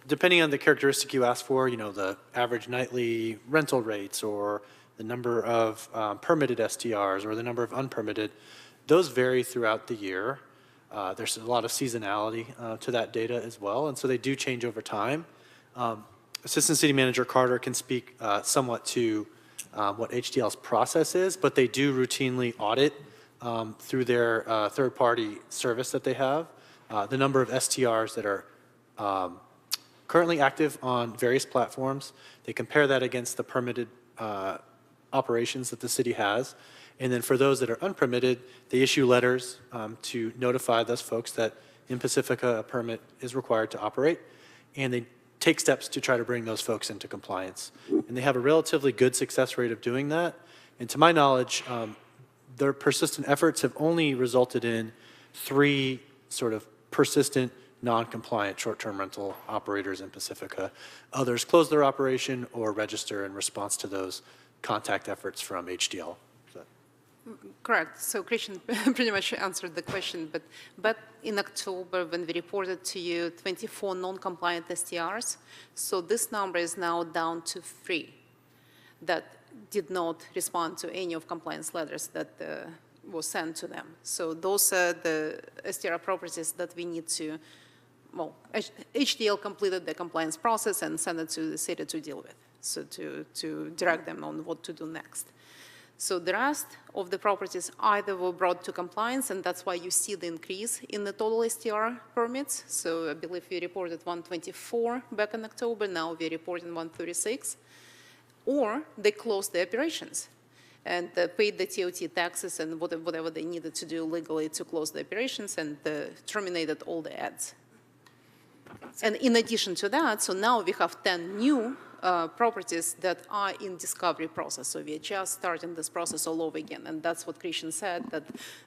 depending on the characteristic you ask for, the average nightly rental rates or the number of permitted STRs or the number of unpermitted, those vary throughout the year. There's a lot of seasonality to that data as well, and so they do change over time. Assistant City Manager Carter can speak somewhat to what HDL's process is, but they do routinely audit through their third-party service that they have the number of STRs that are currently active on various platforms. They compare that against the permitted operations that the city has. And then for those that are unpermitted, they issue letters to notify those folks that in Pacifica, a permit is required to operate, and they take steps to try to bring those folks into compliance. And they have a relatively good success rate of doing that. And to my knowledge, their persistent efforts have only resulted in 3 sort of persistent, non-compliant short-term rental operators in Pacifica. Others close their operation or register in response to those contact efforts from HDL. Correct. So Christian pretty much answered the question, but in October, when we reported to you 24 non-compliant STRs, so this number is now down to 3 that did not respond to any of compliance letters that was sent to them. So those are the STR properties that we need to, well, HDL completed the compliance process and sent it to the city to deal with, so to direct them on what to do next. So the rest of the properties either were brought to compliance, and that's why you see the increase in the total STR permits. So I believe we reported 124 back in October, now we're reporting 136. Or they closed the operations and paid the TOT taxes and whatever they needed to do legally to close the operations and terminated all the ads. And in addition to that, so now we have 10 new properties that are in discovery process. So we are just starting this process all over again. And that's what Christian said, that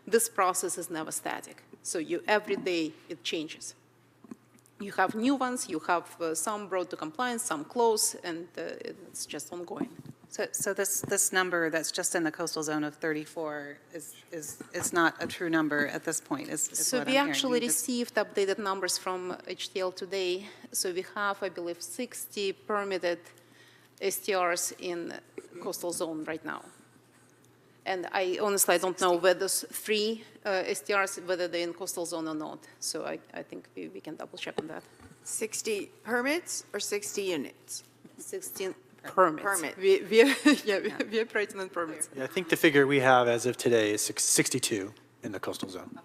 this process is never static. So every day it changes. You have new ones, you have some brought to compliance, some close, and it's just ongoing. So this number that's just in the coastal zone of 34 is not a true number at this point, is So what we I'm hearing. actually received updated numbers from HTL today. So we have, I believe, 60 permitted STRs in coastal zone right now. And I honestly don't know whether those 3 STRs, whether they're in coastal zone or not. So I think we can double check on that. 60 permits or 60 units? 16 permits. Permit. We operate on permits. Yeah, I think the figure we have as of today is 62 in the coastal zone.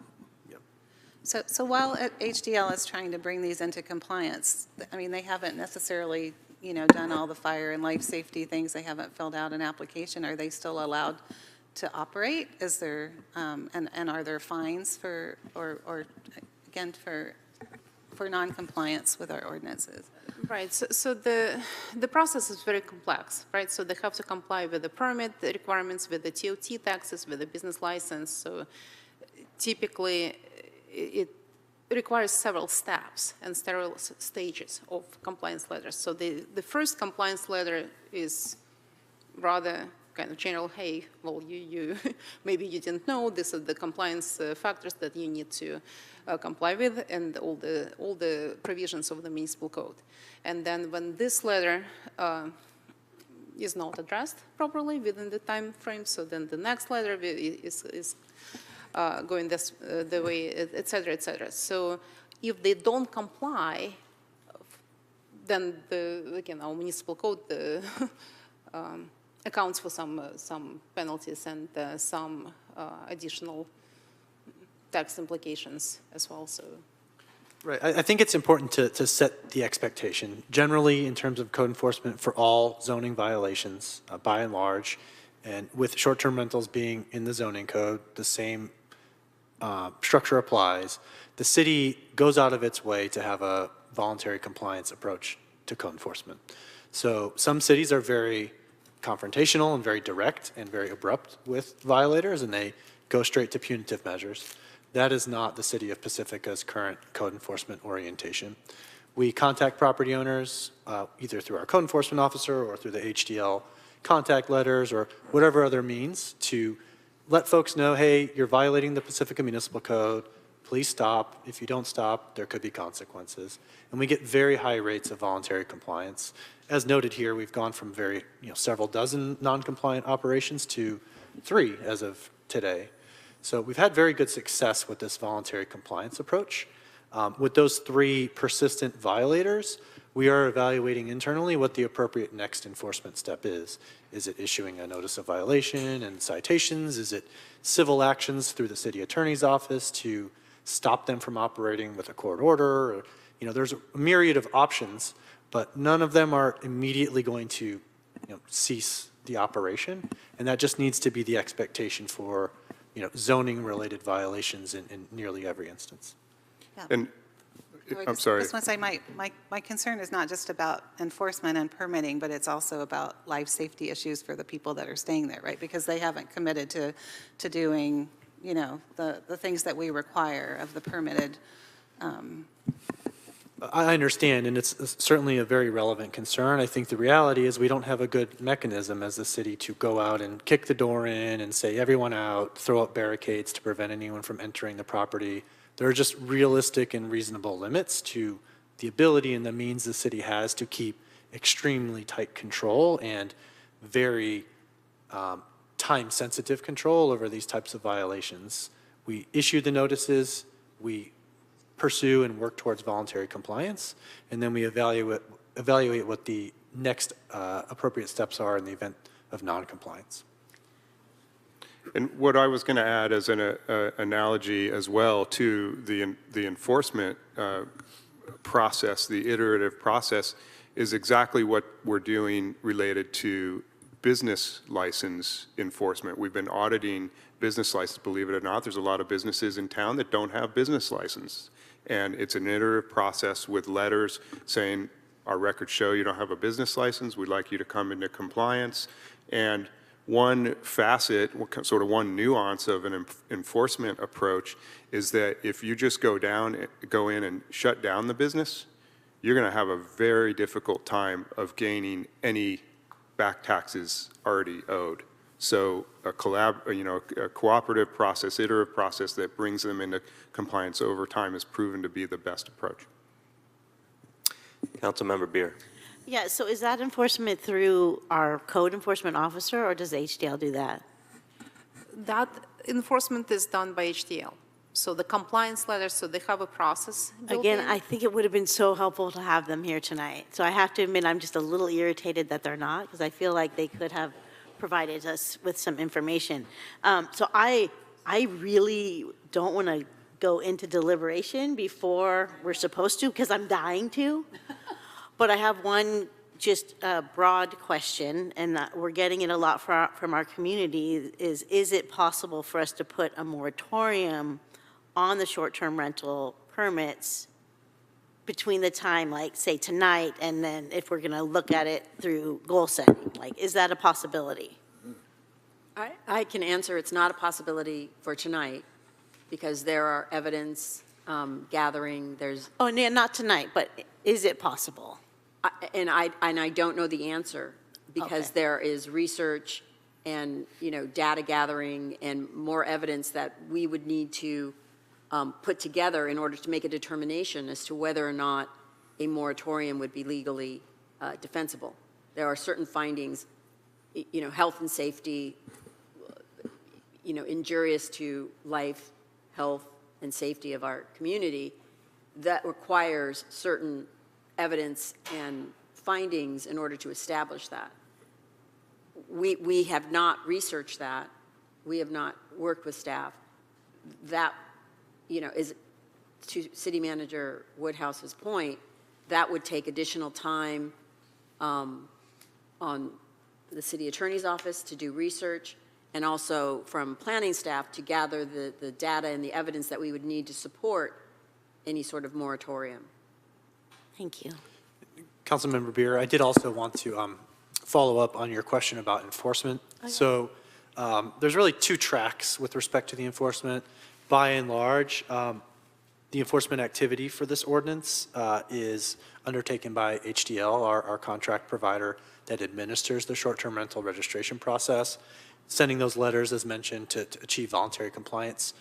So while HDL is trying to bring these into compliance, I mean, they haven't necessarily, done all the fire and life safety things. They haven't filled out an application. Are they still allowed to operate? Is there, and are there fines for, or again, for non-compliance with our ordinances? Right, so the process is very complex, right? So they have to comply with the permit, the requirements, with the TOT taxes, with the business license. So typically, it requires several steps and several stages of compliance letters. So the first compliance letter is rather kind of general, hey, well, you maybe you didn't know, these are the compliance factors that you need to comply with, and all the provisions of the municipal code. And then when this letter is not addressed properly within the time frame, so then the next letter is going the way, et cetera, et cetera. So if they don't comply, then again, our municipal code accounts for some penalties and some additional tax implications as well. So, right. I think it's important to set the expectation. Generally, in terms of code enforcement for all zoning violations, by and large, and with short-term rentals being in the zoning code, the same structure applies. The city goes out of its way to have a voluntary compliance approach to code enforcement. So some cities are very confrontational and very direct and very abrupt with violators, and they go straight to punitive measures. That is not the city of Pacifica's current code enforcement orientation. We contact property owners either through our code enforcement officer or through the HDL contact letters or whatever other means to let folks know, hey, you're violating the Pacifica Municipal Code. Please stop. If you don't stop, there could be consequences. And we get very high rates of voluntary compliance. As noted here, we've gone from several dozen non-compliant operations to 3 as of today. So we've had very good success with this voluntary compliance approach. With those 3 persistent violators, we are evaluating internally what the appropriate next enforcement step is. Is it issuing a notice of violation and citations? Is it civil actions through the city attorney's office to stop them from operating with a court order? Or, there's a myriad of options, but none of them are immediately going to cease the operation. And that just needs to be the expectation for zoning-related violations in nearly every instance. And I'm sorry. I just want to say my concern is not just about enforcement and permitting, but it's also about life safety issues for the people that are staying there, right? Because they haven't committed to doing, you know, the things that we require of the permitted. I understand, and it's certainly a very relevant concern. I think the reality is we don't have a good mechanism as a city to go out and kick the door in and say, everyone out, throw up barricades to prevent anyone from entering the property. There are just realistic and reasonable limits to the ability and the means the city has to keep extremely tight control and very time-sensitive control over these types of violations. We issue the notices, we pursue and work towards voluntary compliance, and then we evaluate what the next appropriate steps are in the event of non-compliance. And what I was going to add as an analogy as well to the enforcement process, the iterative process, is exactly what we're doing related to business license enforcement. We've been auditing business license, believe it or not. There's a lot of businesses in town that don't have business license. And it's an iterative process with letters saying, our records show you don't have a business license. We'd like you to come into compliance. And one facet, sort of one nuance of an enforcement approach is that if you just go in and shut down the business, you're going to have a very difficult time of gaining any back taxes already owed. So a cooperative process, iterative process that brings them into compliance over time has proven to be the best approach. Councilmember Beer. Yeah, so is that enforcement through our code enforcement officer, or does HDL do that? That enforcement is done by HDL. So the compliance letters, so they have a process built Again, in. I think it would have been so helpful to have them here tonight. So I have to admit, I'm just a little irritated that they're not, because I feel like they could have provided us with some information. So I really don't want to go into deliberation before we're supposed to, because I'm dying to. But I have one just broad question, and that we're getting it a lot from our community, is it possible for us to put a moratorium on the short-term rental permits between the time, like, say, tonight, and then if we're going to look at it through goal setting? Like, is that a possibility? I can answer it's not a possibility for tonight because there are evidence gathering. Oh, yeah, not tonight, but is it possible? And I don't know the answer because Okay. there is research and, data gathering and more evidence that we would need to put together in order to make a determination as to whether or not a moratorium would be legally defensible. There are certain findings, health and safety, injurious to life, health, and safety of our community that requires certain evidence and findings in order to establish that. We have not researched that. We have not worked with staff. That, is to City Manager Woodhouse's point, that would take additional time on the City Attorney's Office to do research, and also from planning staff to gather the data and the evidence that we would need to support any sort of moratorium. Thank you. Councilmember Beer, I did also want to follow up on your question about enforcement. So there's really two tracks with respect to the enforcement. By and large, the enforcement activity for this ordinance is undertaken by HDL, our contract provider that administers the short-term rental registration process, sending those letters, as mentioned, to achieve voluntary compliance.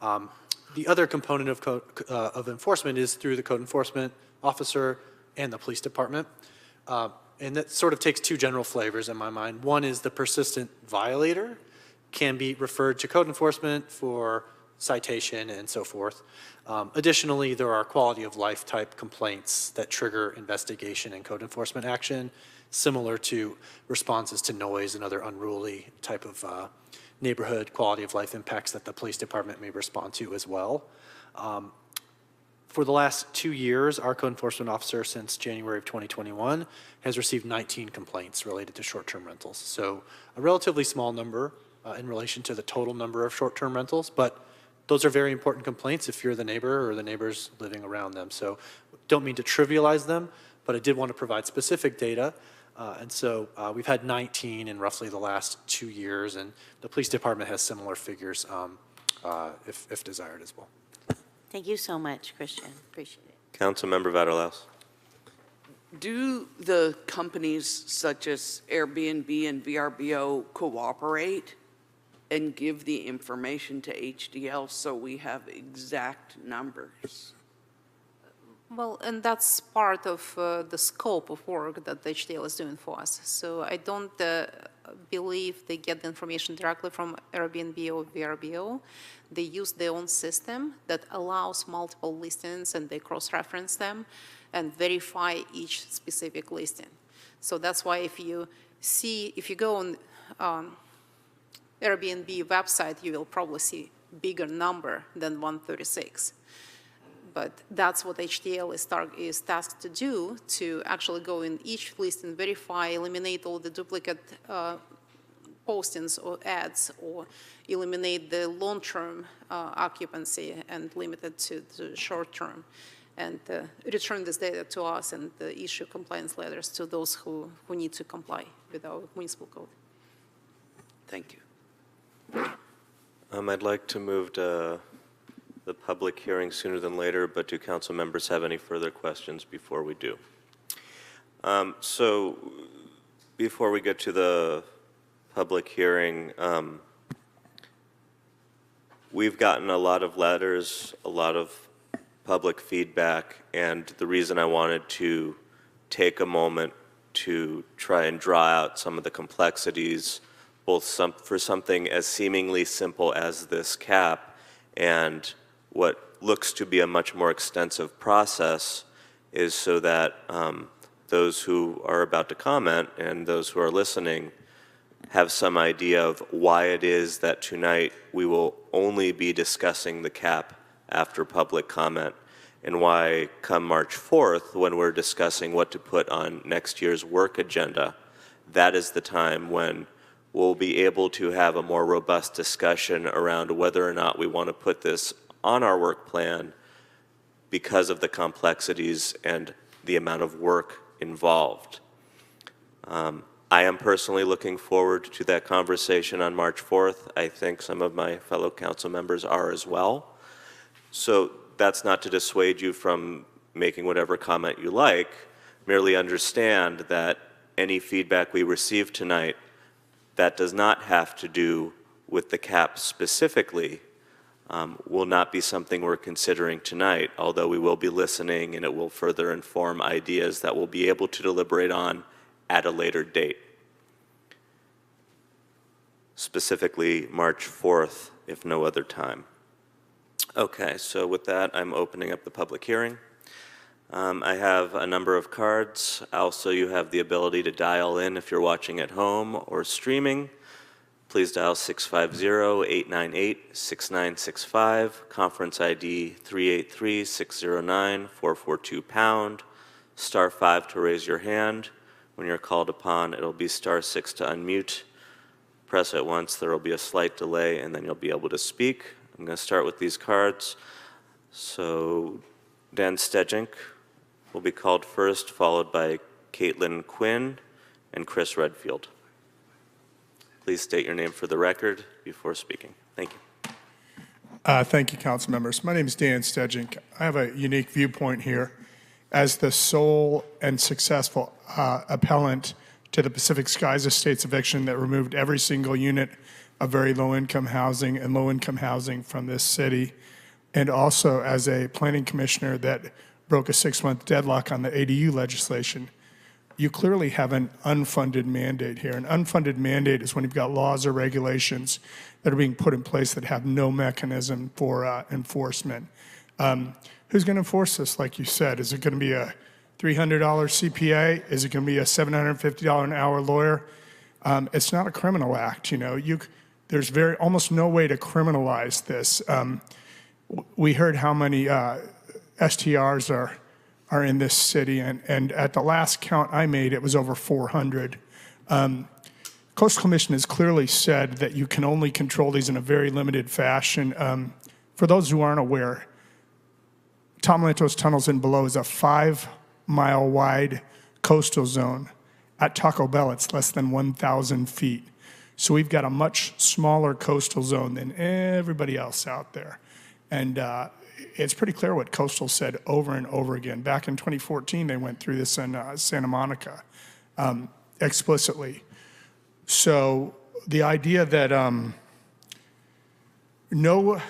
The other component of enforcement is through the code enforcement officer and the police department. And that sort of takes two general flavors in my mind. One is the persistent violator can be referred to code enforcement for citation and so forth. Additionally, there are quality of life type complaints that trigger investigation and code enforcement action, similar to responses to noise and other unruly type of neighborhood quality of life impacts that the police department may respond to as well. For the last 2 years, our code enforcement officer, since January of 2021, has received 19 complaints related to short-term rentals. So a relatively small number in relation to the total number of short-term rentals, but those are very important complaints if you're the neighbor or the neighbors living around them. So don't mean to trivialize them, but I did want to provide specific data. And so we've had 19 in roughly the last 2 years, and the police department has similar figures if desired as well. Thank you so much, Christian. Appreciate it. Councilmember Vatterlaus. Do the companies such as Airbnb and VRBO cooperate and give the information to HDL so we have exact numbers? Well, and that's part of the scope of work that the HDL is doing for us. So I don't believe they get the information directly from Airbnb or VRBO. They use their own system that allows multiple listings, and they cross-reference them and verify each specific listing. So that's why if you go on Airbnb website, you will probably see bigger number than 136. But that's what HDL is tasked to do, to actually go in each list and verify, eliminate all the duplicate postings or ads, or eliminate the long-term occupancy and limit it to short-term, and return this data to us and issue compliance letters to those who need to comply with our municipal code. Thank you. I'd like to move to the public hearing sooner than later, but do council members have any further questions before we do? So before we get to the public hearing, we've gotten a lot of letters, a lot of public feedback, and the reason I wanted to take a moment to try and draw out some of the complexities, both for something as seemingly simple as this cap and what looks to be a much more extensive process, is so that those who are about to comment and those who are listening have some idea of why it is that tonight we will only be discussing the cap after public comment, and why come March 4th, when we're discussing what to put on next year's work agenda, that is the time when we'll be able to have a more robust discussion around whether or not we want to put this on our work plan because of the complexities and the amount of work involved. I am personally looking forward to that conversation on March 4th. I think some of my fellow council members are as well. So that's not to dissuade you from making whatever comment you like. Merely understand that any feedback we receive tonight that does not have to do with the cap specifically will not be something we're considering tonight, although we will be listening, and it will further inform ideas that we'll be able to deliberate on at a later date. Specifically March 4th, if no other time. Okay, so with that, I'm opening up the public hearing. I have a number of cards. Also, you have the ability to dial in if you're watching at home or streaming. Please dial 650-898-6965, conference ID 383-609-442#, *5 to raise your hand. When you're called upon, it'll be *6 to unmute. Press it once, there will be a slight delay, and then you'll be able to speak. I'm going to start with these cards. So Dan Stejink will be called first, followed by Caitlin Quinn and Chris Redfield. Please state your name for the record before speaking. Thank you. Thank you, council members. My name is Dan Stejink. I have a unique viewpoint here as the sole and successful appellant to the Pacific Skies Estates eviction that removed every single unit of very low-income housing and low-income housing from this city, and also as a planning commissioner that broke a 6-month deadlock on the ADU legislation. You clearly have an unfunded mandate here. An unfunded mandate is when you've got laws or regulations that are being put in place that have no mechanism for enforcement. Who's going to enforce this, like you said? Is it going to be a $300 CPA? Is it going to be a $750 an hour lawyer? It's not a criminal act, you know. There's almost no way to criminalize this. We heard how many STRs are in this city, and at the last count I made, it was over 400. Coastal Commission has clearly said that you can only control these in a very limited fashion For those who aren't aware, Tom Lantos Tunnels and below is a 5-mile wide coastal zone. At Taco Bell, it's less than 1,000 feet. So we've got a much smaller coastal zone than everybody else out there. And it's pretty clear what Coastal said over and over again. Back in 2014, they went through this in Santa Monica explicitly. So the idea that no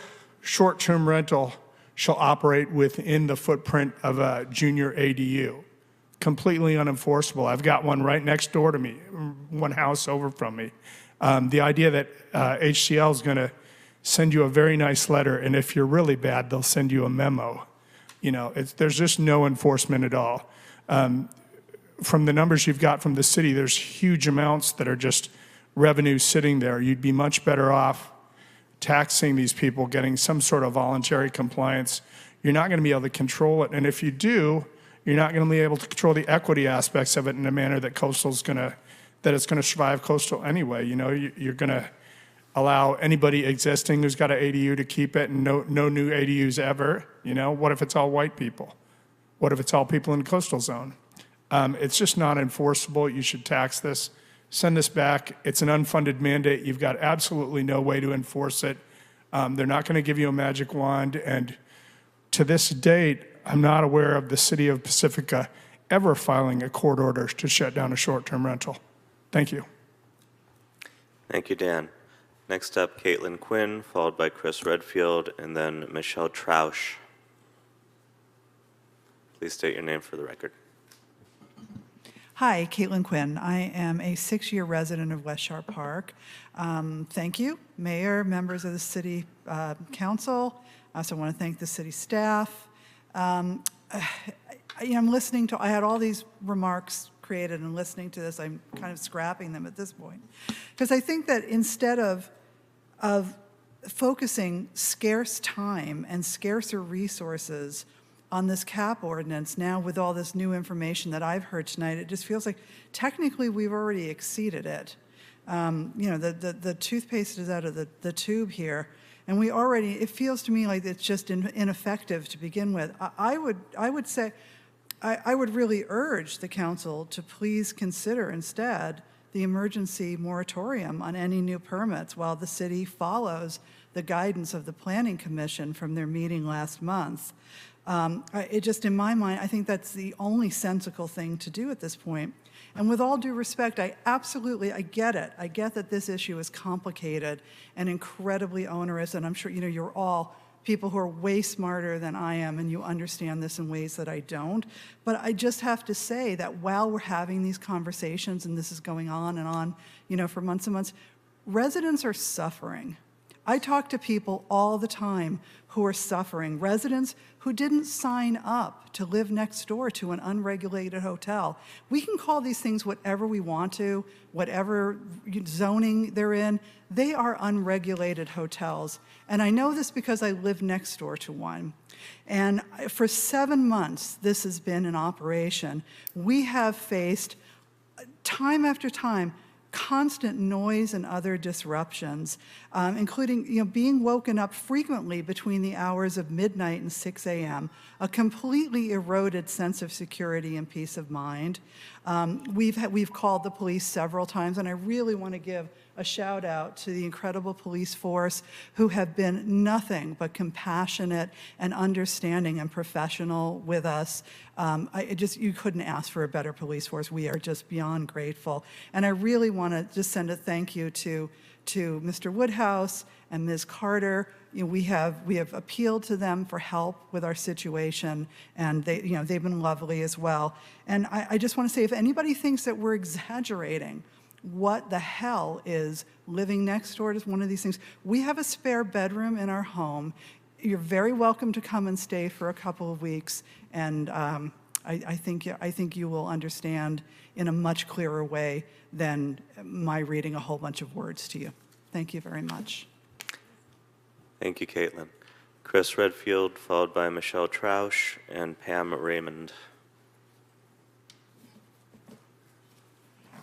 short-term rental shall operate within the footprint of a junior ADU, completely unenforceable. I've got one right next door to me, one house over from me. The idea that HCL is going to send you a very nice letter, and if you're really bad, they'll send you a memo. You know, there's just no enforcement at all. From the numbers you've got from the city, there's huge amounts that are just revenue sitting there. You'd be much better off taxing these people, getting some sort of voluntary compliance. You're not going to be able to control it, and if you do, you're not going to be able to control the equity aspects of it in a manner that Coastal's going to, that it's going to survive Coastal anyway. You know, you're going to allow anybody existing who's got an ADU to keep it and no new ADUs ever. You know, what if it's all white people? What if it's all people in the coastal zone? It's just not enforceable. You should tax this. Send this back. It's an unfunded mandate. You've got absolutely no way to enforce it. They're not going to give you a magic wand. And to this date, I'm not aware of the city of Pacifica ever filing a court order to shut down a short-term rental. Thank you. Thank you, Dan. Next up, Caitlin Quinn, followed by Chris Redfield, and then Michelle Trausch. Please state your name for the record. Hi, Caitlin Quinn. I am a 6-year resident of West Shore Park. Thank you, Mayor, members of the City Council. I also want to thank the city staff. I'm listening to, I had all these remarks created, and listening to this, I'm kind of scrapping them at this point. Because I think that instead of focusing scarce time and scarcer resources on this cap ordinance, now with all this new information that I've heard tonight, it just feels like technically we've already exceeded it. The toothpaste is out of the tube here, and we already, it feels to me like it's just ineffective to begin with. I would say, I would really urge the council to please consider instead the emergency moratorium on any new permits while the city follows the guidance of the Planning Commission from their meeting last month. It just, in my mind, I think that's the only sensible thing to do at this point. And with all due respect, I get it. I get that this issue is complicated and incredibly onerous, and I'm sure, you're all people who are way smarter than I am, and you understand this in ways that I don't. But I just have to say that while we're having these conversations, and this is going on and on, for months and months, residents are suffering. I talk to people all the time who are suffering, residents who didn't sign up to live next door to an unregulated hotel. We can call these things whatever we want to, whatever zoning they're in. They are unregulated hotels. And I know this because I live next door to one. And for 7 months, this has been in operation. We have faced, time after time, constant noise and other disruptions, including being woken up frequently between the hours of midnight and 6 a.m., a completely eroded sense of security and peace of mind. We've called the police several times, and I really want to give a shout out to the incredible police force who have been nothing but compassionate and understanding and professional with us. You couldn't ask for a better police force. We are just beyond grateful. And I really want to just send a thank you to Mr. Woodhouse and Ms. Carter. We have appealed to them for help with our situation, and they've been lovely as well. And I just want to say, if anybody thinks that we're exaggerating what the hell is living next door to one of these things, we have a spare bedroom in our home. You're very welcome to come and stay for a couple of weeks, and I think you will understand in a much clearer way than my reading a whole bunch of words to you. Thank you very much. Thank you, Caitlin. Chris Redfield, followed by Michelle Trausch and Pam Raymond.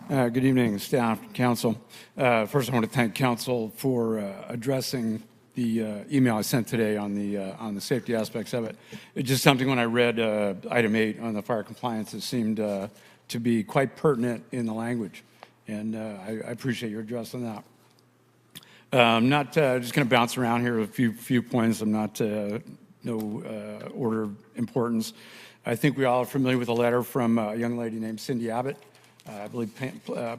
Good evening, staff, council. First, I want to thank council for addressing email I sent today on the safety aspects of it. It's just something when I read item 8 on the fire compliance, it seemed to be quite pertinent in the language, and I appreciate your address on that. I'm not just going to bounce around here a few points. I'm not no order of importance. I think we all are familiar with a letter from a young lady named Cindy Abbott. I believe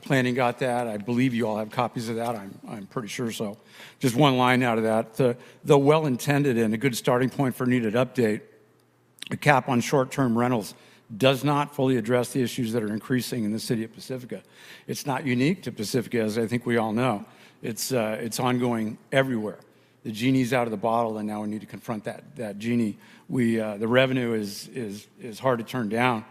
planning got that. I believe you all have copies of that. I'm pretty sure so. Just one line out of that. Though well-intended and a good starting point for needed update, a cap on short-term rentals does not fully address the issues that are increasing in the city of Pacifica. It's not unique to Pacifica, as I think we all know. It's ongoing everywhere. The genie's out of the bottle, and now we need to confront that genie. The revenue is hard to turn down.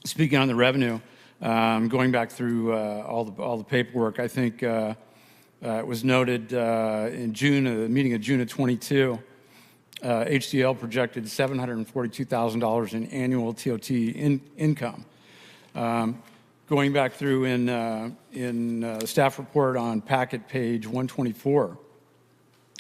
Speaking on the revenue, going back through all the paperwork, I think it was noted in June, the meeting of June of 22, HDL projected $742,000 in annual TOT income. Going back through in staff report on packet page 124,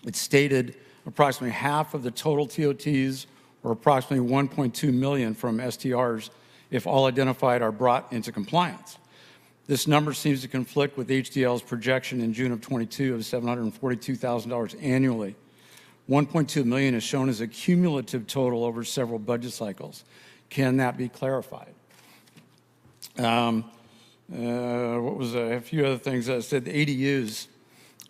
it stated approximately half of the total TOTs, or approximately 1.2 million from STRs, if all identified are brought into compliance. This number seems to conflict with HDL's projection in June of 22 of $742,000 annually. 1.2 million is shown as a cumulative total over several budget cycles. Can that be clarified? What was a few other things that said ADUs?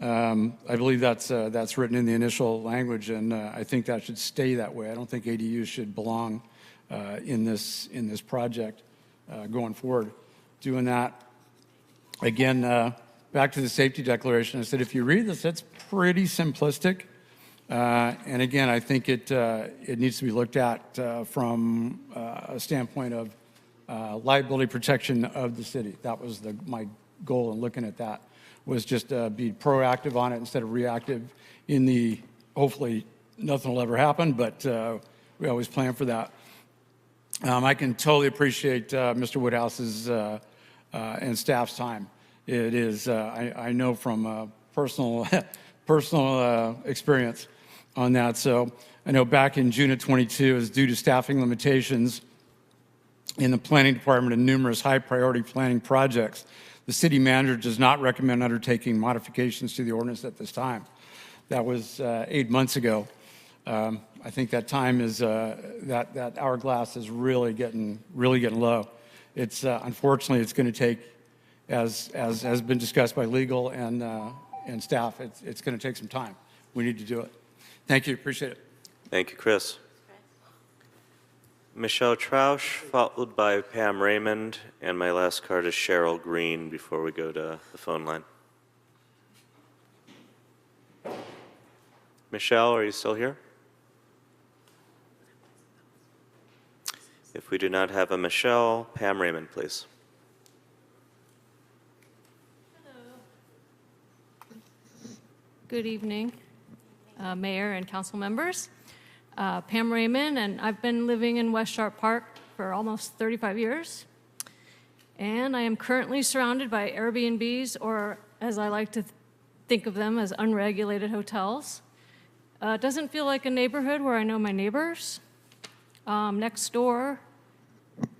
I believe that's written in the initial language, and I think that should stay that way. I don't think ADUs should belong in this project going forward. Doing that again, back to the safety declaration. I said if you read this, it's pretty simplistic, and again, I think it needs to be looked at from a standpoint of liability protection of the city. That was my goal in looking at that, was just be proactive on it instead of reactive in the, hopefully nothing will ever happen, but we always plan for that. I can totally appreciate Mr. Woodhouse's and staff's time. It is, I know from personal experience on that. So I know back in June of 22, it was due to staffing limitations in the planning department and numerous high priority planning projects. The city manager does not recommend undertaking modifications to the ordinance at this time. That was 8 months ago. I think that time is, that hourglass is really getting low. It's, unfortunately, it's going to take, as has been discussed by legal and staff, it's going to take some time. We need to do it. Thank you, appreciate it. Thank you, Chris. Michelle Trausch, followed by Pam Raymond, and my last card is Cheryl Green before we go to the phone line. Michelle, are you still here? If we do not have a Michelle, Pam Raymond, please. Good evening, Mayor and council members. Pam Raymond, and I've been living in West Sharp Park for almost 35 years. And I am currently surrounded by Airbnbs, or as I like to think of them, as unregulated hotels. It doesn't feel like a neighborhood where I know my neighbors. Next door,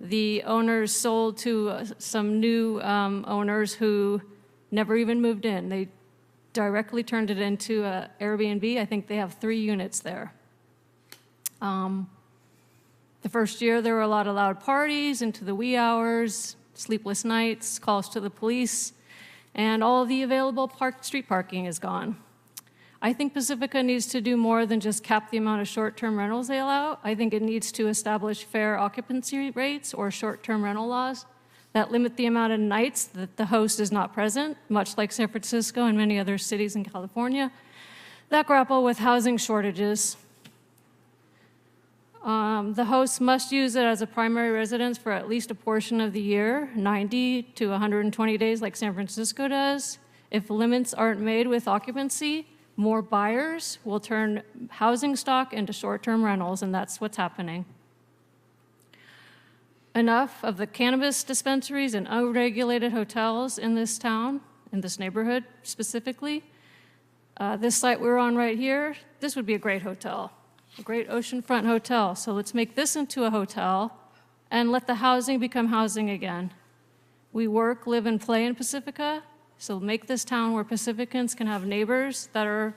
the owners sold to some new owners who never even moved in. They directly turned it into an Airbnb. I think they have 3 units there. The first year, there were a lot of loud parties into the wee hours, sleepless nights, calls to the police, and all of the available street parking is gone. I think Pacifica needs to do more than just cap the amount of short-term rentals they allow. I think it needs to establish fair occupancy rates or short-term rental laws that limit the amount of nights that the host is not present, much like San Francisco and many other cities in California that grapple with housing shortages. The host must use it as a primary residence for at least a portion of the year, 90 to 120 days like San Francisco does. If limits aren't made with occupancy, more buyers will turn housing stock into short-term rentals, and that's what's happening. Enough of the cannabis dispensaries and unregulated hotels in this town, in this neighborhood specifically. This site we're on right here, this would be a great hotel, a great oceanfront hotel. So let's make this into a hotel and let the housing become housing again. We work, live, and play in Pacifica, so make this town where Pacificans can have neighbors that are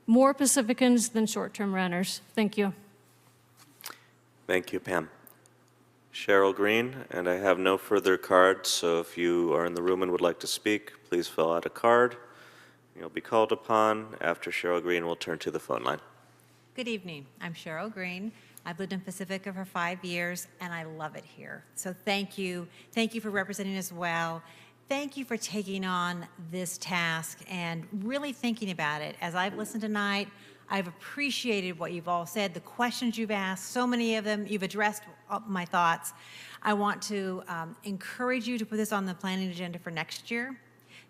more Pacificans than short-term renters. Thank you. Thank you, Pam. Cheryl Green, and I have no further cards, so if you are in the room and would like to speak, please fill out a card. You'll be called upon. After Cheryl Green, we'll turn to the phone line. Good evening. I'm Cheryl Green. I've lived in Pacifica for 5 years, and I love it here. So thank you. Thank you for representing us well. Thank you for taking on this task and really thinking about it. As I've listened tonight, I've appreciated what you've all said, the questions you've asked, so many of them. You've addressed my thoughts. I want to encourage you to put this on the planning agenda for next year.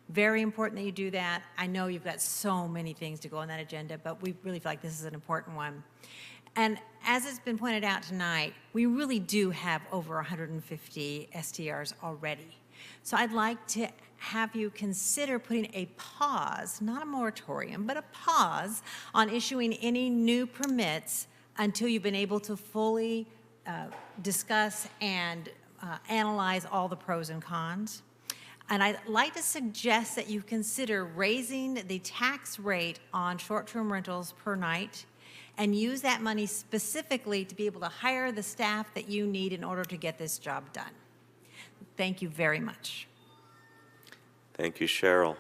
Very important that you do that. I know you've got so many things to go on that agenda, but we really feel like this is an important one. And as it's been pointed out tonight, we really do have over 150 STRs already. So I'd like to have you consider putting a pause, not a moratorium, but a pause on issuing any new permits until you've been able to fully discuss and analyze all the pros and cons. And I'd like to suggest that you consider raising the tax rate on short-term rentals per night and use that money specifically to be able to hire the staff that you need in order to get this job done. Thank you very much. Thank you, Cheryl.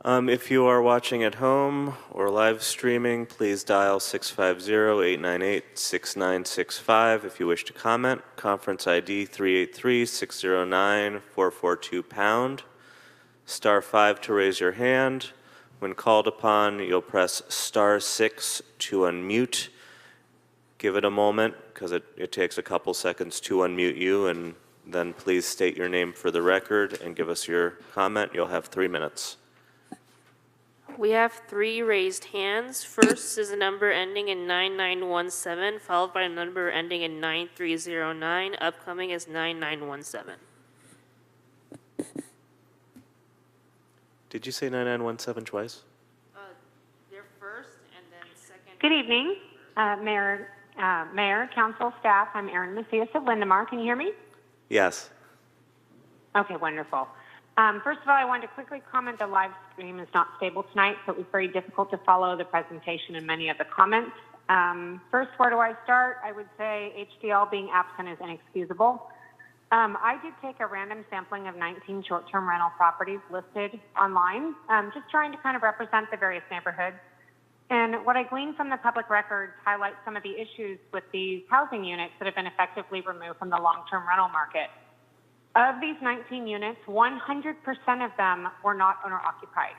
If you are watching at home or live streaming, please dial 650-898-6965 if you wish to comment. Conference ID 383-609-442#. Star 5 to raise your hand. When called upon, you'll press star 6 to unmute. Give it a moment, because it takes a couple seconds to unmute you, and then please state your name for the record and give us your comment. You'll have 3 minutes. We have 3 raised hands. First is a number ending in 9917, followed by a number ending in 9309. Upcoming is 9917. Did you say 9917 twice? They're first and then second. Good evening, Mayor, Council, staff. I'm Erin Macias of Lindemar. Can you hear me? Yes. Okay, wonderful. First of all, I wanted to quickly comment the live stream is not stable tonight, so it was very difficult to follow the presentation and many of the comments. First, where do I start? I would say HDL being absent is inexcusable. I did take a random sampling of 19 short-term rental properties listed online, just trying to kind of represent the various neighborhoods. And what I gleaned from the public records highlights some of the issues with these housing units that have been effectively removed from the long-term rental market. Of these 19 units, 100% of them were not owner-occupied.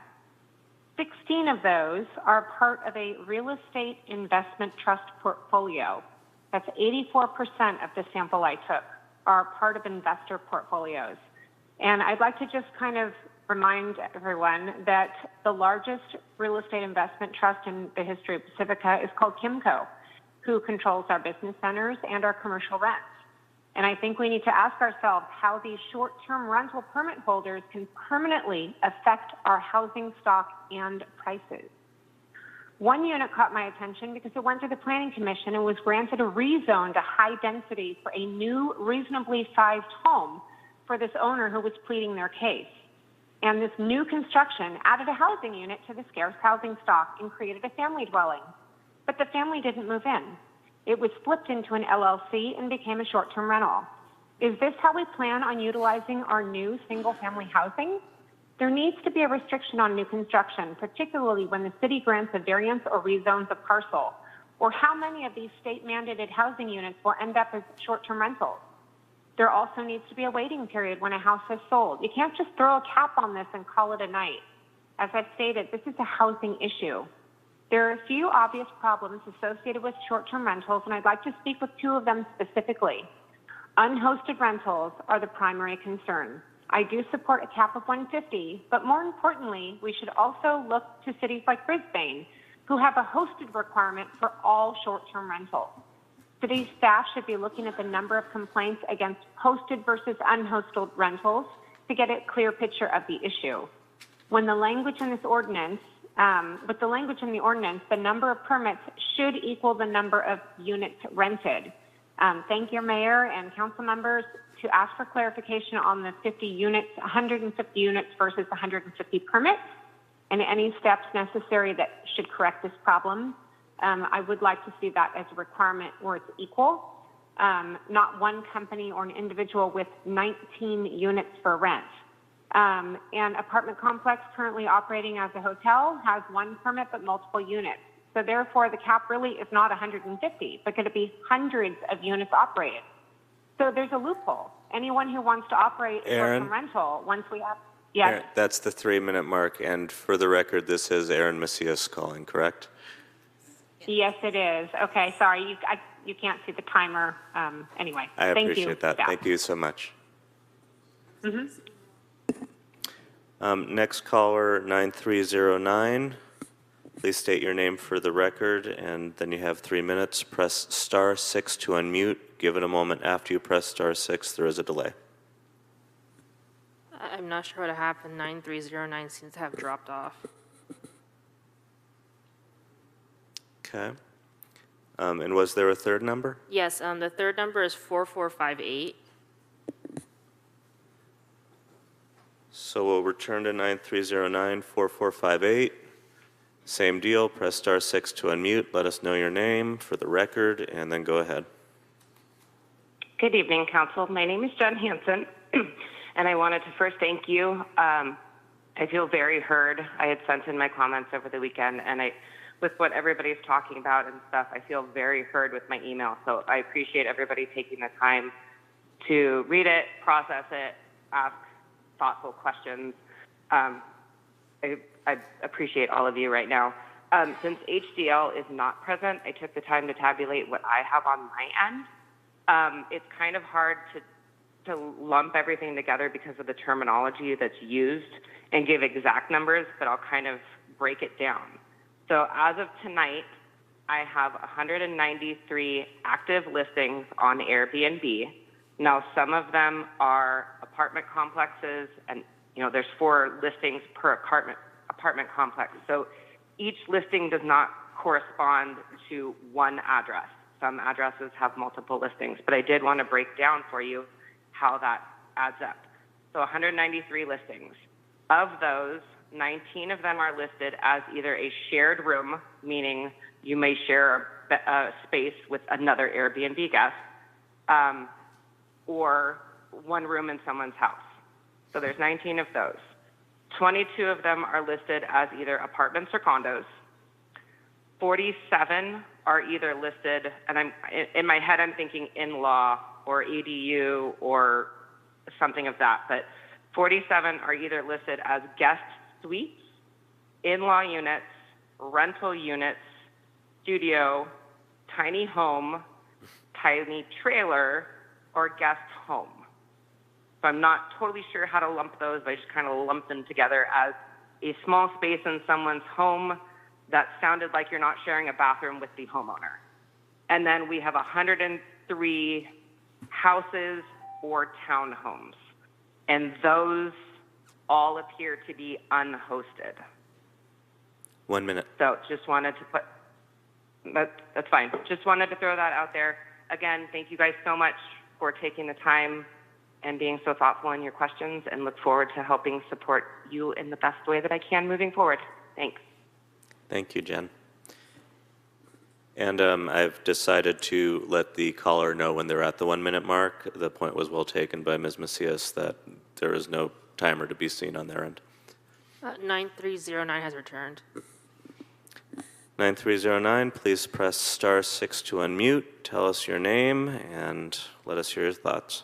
16 of those are part of a real estate investment trust portfolio. That's 84% of the sample I took are part of investor portfolios. And I'd like to just kind of remind everyone that the largest real estate investment trust in the history of Pacifica is called Kimco, who controls our business centers and our commercial rents. And I think we need to ask ourselves how these short-term rental permit holders can permanently affect our housing stock and prices. One unit caught my attention because it went to the Planning Commission and was granted a rezone to high density for a new, reasonably sized home for this owner who was pleading their case. And this new construction added a housing unit to the scarce housing stock and created a family dwelling. But the family didn't move in. It was flipped into an LLC and became a short-term rental. Is this how we plan on utilizing our new single-family housing? There needs to be a restriction on new construction, particularly when the city grants a variance or rezones a parcel, or how many of these state-mandated housing units will end up as short-term rentals. There also needs to be a waiting period when a house is sold. You can't just throw a cap on this and call it a night. As I've stated, this is a housing issue. There are a few obvious problems associated with short-term rentals, and I'd like to speak with 2 of them specifically. Unhosted rentals are the primary concern. I do support a cap of 150, but more importantly, we should also look to cities like Brisbane, who have a hosted requirement for all short-term rentals. City staff should be looking at the number of complaints against hosted versus unhosted rentals to get a clear picture of the issue. When the language in this ordinance, with the language in the ordinance, the number of permits should equal the number of units rented. Thank you, Mayor and council members, to ask for clarification on the 50 units, 150 units versus 150 permits, and any steps necessary that should correct this problem. I would like to see that as a requirement where it's equal, not one company or an individual with 19 units for rent. An apartment complex currently operating as a hotel has one permit but multiple units. So therefore, the cap really is not 150, but could it be hundreds of units operated? So there's a loophole. Anyone who wants to operate Aaron? short-term rental, once we have, yes, Aaron, that's the 3-minute mark, and for the record, this is Aaron Macias calling, correct? yes, it is. Okay, sorry, you can't see the timer. Anyway, I thank you. appreciate that. Yeah. Thank you so much. Mhm. Next caller, 9309. Please state your name for the record, and then you have 3 minutes. Press *6 to unmute. Give it a moment after you press *6. There is a delay. I'm not sure what happened. 9309 seems to have dropped off. Okay. And was there a third number? Yes, the third number is 4458. So we'll return to 9309-4458. Same deal, press *6 to unmute. Let us know your name for the record, and then go ahead. Good evening, Council. My name is Jen Hansen, and I wanted to first thank you. I feel very heard. I had sent in my comments over the weekend, and with what everybody's talking about and stuff, I feel very heard with my email. So I appreciate everybody taking the time to read it, process it, ask thoughtful questions. I appreciate all of you right now. Since HDL is not present, I took the time to tabulate what I have on my end. It's kind of hard to lump everything together because of the terminology that's used and give exact numbers, but I'll kind of break it down. So as of tonight, I have 193 active listings on Airbnb. Now, some of them are apartment complexes, and there's 4 listings per apartment complex. So each listing does not correspond to one address. Some addresses have multiple listings, but I did want to break down for you how that adds up. So 193 listings. Of those, 19 of them are listed as either a shared room, meaning you may share a space with another Airbnb guest, or one room in someone's house. So there's 19 of those. 22 of them are listed as either apartments or condos. 47 are either listed, and in my head I'm thinking in-law or ADU or something of that, but 47 are either listed as guest suites, in-law units, rental units, studio, tiny home, tiny trailer, or guest home. So I'm not totally sure how to lump those, but I just kind of lump them together as a small space in someone's home that sounded like you're not sharing a bathroom with the homeowner. And then we have 103 houses or townhomes, and those all appear to be unhosted. 1 minute. So just wanted to put, that's fine. Just wanted to throw that out there. Again, thank you guys so much for taking the time and being so thoughtful in your questions, and look forward to helping support you in the best way that I can moving forward. Thanks. Thank you, Jen. And I've decided to let the caller know when they're at the 1 minute mark. The point was well taken by Ms. Macias that there is no timer to be seen on their end. 9309 has returned. 9309, please press *6 to unmute. Tell us your name and let us hear your thoughts.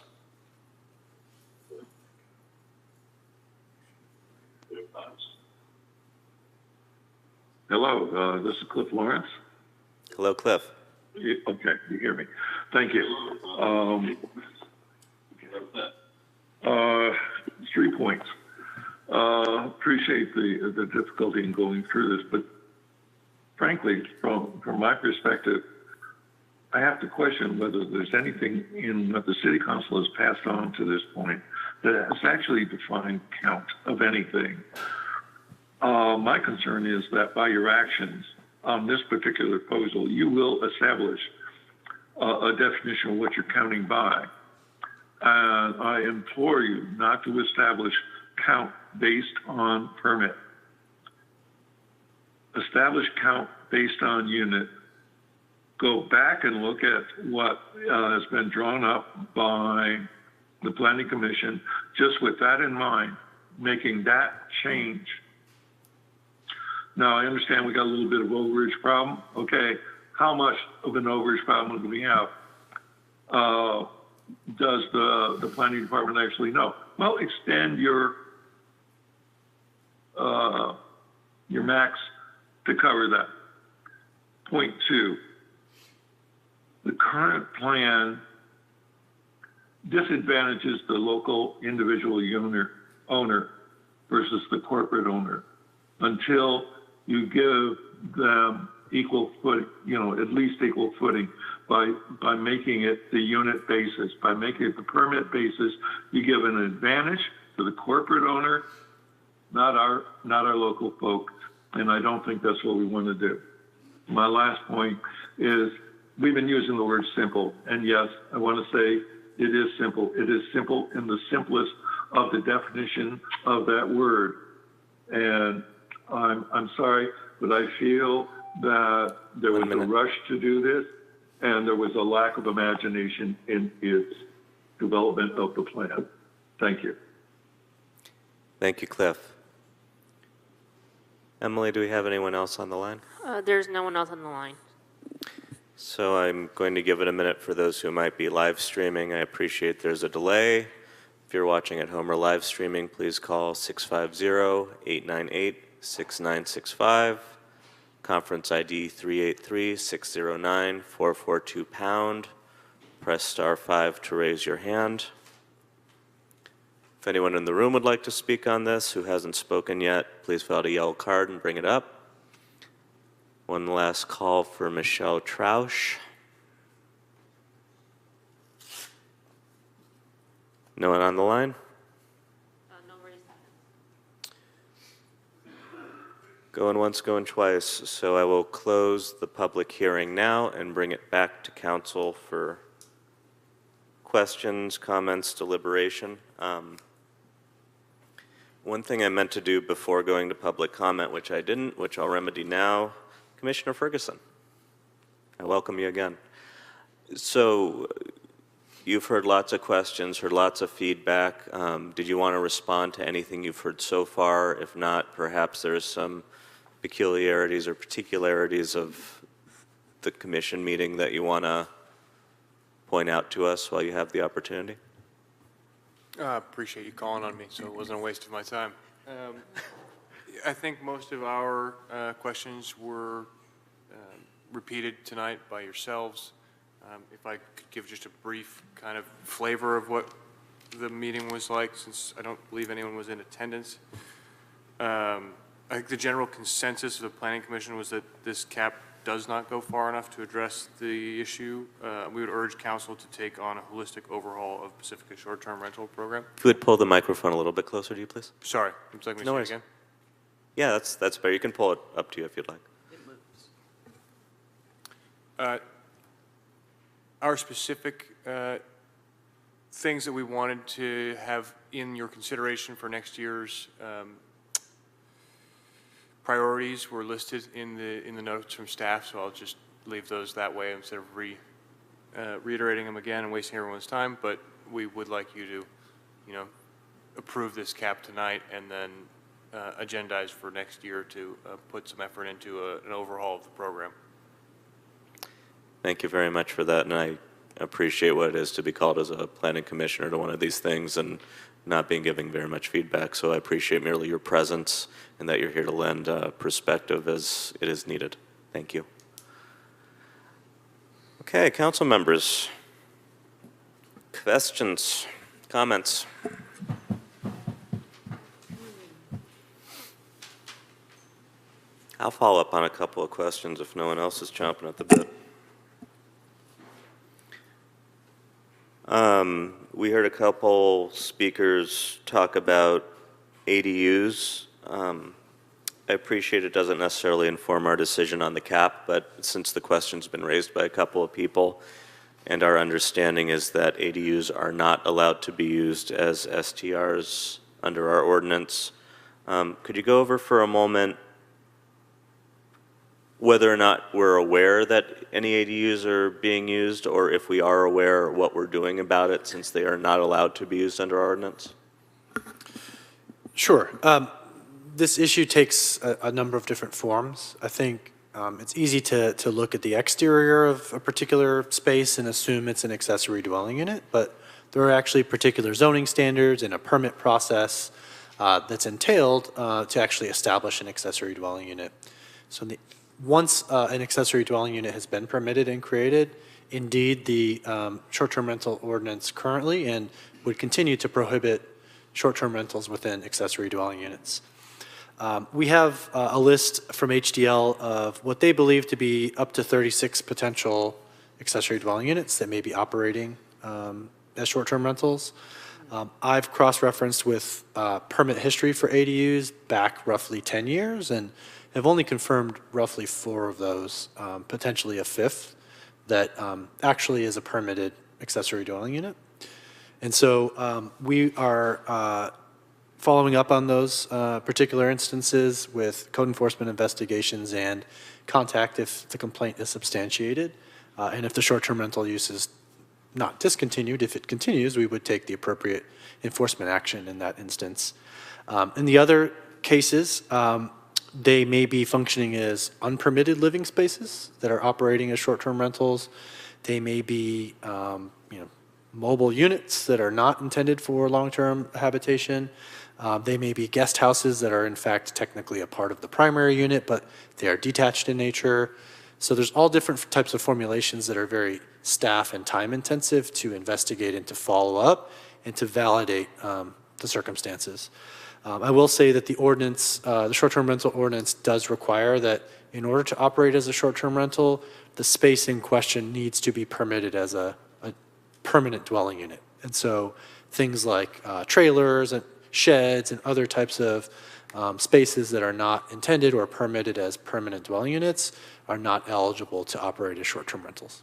Hello, this is Cliff Lawrence. Hello, Cliff. Okay, you hear me. Thank you. 3 points. Appreciate the difficulty in going through this, but frankly, from my perspective, I have to question whether there's anything in that the City Council has passed on to this point that has actually defined count of anything. My concern is that by your actions on this particular proposal, you will establish a definition of what you're counting by. And I implore you not to establish count based on permit. Establish count based on unit. Go back and look at what has been drawn up by the Planning Commission, just with that in mind, making that change. Now, I understand we got a little bit of overage problem. Okay, how much of an overage problem do we have? Does the planning department actually know? Well, extend your max to cover that. Point two, the current plan disadvantages the local individual owner versus the corporate owner until you give them equal foot, at least equal footing by making it the unit basis. By making it the permit basis, you give an advantage to the corporate owner, not our local folk. And I don't think that's what we want to do. My last point is we've been using the word simple. And yes, I want to say it is simple. It is simple in the simplest of the definition of that word. And I'm sorry, but I feel that there was a rush to do this, and there was a lack of imagination in its development of the plan. Thank you. Thank you, Cliff. Emily, do we have anyone else on the line? There's no one else on the line. So I'm going to give it a minute for those who might be live streaming. I appreciate there's a delay. If you're watching at home or live streaming, please call 650-898-6965. Conference ID 383-609-442#. Press *5 to raise your hand. If anyone in the room would like to speak on this who hasn't spoken yet, please fill out a yellow card and bring it up. One last call for Michelle Trausch. No one on the line? Going once, going twice. So I will close the public hearing now and bring it back to council for questions, comments, deliberation. One thing I meant to do before going to public comment, which I didn't, which I'll remedy now, Commissioner Ferguson, I welcome you again. So you've heard lots of questions, heard lots of feedback. Did you want to respond to anything you've heard so far? If not, perhaps there's some peculiarities or particularities of the commission meeting that you want to point out to us while you have the opportunity? Appreciate you calling on me, so it wasn't a waste of my time. I think most of our questions were repeated tonight by yourselves. If I could give just a brief kind of flavor of what the meeting was like, since I don't believe anyone was in attendance. I think the general consensus of the Planning Commission was that this cap does not go far enough to address the issue. We would urge council to take on a holistic overhaul of Pacifica's short-term rental program. If you would pull the microphone a little bit closer to you, please. Sorry, would you like me to say it again? Yeah, that's fair. You can pull it up to you if you'd like. Our specific things that we wanted to have in your consideration for next year's priorities were listed in the notes from staff, so I'll just leave those that way instead of reiterating them again and wasting everyone's time. But we would like you to, approve this cap tonight and then agendize for next year to put some effort into an overhaul of the program. Thank you very much for that, and I appreciate what it is to be called as a planning commissioner to one of these things and not being giving very much feedback. So I appreciate merely your presence and that you're here to lend perspective as it is needed. Thank you. Okay, council members. Questions, comments? I'll follow up on a couple of questions if no one else is chomping at the bit. We heard a couple speakers talk about ADUs. I appreciate it doesn't necessarily inform our decision on the cap, but since the question's been raised by a couple of people, and our understanding is that ADUs are not allowed to be used as STRs under our ordinance, could you go over for a moment whether or not we're aware that any ADUs are being used, or if we are aware, what we're doing about it since they are not allowed to be used under our ordinance? Sure. This issue takes a number of different forms. I think it's easy to look at the exterior of a particular space and assume it's an accessory dwelling unit, but there are actually particular zoning standards and a permit process that's entailed to actually establish an accessory dwelling unit. So once an accessory dwelling unit has been permitted and created, indeed the short-term rental ordinance currently and would continue to prohibit short-term rentals within accessory dwelling units. We have a list from HDL of what they believe to be up to 36 potential accessory dwelling units that may be operating as short-term rentals. I've cross-referenced with permit history for ADUs back roughly 10 years and have only confirmed roughly 4 of those, potentially a 5th, that actually is a permitted accessory dwelling unit. And so we are following up on those particular instances with code enforcement investigations and contact if the complaint is substantiated. And if the short-term rental use is not discontinued, if it continues, we would take the appropriate enforcement action in that instance. In the other cases, they may be functioning as unpermitted living spaces that are operating as short-term rentals. They may be mobile units that are not intended for long-term habitation. They may be guest houses that are in fact technically a part of the primary unit, but they are detached in nature. So there's all different types of formulations that are very staff and time intensive to investigate and to follow up and to validate the circumstances. I will say that the ordinance, the short-term rental ordinance does require that in order to operate as a short-term rental, the space in question needs to be permitted as a permanent dwelling unit. And so things like trailers and sheds and other types of spaces that are not intended or permitted as permanent dwelling units are not eligible to operate as short-term rentals.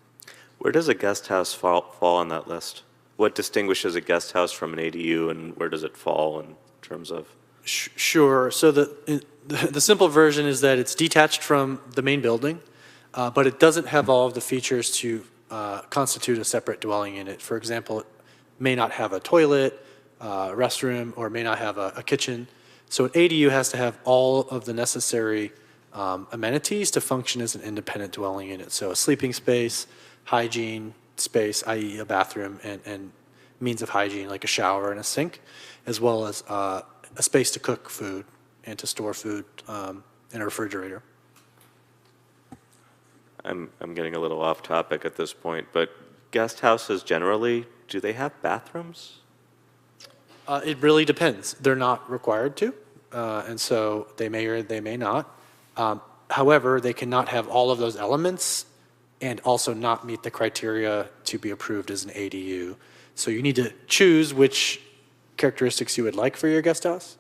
Where does a guest house fall on that list? What distinguishes a guest house from an ADU, and where does it fall in terms of? Sure. So the simple version is that it's detached from the main building, but it doesn't have all of the features to constitute a separate dwelling unit. For example, it may not have a toilet, restroom, or may not have a kitchen. So an ADU has to have all of the necessary amenities to function as an independent dwelling unit. So a sleeping space, hygiene space, i.e. a bathroom, and means of hygiene like a shower and a sink, as well as a space to cook food and to store food in a refrigerator. I'm getting a little off topic at this point, but guest houses generally, do they have bathrooms? It really depends. They're not required to, and so they may or they may not. However, they cannot have all of those elements and also not meet the criteria to be approved as an ADU. So you need to choose which characteristics you would like for your guest house.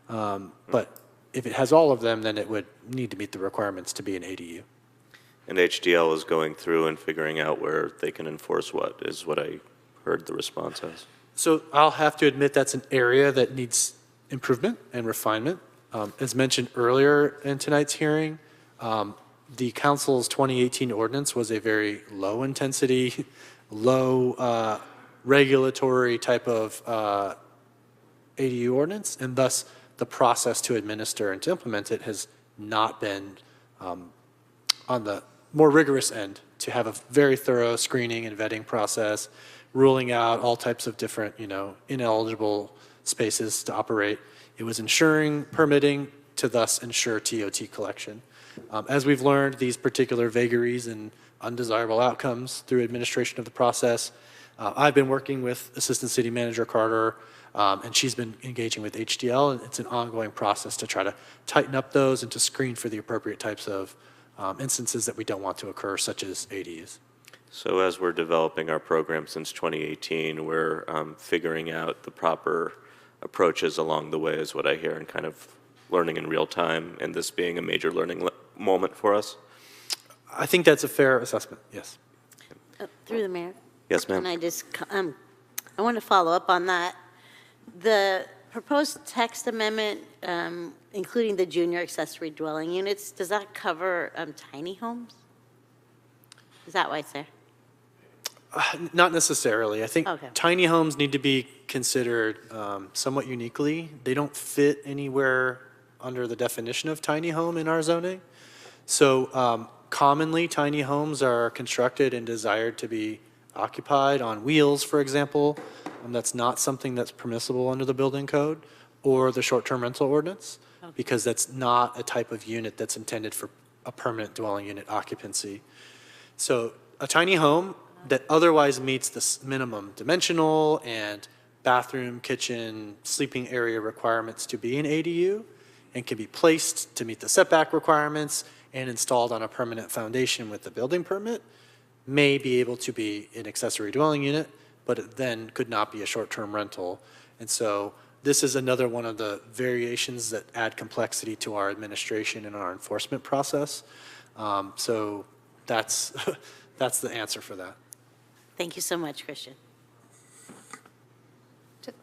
But if it has all of them, then it would need to meet the requirements to be an ADU. And HDL is going through and figuring out where they can enforce what, is what I heard the response as. So I'll have to admit that's an area that needs improvement and refinement. As mentioned earlier in tonight's hearing, the council's 2018 ordinance was a very low intensity, low regulatory type of ADU ordinance, and thus the process to administer and to implement it has not been on the more rigorous end, to have a very thorough screening and vetting process, ruling out all types of different, ineligible spaces to operate. It was ensuring permitting to thus ensure TOT collection. As we've learned, these particular vagaries and undesirable outcomes through administration of the process, I've been working with Assistant City Manager Carter, and she's been engaging with HDL, and it's an ongoing process to try to tighten up those and to screen for the appropriate types of instances that we don't want to occur, such as ADUs. So as we're developing our program since 2018, we're figuring out the proper approaches along the way is what I hear, and kind of learning in real time and this being a major learning moment for us? I think that's a fair assessment, yes. Through the mayor. Yes, ma'am. And I want to follow up on that. The proposed text amendment, including the junior accessory dwelling units, does that cover tiny homes? Is that why it's there? Not necessarily. I think Okay. tiny homes need to be considered somewhat uniquely. They don't fit anywhere under the definition of tiny home in our zoning. So commonly, tiny homes are constructed and desired to be occupied on wheels, for example. That's not something that's permissible under the building code or the short-term rental ordinance, because that's not a type of unit that's intended for a permanent dwelling unit occupancy. So a tiny home that otherwise meets the minimum dimensional and bathroom, kitchen, sleeping area requirements to be an ADU and can be placed to meet the setback requirements and installed on a permanent foundation with the building permit may be able to be an accessory dwelling unit, but it then could not be a short-term rental. And so this is another one of the variations that add complexity to our administration and our enforcement process. So that's, that's the answer for that. Thank you so much, Christian.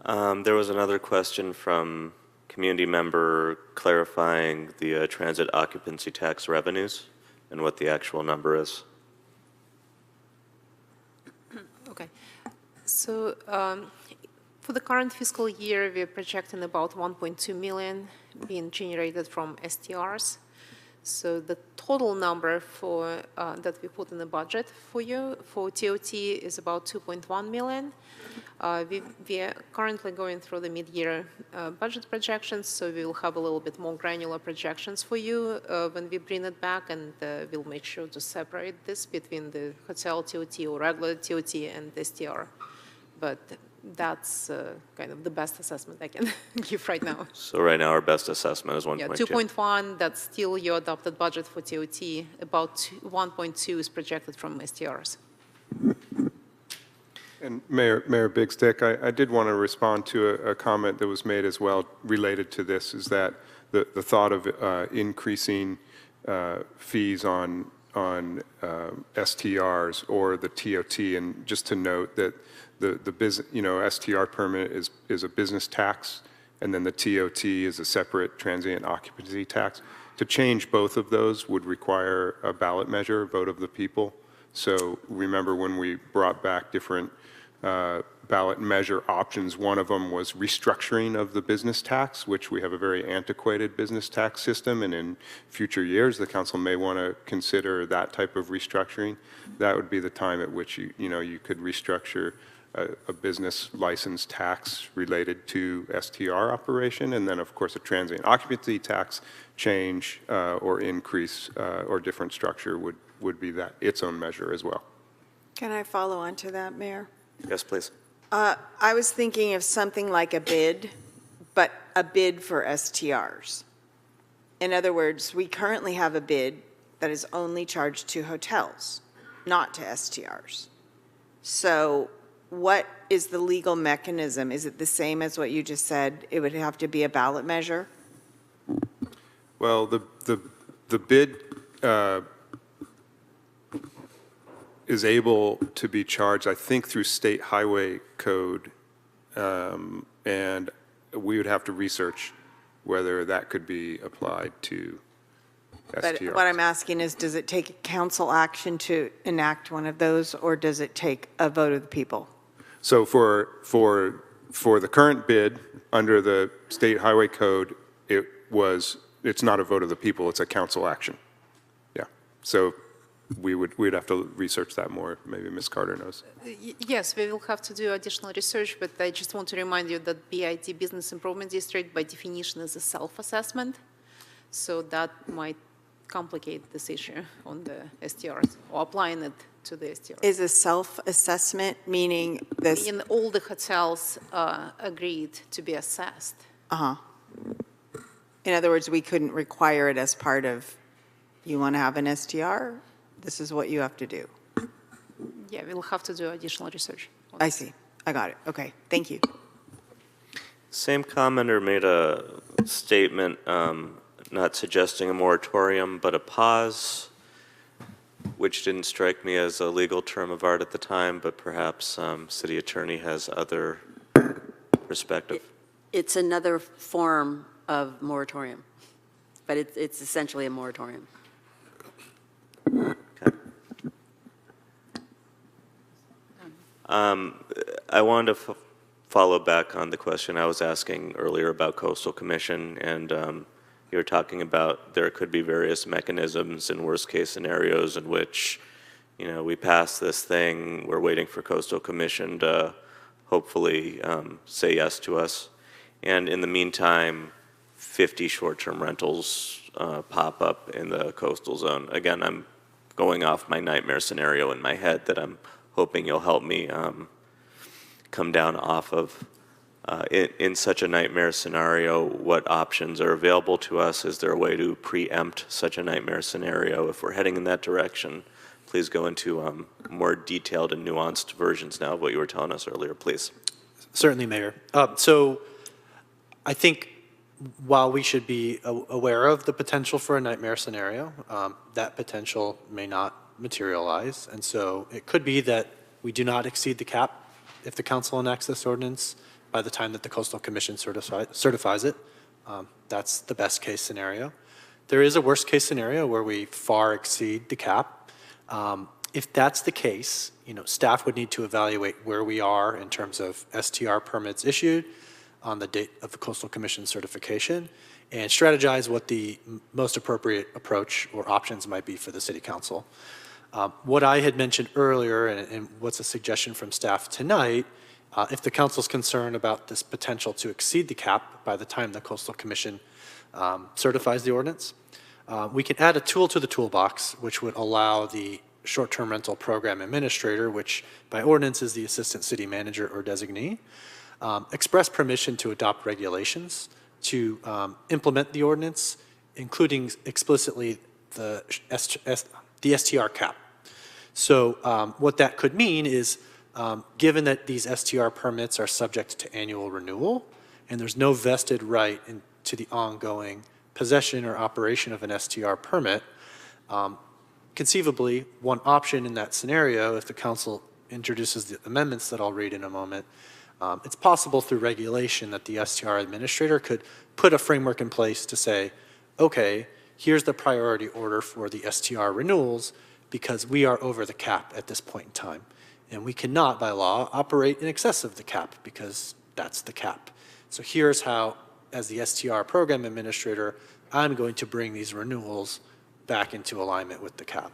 There was another question from community member clarifying the transit occupancy tax revenues and what the actual number is. Okay. So for the current fiscal year, we're projecting about 1.2 million being generated from STRs. So the total number for that we put in the budget for you for TOT is about 2.1 million. We are currently going through the mid-year budget projections, so we will have a little bit more granular projections for you when we bring it back, and we'll make sure to separate this between the hotel TOT or regular TOT and STR. But that's kind of the best assessment I can give right now. So right now, our best assessment is 1.2. Yeah, 2.1, that's still your adopted budget for TOT. About 1.2 is projected from STRs. And Mayor Big Stick, I did want to respond to a comment that was made as well related to this, is that the thought of increasing fees on STRs or the TOT, and just to note that the business, STR permit is a business tax, and then the TOT is a separate transient occupancy tax. To change both of those would require a ballot measure, vote of the people. So remember when we brought back different ballot measure options, one of them was restructuring of the business tax, which we have a very antiquated business tax system, and in future years, the council may want to consider that type of restructuring. That would be the time at which you could restructure a business license tax related to STR operation, and then of course a transient occupancy tax change or increase or different structure would be that its own measure as well. Can I follow on to that, Mayor? Yes, please. I was thinking of something like a bid, but a bid for STRs. In other words, we currently have a bid that is only charged to hotels, not to STRs. So what is the legal mechanism? Is it the same as what you just said? It would have to be a ballot measure? Well, the bid is able to be charged, I think, through state highway code, and we would have to research whether that could be applied to But STRs. what I'm asking is, does it take council action to enact one of those, or does it take a vote of the people? So for the current bid, under the state highway code, it's not a vote of the people, it's a council action. Yeah, so we'd have to research that more, maybe Ms. Carter knows. Yes, we will have to do additional research, but I just want to remind you that BID, Business Improvement District, by definition is a self-assessment, so that might complicate this issue on the STRs, or applying it to the STRs. Is a self-assessment meaning this? In all the hotels agreed to be assessed. Uh-huh. In other words, we couldn't require it as part of, you want to have an STR? This is what you have to do. Yeah, we'll have to do additional research. I see. I got it. Okay. Thank you. Same commenter made a statement not suggesting a moratorium, but a pause, which didn't strike me as a legal term of art at the time, but perhaps city attorney has other perspective. It's another form of moratorium, but it's essentially a moratorium. I wanted to follow back on the question I was asking earlier about Coastal Commission, and you were talking about there could be various mechanisms in worst-case scenarios in which, you know, we pass this thing, we're waiting for Coastal Commission to hopefully say yes to us, and in the meantime, 50 short-term rentals pop up in the coastal zone. Again, I'm going off my nightmare scenario in my head that I'm hoping you'll help me come down off of. In such a nightmare scenario, what options are available to us? Is there a way to preempt such a nightmare scenario? If we're heading in that direction, please go into more detailed and nuanced versions now of what you were telling us earlier, please. Certainly, Mayor. So I think while we should be aware of the potential for a nightmare scenario, that potential may not materialize. And so it could be that we do not exceed the cap if the council enacts this ordinance by the time that the Coastal Commission certifies it. That's the best case scenario. There is a worst case scenario where we far exceed the cap. If that's the case, you know, staff would need to evaluate where we are in terms of STR permits issued on the date of the Coastal Commission certification and strategize what the most appropriate approach or options might be for the City Council. What I had mentioned earlier, and what's a suggestion from staff tonight, if the council's concerned about this potential to exceed the cap by the time the Coastal Commission certifies the ordinance, we can add a tool to the toolbox which would allow the short-term rental program administrator, which by ordinance is the assistant city manager or designee, express permission to adopt regulations to implement the ordinance, including explicitly the STR cap. So what that could mean is, given that these STR permits are subject to annual renewal, and there's no vested right to the ongoing possession or operation of an STR permit, conceivably, one option in that scenario, if the council introduces the amendments that I'll read in a moment, it's possible through regulation that the STR administrator could put a framework in place to say, okay, here's the priority order for the STR renewals because we are over the cap at this point in time. And we cannot, by law, operate in excess of the cap because that's the cap. So here's how, as the STR program administrator, I'm going to bring these renewals back into alignment with the cap.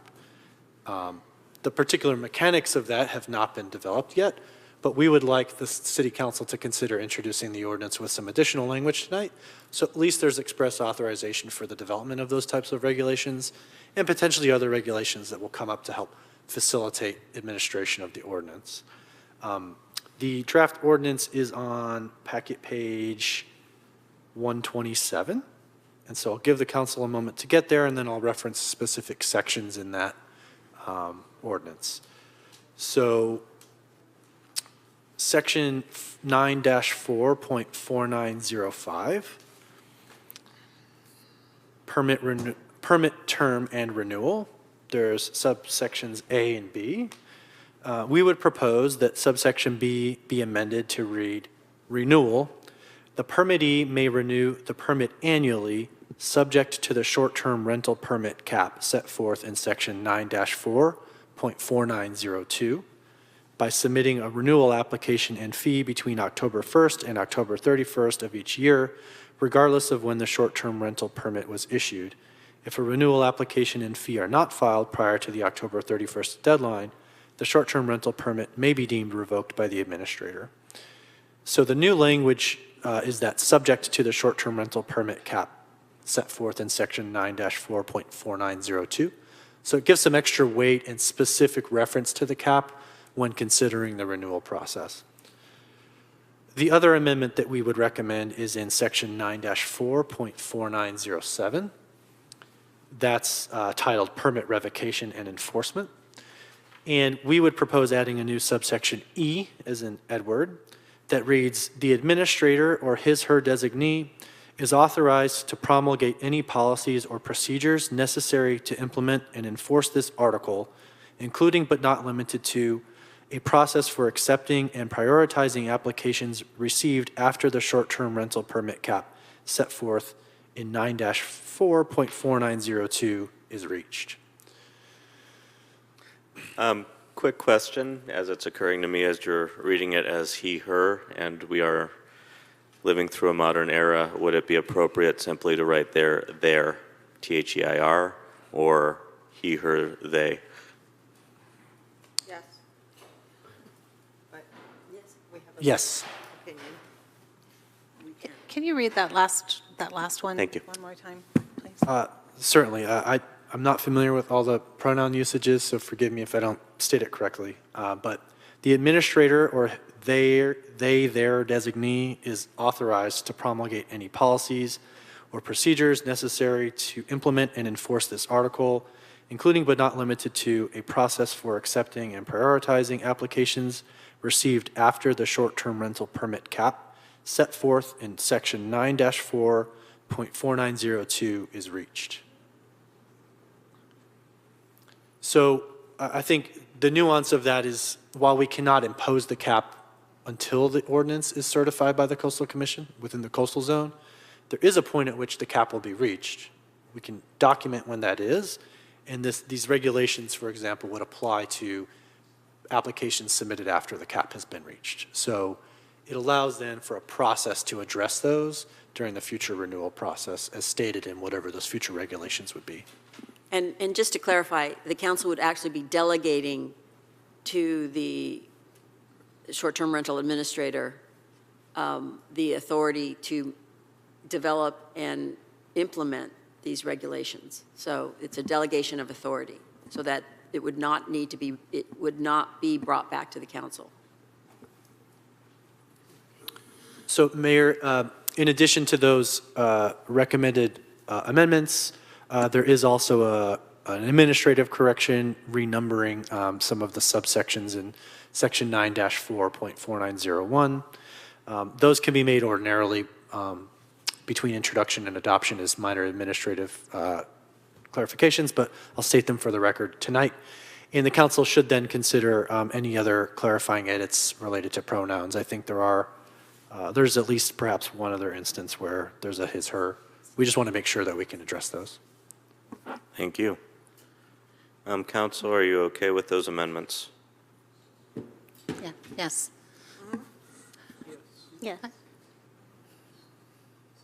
The particular mechanics of that have not been developed yet, but we would like the City Council to consider introducing the ordinance with some additional language tonight, so at least there's express authorization for the development of those types of regulations and potentially other regulations that will come up to help facilitate administration of the ordinance. The draft ordinance is on packet page 127, and so I'll give the council a moment to get there, and then I'll reference specific sections in that ordinance. So section 9-4.4905, permit term and renewal. There's subsections A and B. We would propose that subsection B be amended to read, renewal. The permittee may renew the permit annually, subject to the short-term rental permit cap set forth in section 9-4.4902 by submitting a renewal application and fee between October 1st and October 31st of each year, regardless of when the short-term rental permit was issued. If a renewal application and fee are not filed prior to the October 31st deadline, the short-term rental permit may be deemed revoked by the administrator. So the new language is that subject to the short-term rental permit cap set forth in section 9-4.4902. So it gives some extra weight and specific reference to the cap when considering the renewal process. The other amendment that we would recommend is in section 9-4.4907. That's titled Permit Revocation and Enforcement. And we would propose adding a new subsection E, as in Edward, that reads, "The administrator or his/her designee is authorized to promulgate any policies or procedures necessary to implement and enforce this article, including but not limited to a process for accepting and prioritizing applications received after the short-term rental permit cap set forth in 9-4.4902 is reached." Quick question, as it's occurring to me as you're reading it as he, her, and we are living through a modern era, would it be appropriate simply to write their, T-H-E-I-R, or he, her, they? Yes. But, yes, we have a Yes. opinion. Can you read that last one? Thank you. One more time, please? Certainly. I'm not familiar with all the pronoun usages, so forgive me if I don't state it correctly. But the administrator or their designee is authorized to promulgate any policies or procedures necessary to implement and enforce this article, including but not limited to a process for accepting and prioritizing applications received after the short-term rental permit cap set forth in section 9-4.4902 is reached. So I think the nuance of that is, while we cannot impose the cap until the ordinance is certified by the Coastal Commission within the coastal zone, there is a point at which the cap will be reached. We can document when that is, and these regulations, for example, would apply to applications submitted after the cap has been reached. So it allows then for a process to address those during the future renewal process, as stated in whatever those future regulations would be. And just to clarify, the council would actually be delegating to the short-term rental administrator the authority to develop and implement these regulations. So it's a delegation of authority, so that it would not need to be, it would not be brought back to the council. So, Mayor, in addition to those recommended amendments, there is also an administrative correction renumbering some of the subsections in section 9-4.4901. Those can be made ordinarily between introduction and adoption as minor administrative clarifications, but I'll state them for the record tonight. And the council should then consider any other clarifying edits related to pronouns. I think there's at least perhaps one other instance where there's a his, her. We just want to make sure that we can address those. Thank you. Council, are you okay with those amendments? Yeah, yes. Yeah.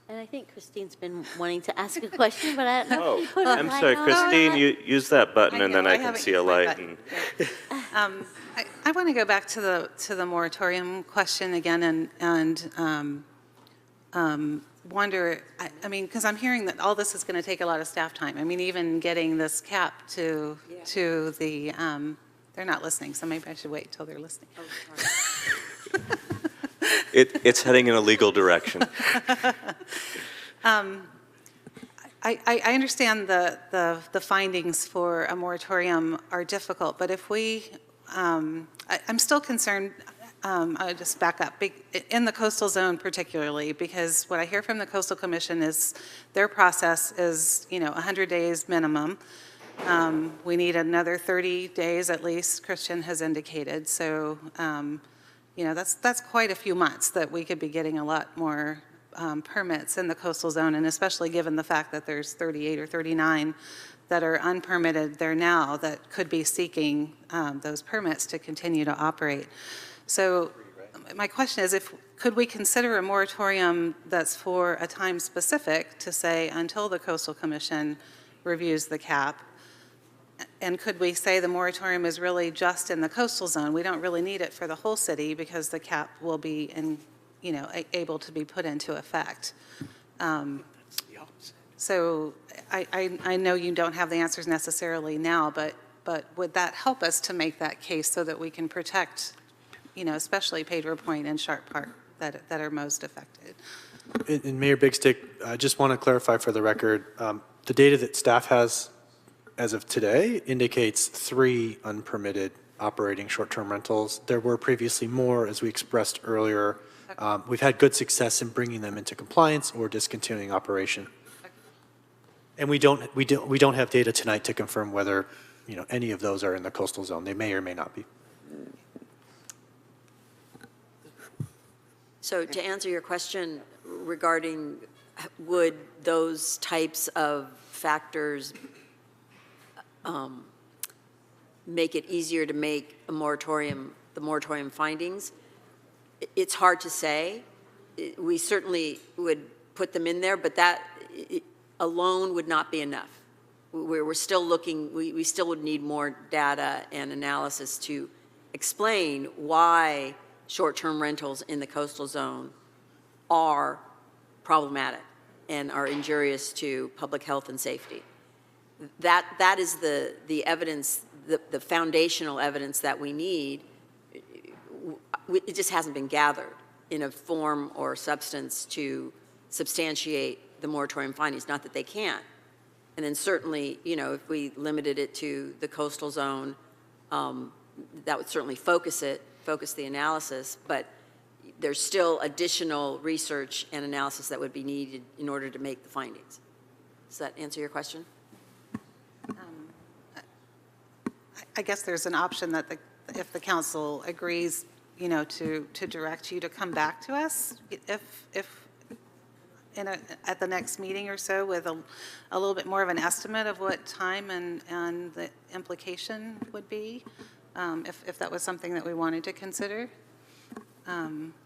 And I think Christine's been wanting to ask a question, but I don't know if you put her I'm light sorry, on. Christine, you use that button and then I can haven't see a used my light. button. And I want to go back to the moratorium question again and wonder, I mean, because I'm hearing that all this is going to take a lot of staff time. I mean, even getting this cap to the, they're not listening, so maybe I should wait till they're listening. it's heading in a legal direction. I understand the findings for a moratorium are difficult, but if we, I'm still concerned, I'll just back up, in the coastal zone particularly, because what I hear from the Coastal Commission is their process is, 100 days minimum. We need another 30 days at least, Christian has indicated. So, that's quite a few months that we could be getting a lot more permits in the coastal zone, and especially given the fact that there's 38 or 39 that are unpermitted there now that could be seeking those permits to continue to operate. So my question is, could we consider a moratorium that's for a time specific to say until the Coastal Commission reviews the cap? And could we say the moratorium is really just in the coastal zone? We don't really need it for the whole city because the cap will be able to be put into effect. So I know you don't have the answers necessarily now, but would that help us to make that case so that we can protect, especially Pedro Point and Sharp Park that are most affected? And Mayor Bigstick, I just want to clarify for the record, the data that staff has as of today indicates 3 unpermitted operating short-term rentals. There were previously more, as we expressed earlier, We've had good success in bringing them into compliance or discontinuing operation. And we don't have data tonight to confirm whether, any of those are in the coastal zone. They may or may not be. So to answer your question regarding would those types of factors make it easier to make the moratorium findings, it's hard to say. We certainly would put them in there, but that alone would not be enough. We're still looking, we still would need more data and analysis to explain why short-term rentals in the coastal zone are problematic and are injurious to public health and safety. That is the evidence, the foundational evidence that we need. It just hasn't been gathered in a form or substance to substantiate the moratorium findings, not that they can't. And then certainly, if we limited it to the coastal zone, that would certainly focus the analysis, but there's still additional research and analysis that would be needed in order to make the findings. Does that answer your question? I guess there's an option that if the council agrees, to direct you to come back to us, at the next meeting or so with a little bit more of an estimate of what time and the implication would be, if that was something that we wanted to consider.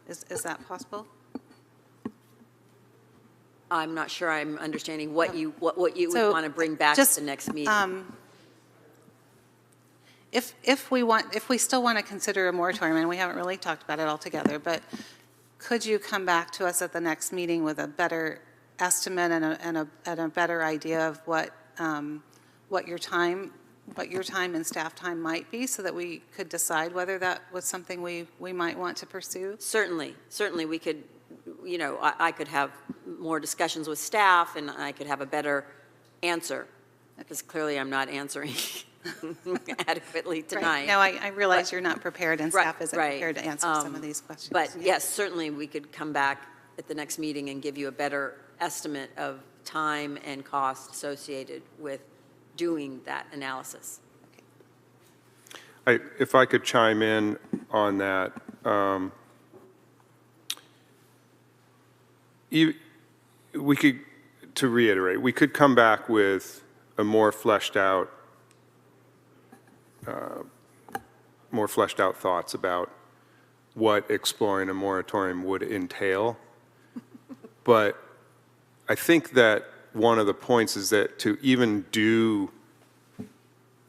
Is that possible? I'm not sure I'm understanding what you would want to bring back to the next meeting. If we still want to consider a moratorium, and we haven't really talked about it altogether, but could you come back to us at the next meeting with a better estimate and a better idea of what your time and staff time might be, so that we could decide whether that was something we might want to pursue? Certainly we could, I could have more discussions with staff and I could have a better answer, because clearly I'm not answering adequately tonight. Right. No, I realize you're not prepared and staff isn't prepared to answer some of these questions. But yes, certainly we could come back at the next meeting and give you a better estimate of time and cost associated with doing that analysis. If I could chime in on that, we could, to reiterate, we could come back with a more fleshed out thoughts about what exploring a moratorium would entail. But I think that one of the points is that to even do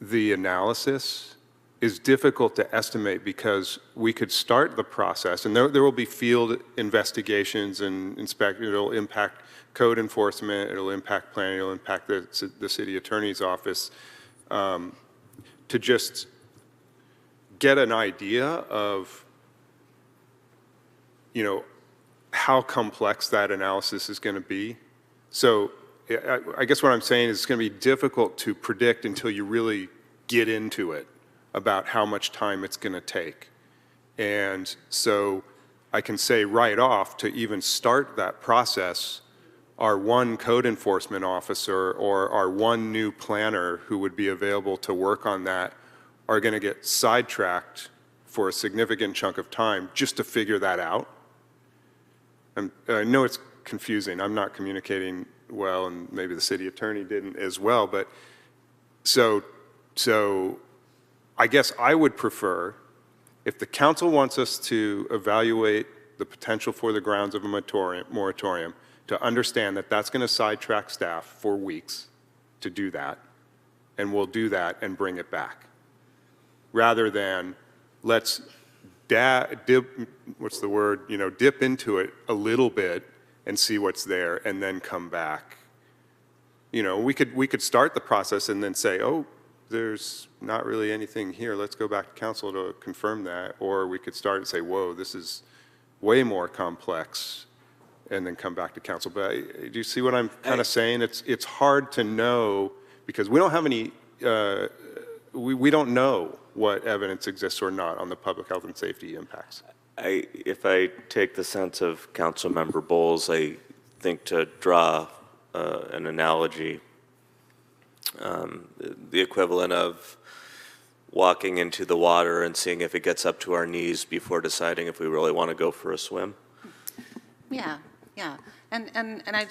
the analysis is difficult to estimate, because we could start the process, and there will be field investigations and it'll impact code enforcement, it'll impact planning, it'll impact the city attorney's office, to just get an idea of, how complex that analysis is going to be. So I guess what I'm saying is it's going to be difficult to predict until you really get into it about how much time it's going to take. And so I can say right off, to even start that process, our one code enforcement officer or our one new planner who would be available to work on that are going to get sidetracked for a significant chunk of time just to figure that out. And I know it's confusing. I'm not communicating well, and maybe the city attorney didn't as well. But so I guess I would prefer, if the council wants us to evaluate the potential for the grounds of a moratorium, to understand that that's going to sidetrack staff for weeks to do that, and we'll do that and bring it back, rather than let's dip into it a little bit and see what's there and then come back. We could start the process and then say, oh, there's not really anything here, let's go back to council to confirm that. Or we could start and say, whoa, this is way more complex, and then come back to council. But do you see what I'm kind of saying? It's hard to know, because we don't have any, we don't know what evidence exists or not on the public health and safety impacts. if I take the sense of Councilmember Bowles, I think to draw an analogy, the equivalent of walking into the water and seeing if it gets up to our knees before deciding if we really want to go for a swim. Yeah, yeah. And I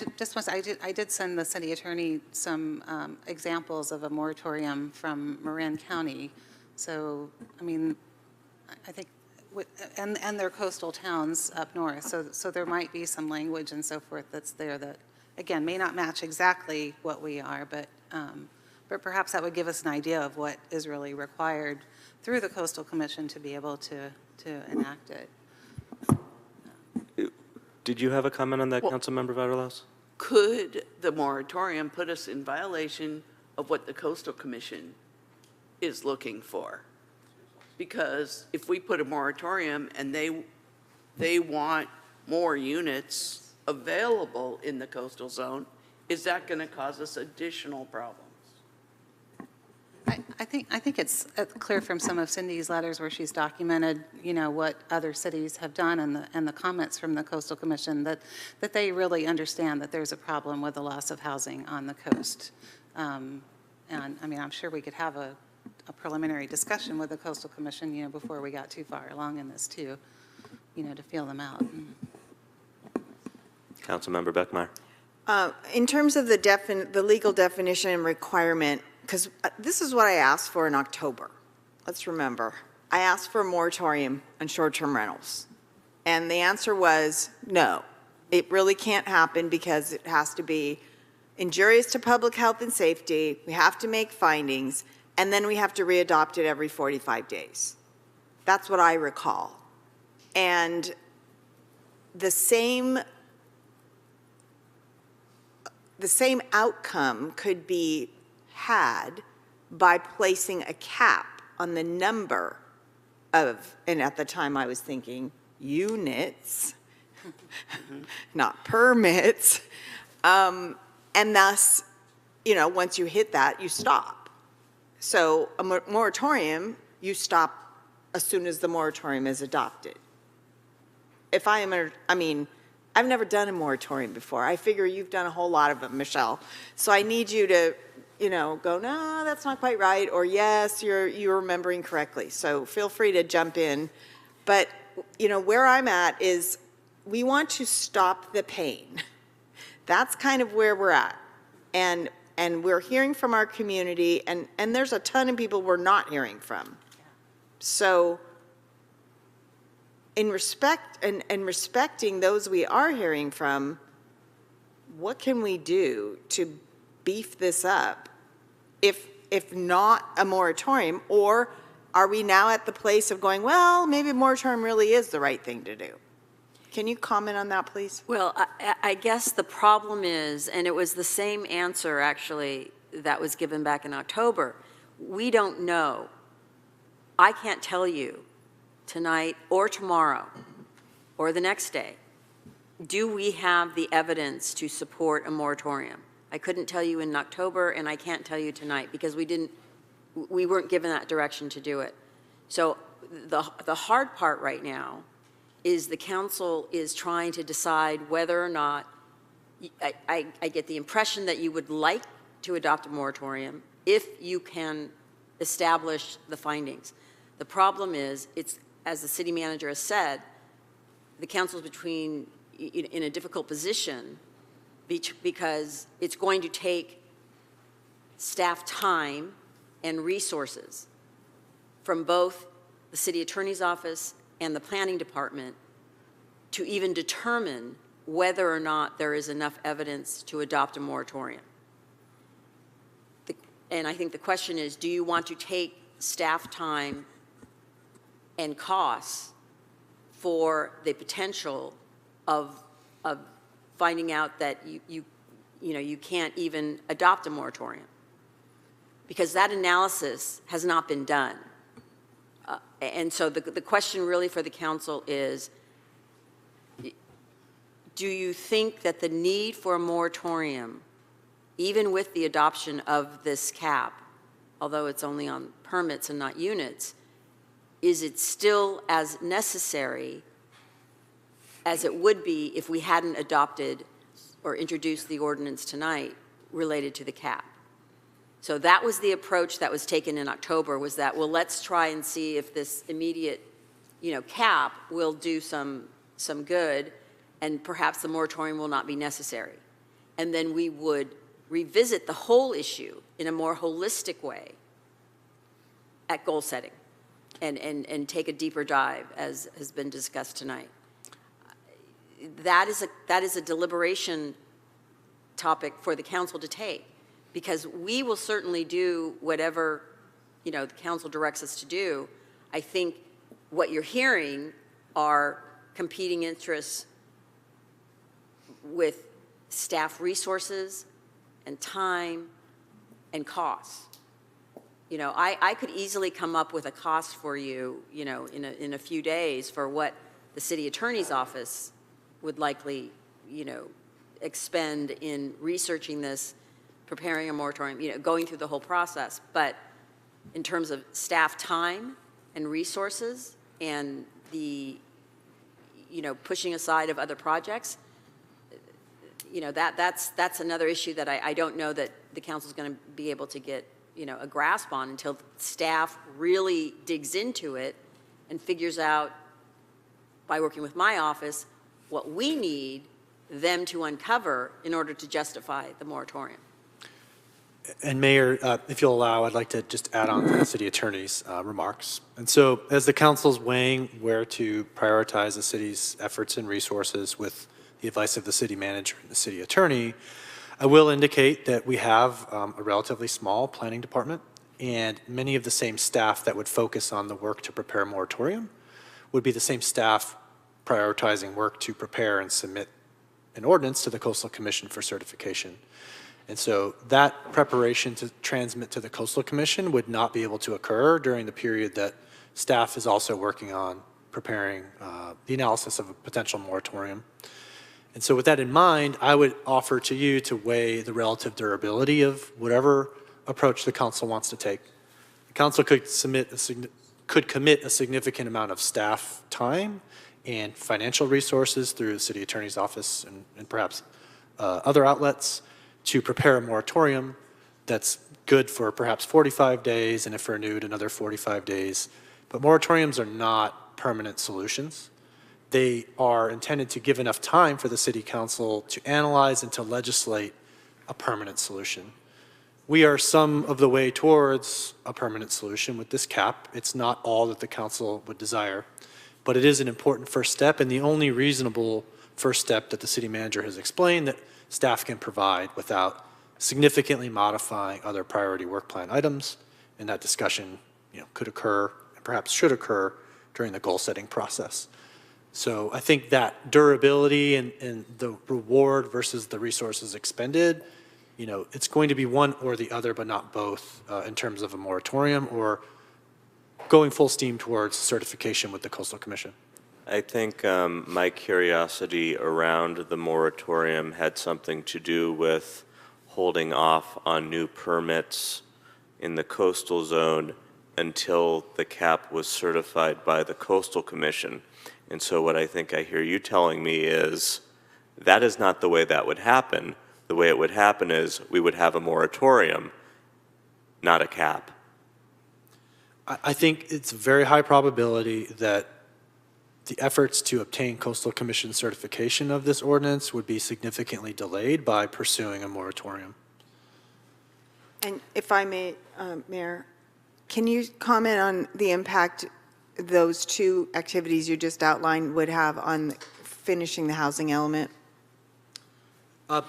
did send the city attorney some examples of a moratorium from Marin County. So, I mean, I think, and their coastal towns up north. So there might be some language and so forth that's there that, again, may not match exactly what we are, but perhaps that would give us an idea of what is really required through the Coastal Commission to be able to enact it. Did you have a comment on that, Councilmember Vaterlaus? Could the moratorium put us in violation of what the Coastal Commission is looking for? Because if we put a moratorium and they want more units available in the coastal zone, is that going to cause us additional problems? I think it's clear from some of Cindy's letters where she's documented, you know, what other cities have done and the comments from the Coastal Commission that they really understand that there's a problem with the loss of housing on the coast. And I mean, I'm sure we could have a preliminary discussion with the Coastal Commission, you know, before we got too far along in this too, you know, to feel them out. Councilmember Beckmeyer. In terms of the legal definition and requirement, because this is what I asked for in October. Let's remember, I asked for a moratorium on short-term rentals. And the answer was no, it really can't happen because it has to be injurious to public health and safety. We have to make findings, and then we have to readopt it every 45 days. That's what I recall. And the same outcome could be had by placing a cap on the number of, and at the time I was thinking units, not permits, and thus, you know, once you hit that, you stop. So a moratorium, you stop as soon as the moratorium is adopted. I mean, I've never done a moratorium before. I figure you've done a whole lot of them, Michelle. So I need you to, you know, go, no, that's not quite right, or yes, you're remembering correctly. So feel free to jump in. But, you know, where I'm at is we want to stop the pain. That's kind of where we're at. And we're hearing from our community, and there's a ton of people we're not hearing from. So in respect and respecting those we are hearing from, what can we do to beef this up, if not a moratorium? Or are we now at the place of going, well, maybe a moratorium really is the right thing to do? Can you comment on that, please? Well, I guess the problem is, and it was the same answer actually that was given back in October, we don't know. I can't tell you tonight or tomorrow or the next day, do we have the evidence to support a moratorium? I couldn't tell you in October, and I can't tell you tonight because we weren't given that direction to do it. So the hard part right now is the council is trying to decide whether or not, I get the impression that you would like to adopt a moratorium if you can establish the findings. The problem is, it's, as the city manager has said, the council's in a difficult position because it's going to take staff time and resources from both the city attorney's office and the planning department to even determine whether or not there is enough evidence to adopt a moratorium. And I think the question is, do you want to take staff time and costs for the potential of finding out that you can't even adopt a moratorium? Because that analysis has not been done. And so the question really for the council is, do you think that the need for a moratorium, even with the adoption of this cap, although it's only on permits and not units, is it still as necessary as it would be if we hadn't adopted or introduced the ordinance tonight related to the cap. So that was the approach that was taken in October, was that, well, let's try and see if this immediate, cap will do some good, and perhaps the moratorium will not be necessary. And then we would revisit the whole issue in a more holistic way at goal setting and take a deeper dive, as has been discussed tonight. That is a deliberation topic for the council to take, because we will certainly do whatever, the council directs us to do. I think what you're hearing are competing interests with staff resources and time and costs. I could easily come up with a cost for you, in a few days for what the city attorney's office would likely, expend in researching this, preparing a moratorium, going through the whole process. But in terms of staff time and resources and the, pushing aside of other projects, that's another issue that I don't know that the council's going to be able to get, a grasp on until staff really digs into it and figures out, by working with my office, what we need them to uncover in order to justify the moratorium. And Mayor, if you'll allow, I'd like to just add on to the city attorney's remarks. And so as the council's weighing where to prioritize the city's efforts and resources with the advice of the city manager and the city attorney, I will indicate that we have a relatively small planning department, and many of the same staff that would focus on the work to prepare a moratorium would be the same staff prioritizing work to prepare and submit an ordinance to the Coastal Commission for certification. And so that preparation to transmit to the Coastal Commission would not be able to occur during the period that staff is also working on preparing the analysis of a potential moratorium. And so with that in mind, I would offer to you to weigh the relative durability of whatever approach the council wants to take. The council could commit a significant amount of staff time and financial resources through the city attorney's office and perhaps other outlets to prepare a moratorium that's good for perhaps 45 days, and if renewed, another 45 days. But moratoriums are not permanent solutions. They are intended to give enough time for the city council to analyze and to legislate a permanent solution. We are some of the way towards a permanent solution with this cap. It's not all that the council would desire, but it is an important first step, and the only reasonable first step that the city manager has explained that staff can provide without significantly modifying other priority work plan items. And that discussion, could occur and perhaps should occur during the goal setting process. So I think that durability and the reward versus the resources expended, it's going to be one or the other, but not both in terms of a moratorium or going full steam towards certification with the Coastal Commission. I think my curiosity around the moratorium had something to do with holding off on new permits in the coastal zone until the cap was certified by the Coastal Commission. And so what I think I hear you telling me is that is not the way that would happen. The way it would happen is we would have a moratorium, not a cap. I think it's a very high probability that the efforts to obtain Coastal Commission certification of this ordinance would be significantly delayed by pursuing a moratorium. And if I may, Mayor, can you comment on the impact those two activities you just outlined would have on finishing the housing element?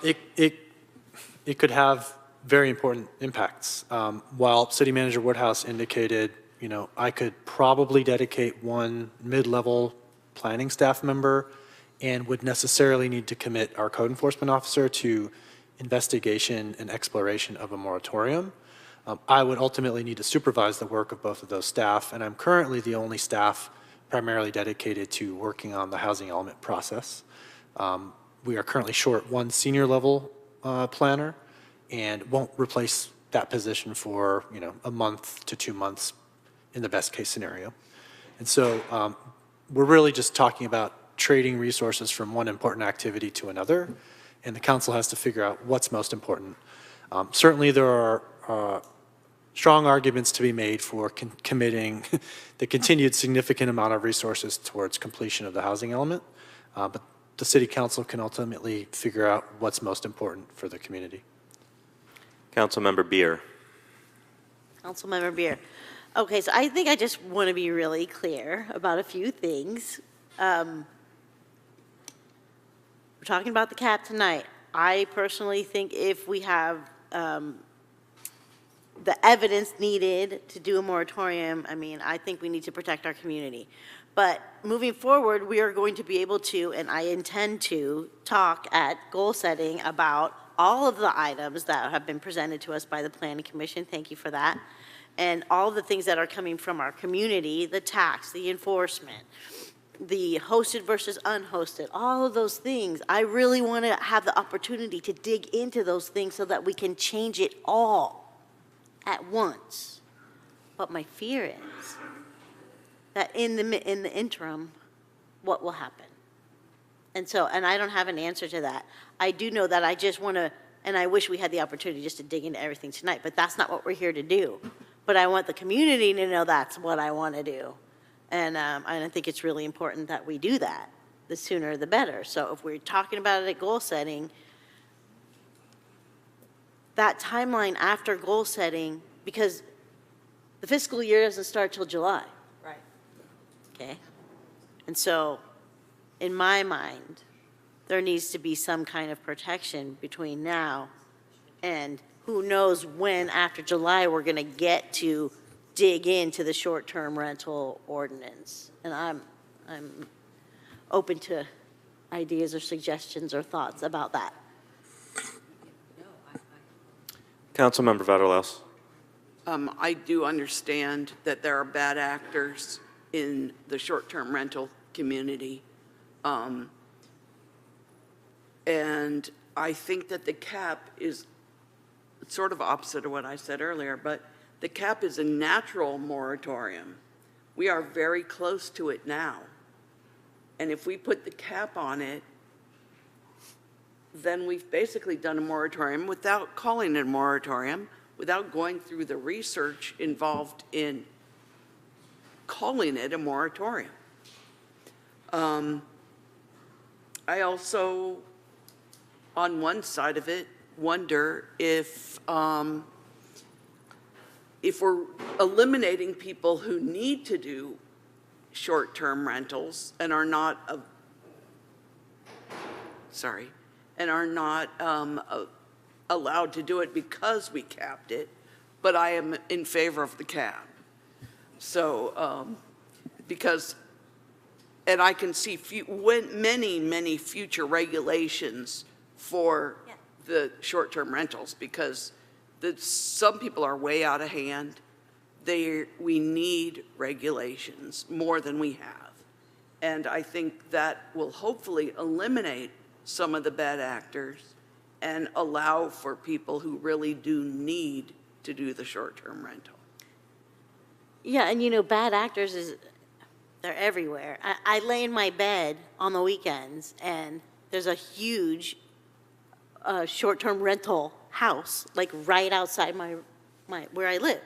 It could have very important impacts. While City Manager Woodhouse indicated, I could probably dedicate one mid-level planning staff member and would necessarily need to commit our code enforcement officer to investigation and exploration of a moratorium. I would ultimately need to supervise the work of both of those staff, and I'm currently the only staff primarily dedicated to working on the housing element process. We are currently short one senior level planner and won't replace that position for a month to 2 months in the best case scenario. And so we're really just talking about trading resources from one important activity to another, and the council has to figure out what's most important. Certainly, there are strong arguments to be made for committing the continued significant amount of resources towards completion of the housing element, but the city council can ultimately figure out what's most important for the community. Councilmember Beer. Councilmember Beer. Okay, so I think I just want to be really clear about a few things. We're talking about the cap tonight. I personally think if we have the evidence needed to do a moratorium, I mean, I think we need to protect our community. But moving forward, we are going to be able to, and I intend to, talk at goal setting about all of the items that have been presented to us by the Planning Commission. Thank you for that. And all the things that are coming from our community, the tax, the enforcement, the hosted versus unhosted, all of those things. I really want to have the opportunity to dig into those things so that we can change it all at once. But my fear is that in the interim, what will happen? And I don't have an answer to that. I do know that I just want to, and I wish we had the opportunity just to dig into everything tonight, but that's not what we're here to do. But I want the community to know that's what I want to do. And I think it's really important that we do that. The sooner the better. So if we're talking about it at goal setting, that timeline after goal setting, because the fiscal year doesn't start till July. Right. Okay? And so, in my mind, there needs to be some kind of protection between now and who knows when after July we're going to get to dig into the short-term rental ordinance. And I'm open to ideas or suggestions or thoughts about that. Councilmember Vaterlaus. I do understand that there are bad actors in the short-term rental community. And I think that the cap is sort of opposite of what I said earlier, but the cap is a natural moratorium. We are very close to it now. And if we put the cap on it, then we've basically done a moratorium without calling it a moratorium, without going through the research involved in calling it a moratorium. I also, on one side of it, wonder if we're eliminating people who need to do short-term rentals and are not allowed to do it because we capped it, but I am in favor of the cap. So, and I can see many future regulations for the short-term rentals because some people are way out of hand. We need regulations more than we have. And I think that will hopefully eliminate some of the bad actors and allow for people who really do need to do the short-term rental. Yeah, and bad actors they're everywhere. I lay in my bed on the weekends and there's a huge short-term rental house, like right outside where I live.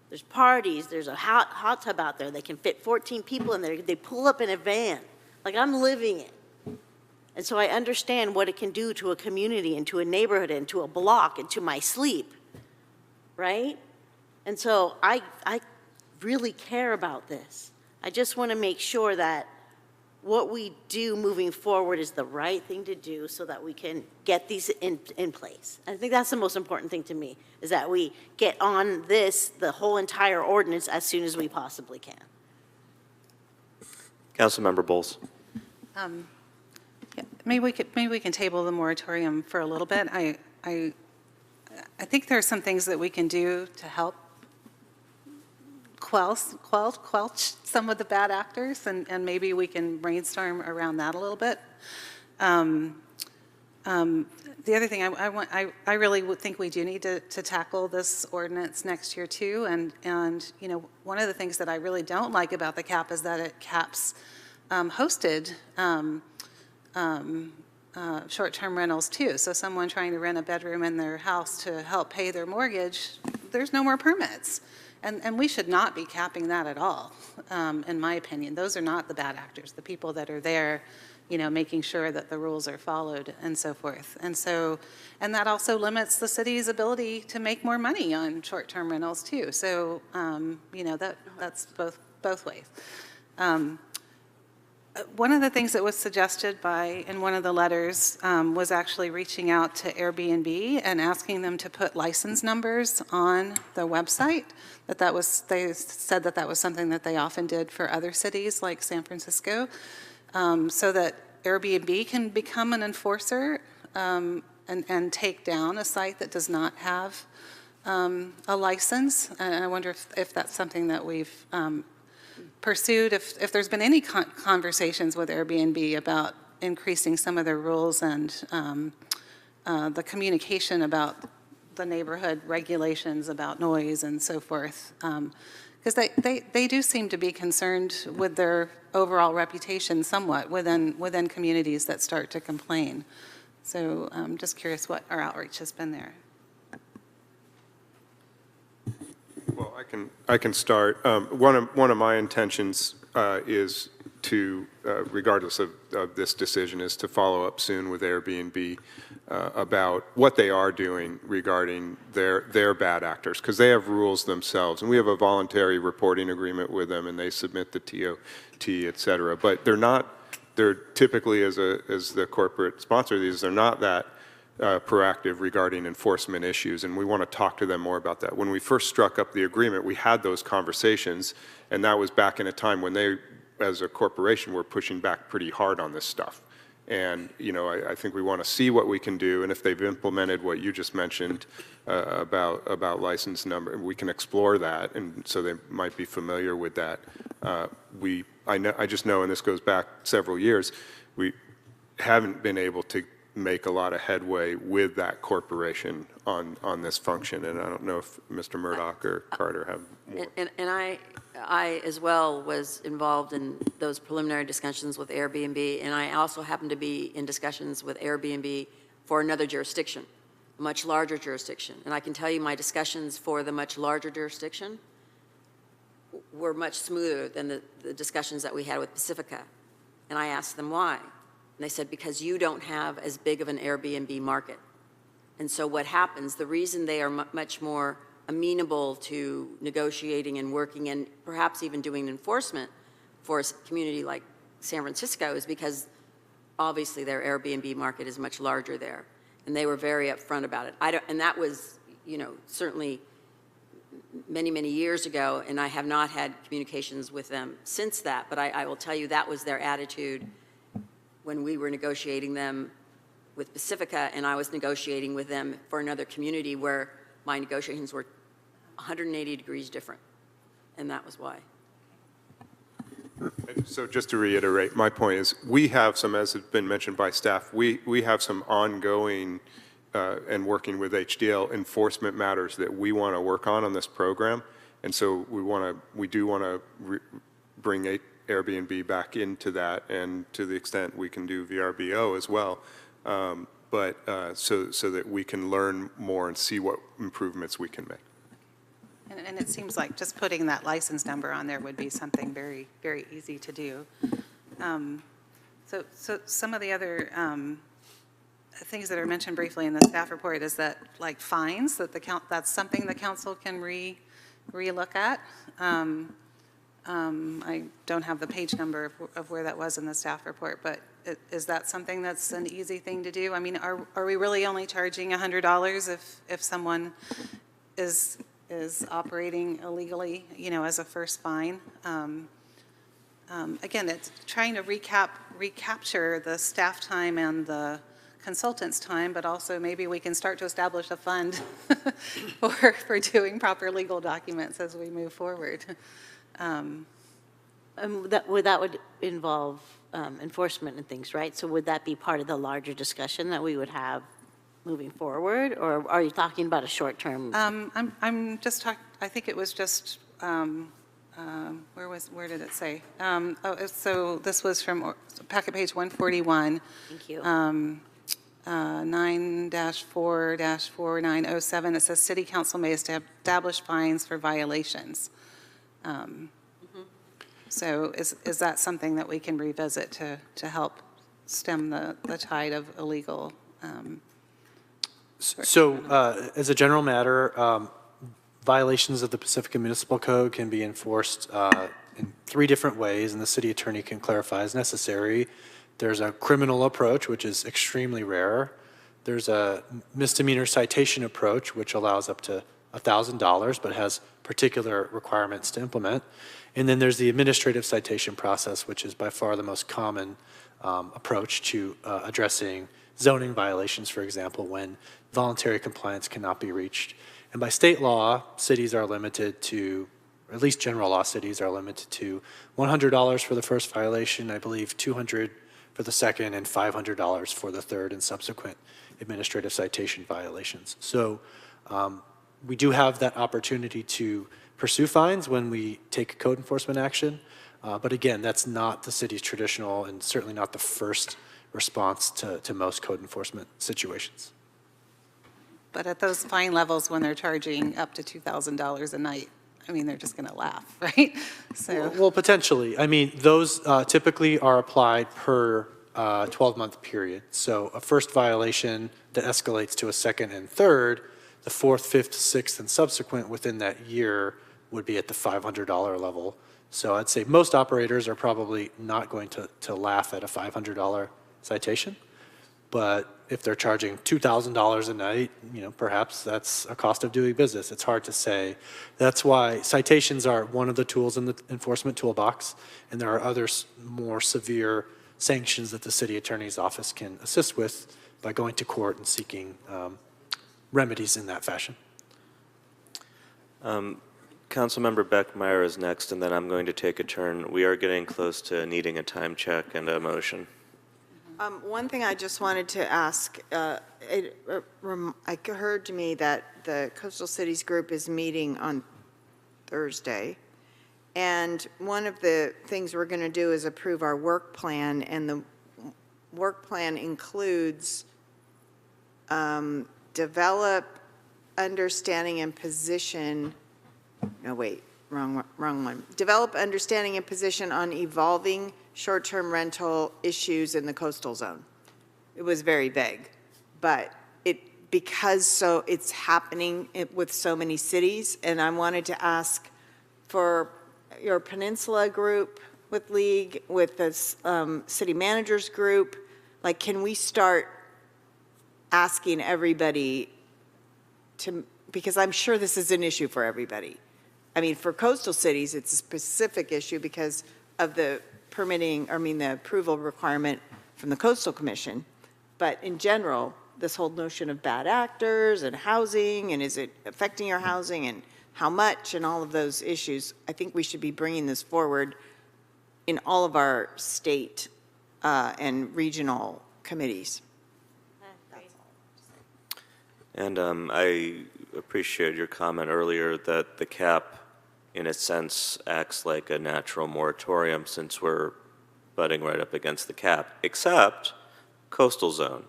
There's parties, there's a hot tub out there. They can fit 14 people in there. They pull up in a van. Like I'm living it. And so I understand what it can do to a community and to a neighborhood and to a block and to my sleep, right? And so I really care about this. I just want to make sure that what we do moving forward is the right thing to do so that we can get these in place. I think that's the most important thing to me, is that we get on the whole entire ordinance as soon as we possibly can. Councilmember Bowles. Yeah, maybe we can table the moratorium for a little bit. I think there are some things that we can do to help quelch some of the bad actors, and maybe we can brainstorm around that a little bit. The other thing, I really would think we do need to tackle this ordinance next year too. And one of the things that I really don't like about the cap is that it caps hosted short-term rentals too. So someone trying to rent a bedroom in their house to help pay their mortgage, there's no more permits. And we should not be capping that at all, in my opinion. Those are not the bad actors, the people that are there, you know, making sure that the rules are followed and so forth. And that also limits the city's ability to make more money on short-term rentals too. So, you know, that's both ways. One of the things that was suggested in one of the letters was actually reaching out to Airbnb and asking them to put license numbers on the website. They said that was something that they often did for other cities like San Francisco, so that Airbnb can become an enforcer and take down a site that does not have a license. And I wonder if that's something that we've pursued, if there's been any conversations with Airbnb about increasing some of their rules and the communication about the neighborhood regulations about noise and so forth. Because they do seem to be concerned with their overall reputation somewhat within communities that start to complain. So I'm just curious what our outreach has been there. Well, I can start. One of my intentions is to, regardless of this decision, is to follow up soon with Airbnb about what they are doing regarding their bad actors, because they have rules themselves, and we have a voluntary reporting agreement with them, and they submit the TOT, et cetera. But they're typically, as the corporate sponsor of these, they're not that proactive regarding enforcement issues, and we want to talk to them more about that. When we first struck up the agreement, we had those conversations, and that was back in a time when they, as a corporation, were pushing back pretty hard on this stuff. And, you know, I think we want to see what we can do, and if they've implemented what you just mentioned about license number, we can explore that, and so they might be familiar with that. I just know, and this goes back several years, we haven't been able to make a lot of headway with that corporation on this function, and I don't know if Mr. Murdoch or Carter have more. And I as well was involved in those preliminary discussions with Airbnb, and I also happened to be in discussions with Airbnb for another jurisdiction, a much larger jurisdiction. And I can tell you my discussions for the much larger jurisdiction were much smoother than the discussions that we had with Pacifica. And I asked them why. And they said, because you don't have as big of an Airbnb market. And so what happens, the reason they are much more amenable to negotiating and working and perhaps even doing enforcement for a community like San Francisco is because obviously their Airbnb market is much larger there. And they were very upfront about it. And that was, you know, certainly many, many years ago, and I have not had communications with them since that, but I will tell you that was their attitude when we were negotiating them with Pacifica, and I was negotiating with them for another community where my negotiations were 180 degrees different, and that was why. So just to reiterate, my point is we have some, as has been mentioned by staff, we have some ongoing and working with HDL enforcement matters that we want to work on this program, and so we do want to bring Airbnb back into that, and to the extent we can do VRBO as well, but so that we can learn more and see what improvements we can make. And it seems like just putting that license number on there would be something very, very easy to do. So some of the other things that are mentioned briefly in the staff report is that, like, fines, that's something the council can re-look at. I don't have the page number of where that was in the staff report, but is that something that's an easy thing to do? I mean, are we really only charging $100 if someone is operating illegally, you know, as a first fine? Again, it's trying to recapture the staff time and the consultant's time, but also maybe we can start to establish a fund for doing proper legal documents as we move forward. That would involve enforcement and things, right? So would that be part of the larger discussion that we would have moving forward, or are you talking about a short-term? I'm just talking, I think it was just where did it say? So this was from packet page 141. Thank you. 9-4-4907. It says city council may establish fines for violations. So is that something that we can revisit to help stem the tide of illegal? So as a general matter, violations of the Pacifica Municipal Code can be enforced in 3 different ways, and the city attorney can clarify as necessary. There's a criminal approach, which is extremely rare. There's a misdemeanor citation approach, which allows up to $1,000, but has particular requirements to implement. And then there's the administrative citation process, which is by far the most common approach to addressing zoning violations, for example, when voluntary compliance cannot be reached. And by state law, cities are limited to, or at least general law cities are limited to $100 for the first violation, I believe $200 for the second, and $500 for the third and subsequent administrative citation violations. So we do have that opportunity to pursue fines when we take code enforcement action. But again, that's not the city's traditional and certainly not the first response to most code enforcement situations. But at those fine levels, when they're charging up to $2,000 a night, I mean, they're just going to laugh, right? So. Well, potentially. I mean, those typically are applied per 12-month period. So a first violation that escalates to a second and third, the fourth, fifth, sixth, and subsequent within that year would be at the $500 level. So I'd say most operators are probably not going to laugh at a $500 citation. But if they're charging $2,000 a night, perhaps that's a cost of doing business. It's hard to say. That's why citations are one of the tools in the enforcement toolbox, and there are other more severe sanctions that the city attorney's office can assist with by going to court and seeking remedies in that fashion. Councilmember Beckmeyer is next, and then I'm going to take a turn. We are getting close to needing a time check and a motion. One thing I just wanted to ask, it occurred to me that the Coastal Cities Group is meeting on Thursday, and one of the things we're going to do is approve our work plan, and the work plan includes develop understanding and position, no wait, wrong one. Develop understanding and position on evolving short-term rental issues in the coastal zone. It was very vague, but it's happening with so many cities, and I wanted to ask for your Peninsula group with League, with the city managers group, like, can we start asking everybody to, because I'm sure this is an issue for everybody. I mean, for coastal cities, it's a specific issue because of the the approval requirement from the Coastal Commission. But in general, this whole notion of bad actors and housing, and is it affecting your housing, and how much, and all of those issues, I think we should be bringing this forward in all of our state and regional committees. And I appreciate your comment earlier that the cap, in a sense, acts like a natural moratorium since we're butting right up against the cap, except coastal zone,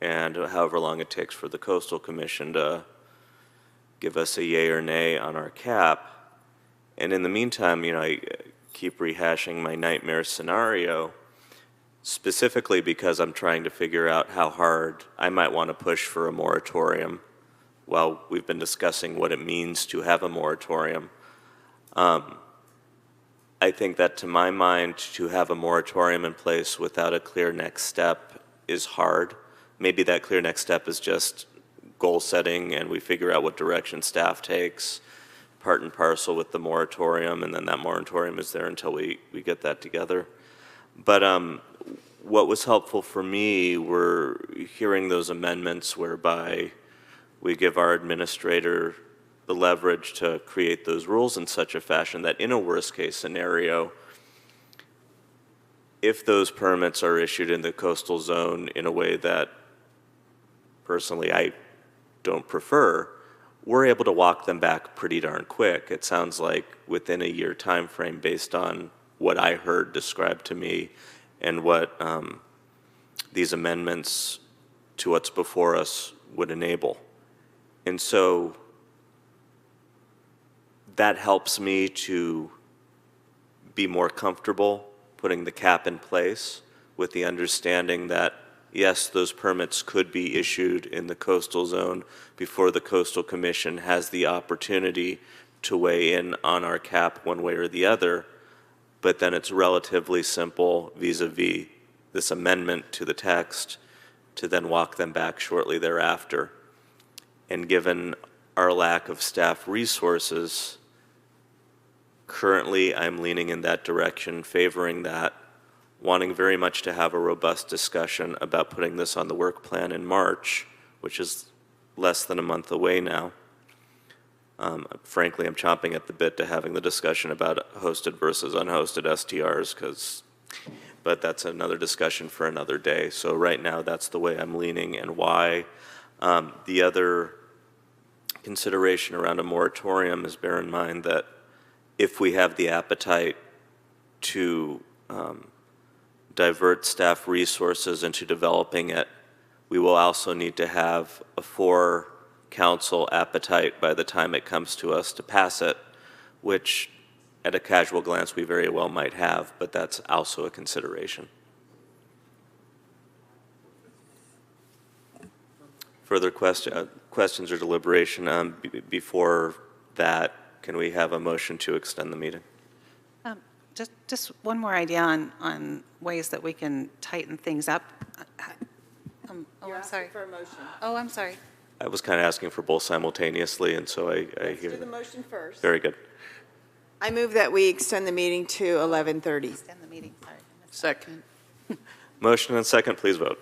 and however long it takes for the Coastal Commission to give us a yay or nay on our cap. And in the meantime, I keep rehashing my nightmare scenario, specifically because I'm trying to figure out how hard I might want to push for a moratorium while we've been discussing what it means to have a moratorium. I think that, to my mind, to have a moratorium in place without a clear next step is hard. Maybe that clear next step is just goal setting and we figure out what direction staff takes, part and parcel with the moratorium, and then that moratorium is there until we get that together. But what was helpful for me were hearing those amendments whereby we give our administrator the leverage to create those rules in such a fashion that in a worst case scenario, if those permits are issued in the coastal zone in a way that personally I don't prefer, we're able to walk them back pretty darn quick. It sounds like within a year time frame based on what I heard described to me and what these amendments to what's before us would enable. And so that helps me to be more comfortable putting the cap in place with the understanding that, yes, those permits could be issued in the coastal zone before the Coastal Commission has the opportunity to weigh in on our cap one way or the other, but then it's relatively simple vis-a-vis this amendment to the text to then walk them back shortly thereafter. And given our lack of staff resources, currently I'm leaning in that direction, favoring that, wanting very much to have a robust discussion about putting this on the work plan in March, which is less than a month away now. Frankly, I'm chomping at the bit to having the discussion about hosted versus unhosted STRs, but that's another discussion for another day. So right now, that's the way I'm leaning and why. The other consideration around a moratorium is bear in mind that if we have the appetite to divert staff resources into developing it, we will also need to have a council appetite by the time it comes to us to pass it, which at a casual glance we very well might have, but that's also a consideration. Further questions or deliberation? Before that, can we have a motion to extend the meeting? Just one more idea on ways that we can tighten things up. I'm sorry. For a motion. Oh, I'm sorry. I was kind of asking for both simultaneously, and so I Let's hear do the that. motion first. Very good. I move that we extend the meeting to 11:30. Extend the meeting, sorry. Second. Motion and second, please vote.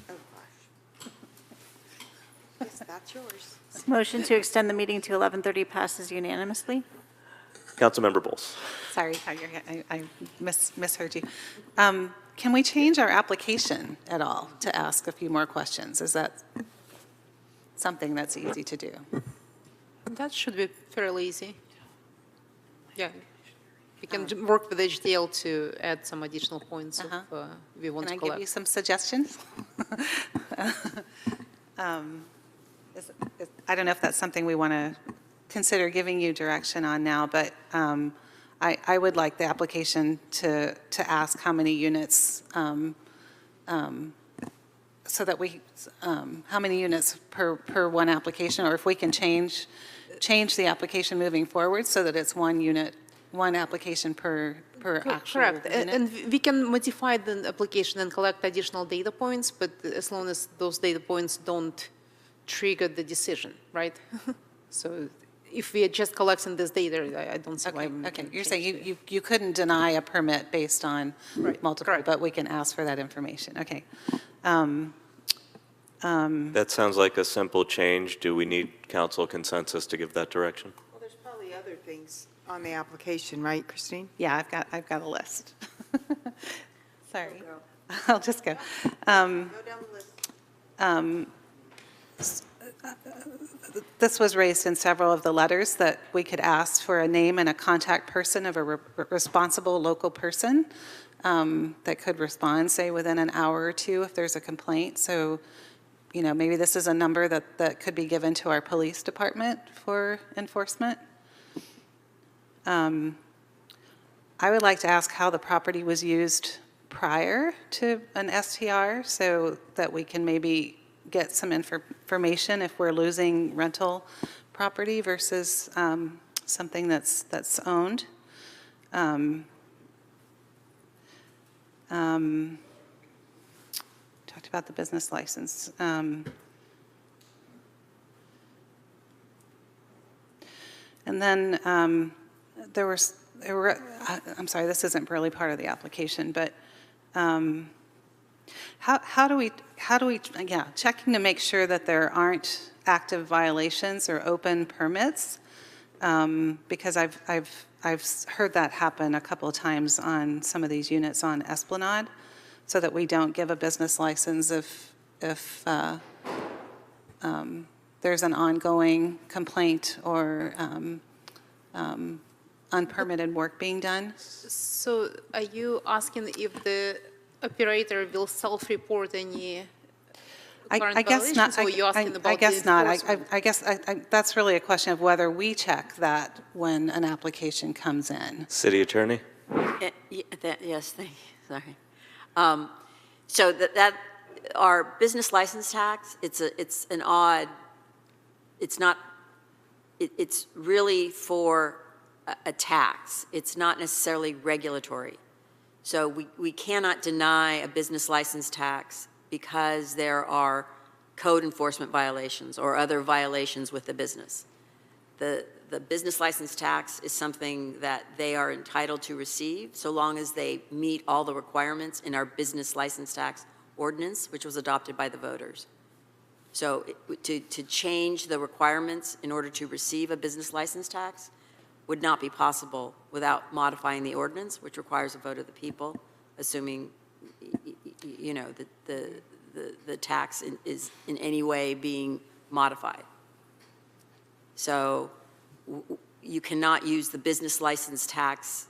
Oh, gosh. Yes, that's yours. Motion to extend the meeting to 11:30 passes unanimously. Councilmember Bowles. Sorry, I misheard you. Can we change our application at all to ask a few more questions? Is that something that's easy to do? That should be fairly easy. Yeah. We can work with HDL to add some additional points if we want to Can I give collect. you some suggestions? I don't know if that's something we want to consider giving you direction on now, but I would like the application to ask how many units, so that we, how many units per one application, or if we can change the application moving forward so that it's one unit, one application per actual Correct. unit. And we can modify the application and collect additional data points, but as long as those data points don't trigger the decision, right? So if we are just collecting this data, I don't see why we Okay, can you're change saying you couldn't deny a permit based on multiple, but we can ask for that information. Okay. That sounds like a simple change. Do we need council consensus to give that direction? Well, there's probably other things on the application, right, Christine? Yeah, I've got a list. Sorry. Go. I'll just go. Go down the list. This was raised in several of the letters, that we could ask for a name and a contact person of a responsible local person that could respond, say, within an hour or two if there's a complaint. So, you know, maybe this is a number that could be given to our police department for enforcement. I would like to ask how the property was used prior to an STR so that we can maybe get some information if we're losing rental property versus something that's owned. Talked about the business license. And then I'm sorry, this isn't really part of the application, but how do we, checking to make sure that there aren't active violations or open permits, because I've heard that happen a couple of times on some of these units on Esplanade, so that we don't give a business license if there's an ongoing complaint or unpermitted work being done. So are you asking if the operator will self-report any current I guess violations, not. or you're asking about I guess the not. enforcement? I guess that's really a question of whether we check that when an application comes in. City Attorney? Yes, thank you, sorry. So that our business license tax, it's an odd, it's not, it's really for a tax. It's not necessarily regulatory. So we cannot deny a business license tax because there are code enforcement violations or other violations with the business. The business license tax is something that they are entitled to receive so long as they meet all the requirements in our business license tax ordinance, which was adopted by the voters. So to change the requirements in order to receive a business license tax would not be possible without modifying the ordinance, which requires a vote of the people, assuming, you know, the tax is in any way being modified. So you cannot use the business license tax.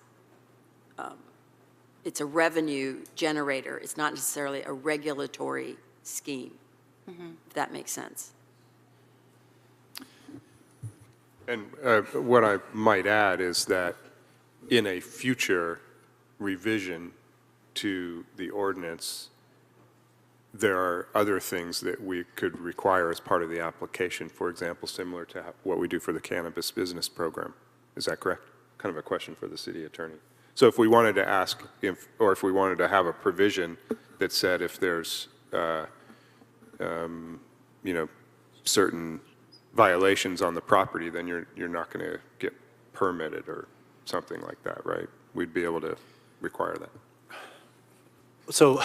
It's a revenue generator. It's not necessarily a regulatory scheme, if that makes sense. And what I might add is that in a future revision to the ordinance, there are other things that we could require as part of the application, for example, similar to what we do for the cannabis business program. Is that correct? Kind of a question for the city attorney. So if we wanted to ask, if we wanted to have a provision that said if there's, you know, certain violations on the property, then you're not going to get permitted or something like that, right? We'd be able to require that. So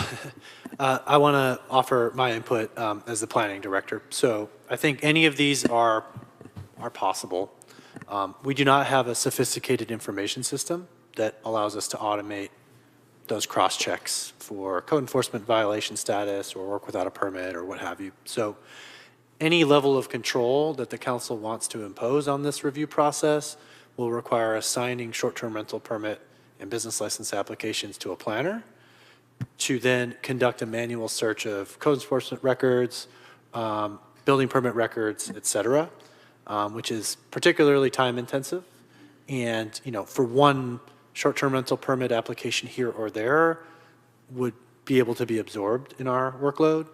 I want to offer my input as the planning director. So I think any of these are possible. We do not have a sophisticated information system that allows us to automate those cross-checks for code enforcement violation status or work without a permit or what have you. So any level of control that the council wants to impose on this review process will require assigning short-term rental permit and business license applications to a planner to then conduct a manual search of code enforcement records, building permit records, et cetera, which is particularly time intensive. And, you know, for one short-term rental permit application here or there would be able to be absorbed in our workload.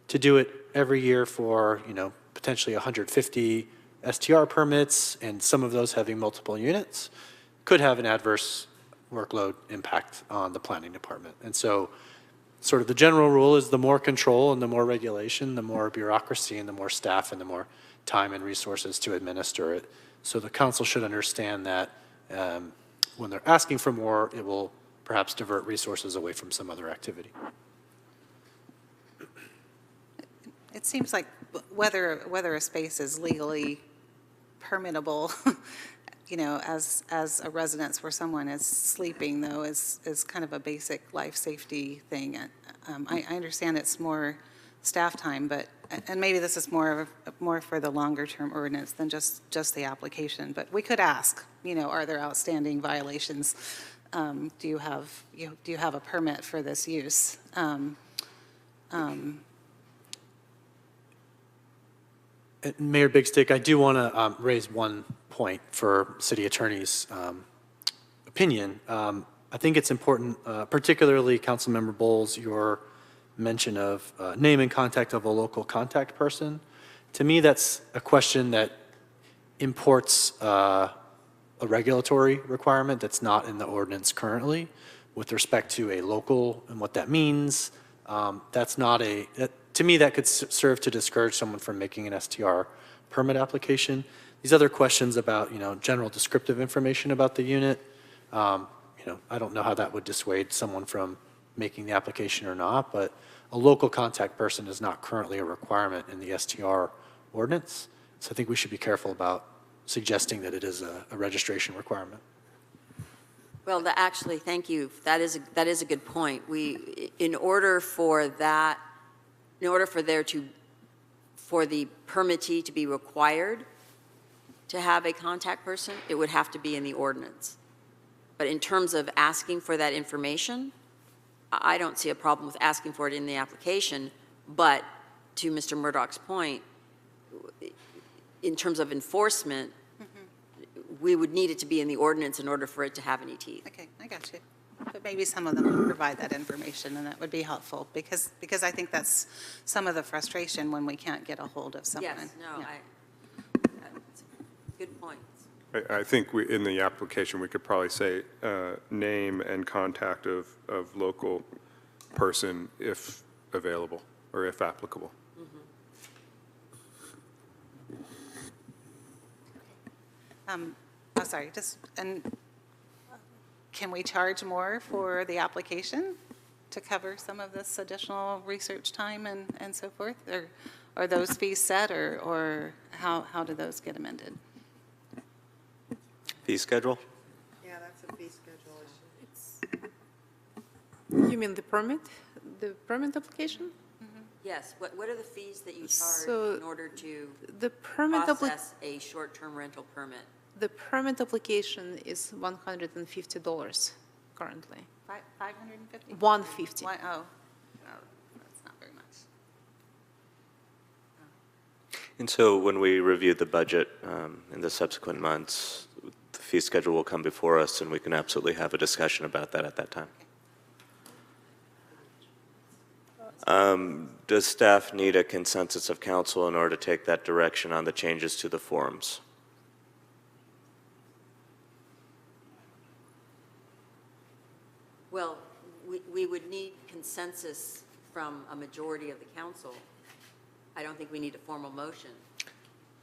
To do it every year for, you know, potentially 150 STR permits and some of those having multiple units could have an adverse workload impact on the planning department. And so sort of the general rule is the more control and the more regulation, the more bureaucracy and the more staff and the more time and resources to administer it. So the council should understand that when they're asking for more, it will perhaps divert resources away from some other activity. It seems like whether a space is legally permittable, you know, as a residence where someone is sleeping, though, is kind of a basic life safety thing. I understand it's more staff time, but, and maybe this is more for the longer term ordinance than just the application, but we could ask, you know, are there outstanding violations? Do you have a permit for this use? Mayor Big Stick, I do want to raise one point for city attorney's opinion. I think it's important, particularly Councilmember Bowles, your mention of name and contact of a local contact person. To me, that's a question that imports a regulatory requirement that's not in the ordinance currently with respect to a local and what that means. That's not to me, that could serve to discourage someone from making an STR permit application. These other questions about, you know, general descriptive information about the unit, you know, I don't know how that would dissuade someone from making the application or not, but a local contact person is not currently a requirement in the STR ordinance. So I think we should be careful about suggesting that it is a registration requirement. Well, actually, thank you. That is a good point. In order for the permittee to be required to have a contact person, it would have to be in the ordinance. But in terms of asking for that information, I don't see a problem with asking for it in the application, but to Mr. Murdoch's point, in terms of enforcement, we would need it to be in the ordinance in order for it to have any teeth. Okay, I got you. But maybe some of them would provide that information, and that would be helpful, because I think that's some of the frustration when we can't get a hold of someone. Yes, no, Yeah. Good point. I think in the application, we could probably say name and contact of local person if available or if applicable. Oh, sorry, and can we charge more for the application to cover some of this additional research time and so forth? Or are those fees set, or how do those get amended? Fee schedule? Yeah, that's a fee schedule You mean the permit application? Yes, what are the fees that you charge So in order to the permit process a short-term rental permit? The permit application is $150 currently. 550? 150. Why, oh, no, that's not very much. And so when we review the budget in the subsequent months, the fee schedule will come before us, and we can absolutely have a discussion about that at that time. Does staff need a consensus of council in order to take that direction on the changes to the forms? Well, we would need consensus from a majority of the council. I don't think we need a formal motion,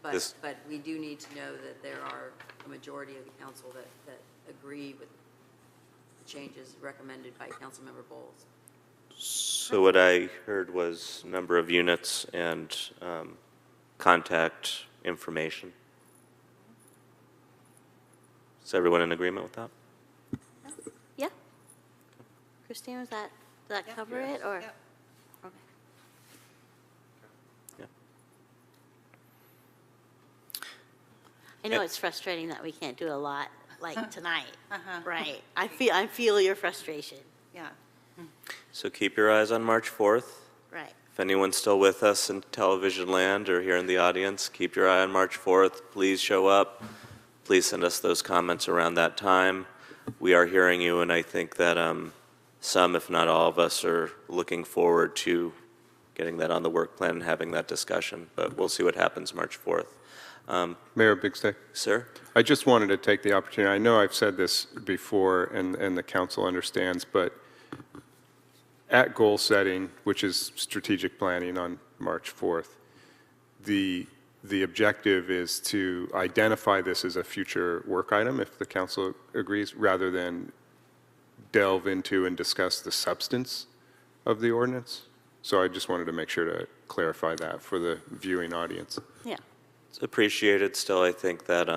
but we do need to know that there are a majority of the council that agree with the changes recommended by Councilmember Bowles. So what I heard was number of units and contact information. Is everyone in agreement with that? Yeah. Christine, does that cover it, or? Yeah. Okay. Yeah. I know it's frustrating that we can't do a lot like tonight. Uh-huh. Right. I feel your frustration. Yeah. So keep your eyes on March 4th. Right. If anyone's still with us in television land or here in the audience, keep your eye on March 4th. Please show up. Please send us those comments around that time. We are hearing you, and I think that some, if not all of us, are looking forward to getting that on the work plan and having that discussion. But we'll see what happens March 4th. Mayor Bigstay? Sir? I just wanted to take the opportunity. I know I've said this before, and the council understands, but at goal setting, which is strategic planning on March 4th, the objective is to identify this as a future work item, if the council agrees, rather than delve into and discuss the substance of the ordinance. So I just wanted to make sure to clarify that for the viewing audience. Yeah. It's appreciated. Still, I think that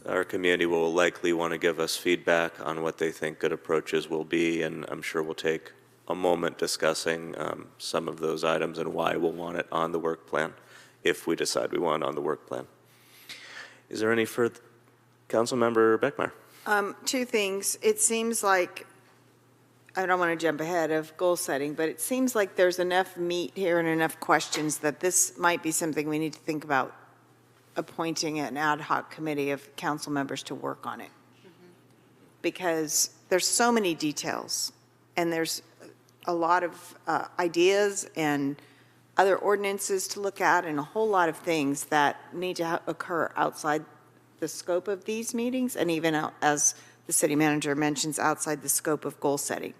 our community will likely want to give us feedback on what they think good approaches will be, and I'm sure we'll take a moment discussing some of those items and why we'll want it on the work plan, if we decide we want it on the work plan. Is there any further? Councilmember Beckmeyer. Two things. It seems like, I don't want to jump ahead of goal setting, but it seems like there's enough meat here and enough questions that this might be something we need to think about appointing an ad hoc committee of council members to work on it. Because there's so many details, and there's a lot of ideas and other ordinances to look at, and a whole lot of things that need to occur outside the scope of these meetings, and even as the city manager mentions, outside the scope of goal setting.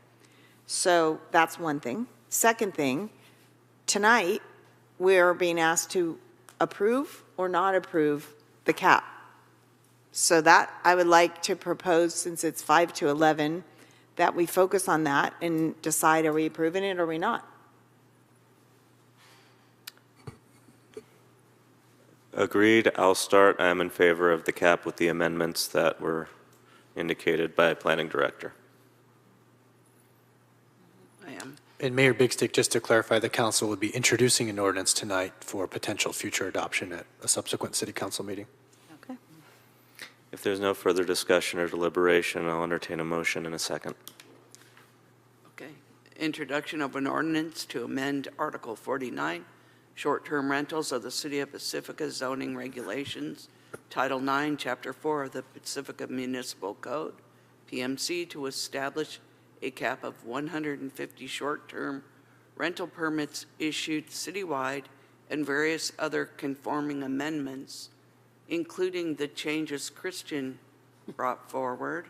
So that's one thing. Second thing, tonight, we're being asked to approve or not approve the cap. So that, I would like to propose, since it's 5 to 11, that we focus on that and decide, are we approving it or are we not? Agreed. I'll start. I'm in favor of the cap with the amendments that were indicated by Planning Director. I am. And Mayor Big Stick, just to clarify, the council would be introducing an ordinance tonight for potential future adoption at a subsequent city council meeting. Okay. If there's no further discussion or deliberation, I'll entertain a motion in a second. Okay. Introduction of an ordinance to amend Article 49, short-term rentals of the City of Pacifica zoning regulations, Title 9, Chapter 4 of the Pacifica Municipal Code, PMC, to establish a cap of 150 short-term rental permits issued citywide and various other conforming amendments, including the changes Christian brought forward.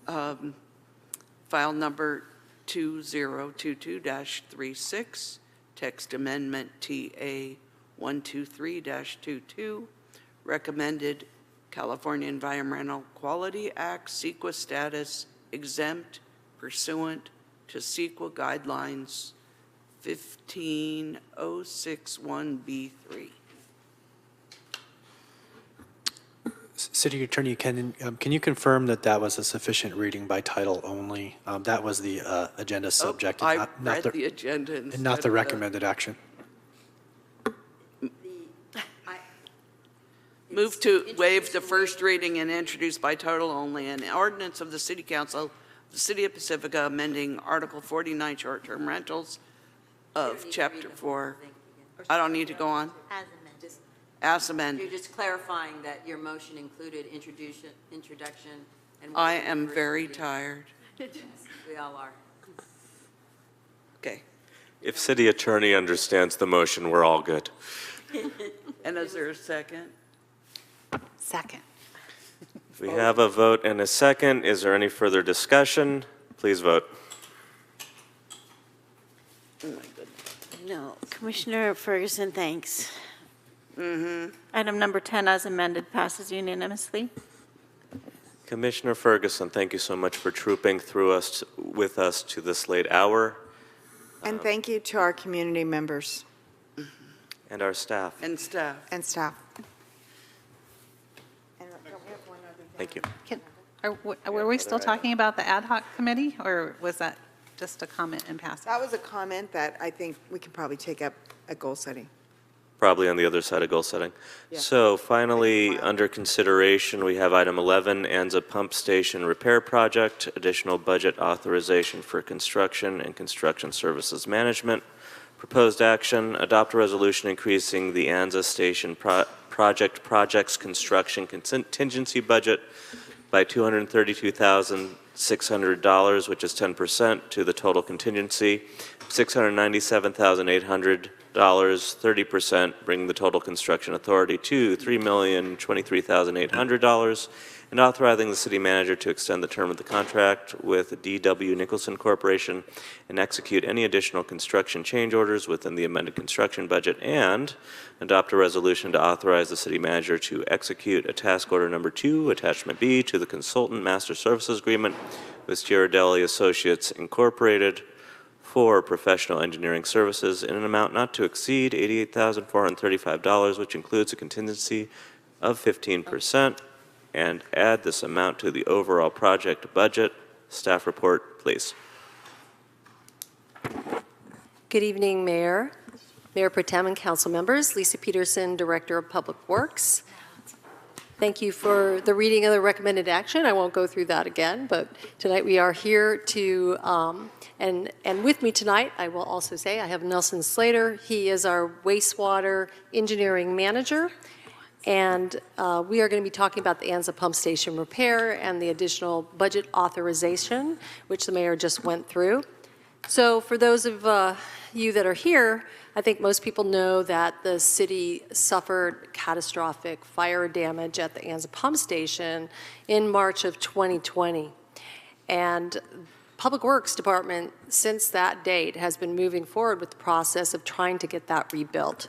File number 2022-36, text amendment TA 123-22, recommended California Environmental Quality Act CEQA status exempt pursuant to CEQA guidelines 15061B3. City Attorney, can you confirm that that was a sufficient reading by title only? That was the agenda subject. I and read the agenda and instead not the of recommended action. Move to waive the first reading and introduce by title only an ordinance of the City Council of the City of Pacifica amending Article 49 short-term rentals of Chapter 4. I don't need to go on. As amended. You're just clarifying that your motion included introduction, and. I am very tired. We all are. Okay. If City Attorney understands the motion, we're all good. And is there a second? Second. We have a vote and a second. Is there any further discussion? Please vote. Oh, my goodness. No, Commissioner Ferguson, thanks. Item number 10 as amended passes unanimously. Commissioner Ferguson, thank you so much for trooping through with us to this late hour. And thank you to our community members. And our staff. And staff. And staff. Thank you. Were we still talking about the ad hoc committee, or was that just a comment in passing? That was a comment that I think we can probably take up at goal setting. Probably on the other side of goal setting. Yeah. So finally, under consideration, we have item 11, Anza Pump Station Repair Project, additional budget authorization for construction and construction services management. Proposed action, adopt a resolution increasing the Anza Station project's construction contingency budget by $232,600, which is 10%, to the total contingency, $697,800. 30%, bringing the total construction authority to $3,023,800, and authorizing the city manager to extend the term of the contract with D.W. Nicholson Corporation and execute any additional construction change orders within the amended construction budget, and adopt a resolution to authorize the city manager to execute a task order number 2, attachment B, to the consultant master services agreement with Girardelli Associates Incorporated for professional engineering services in an amount not to exceed $88,435, which includes a contingency of 15%, and add this amount to the overall project budget. Staff report, please. Good evening, Mayor, Mayor Pro Tem and council members. Lisa Peterson, Director of Public Works. Thank you for the reading of the recommended action. I won't go through that again, but tonight we are here to, and with me tonight, I will also say, I have Nelson Slater. He is our wastewater engineering manager, and we are going to be talking about the Anza Pump Station repair and the additional budget authorization, which the mayor just went through. So for those of you that are here, I think most people know that the city suffered catastrophic fire damage at the Anza Pump Station in March of 2020. And Public Works Department, since that date, has been moving forward with the process of trying to get that rebuilt,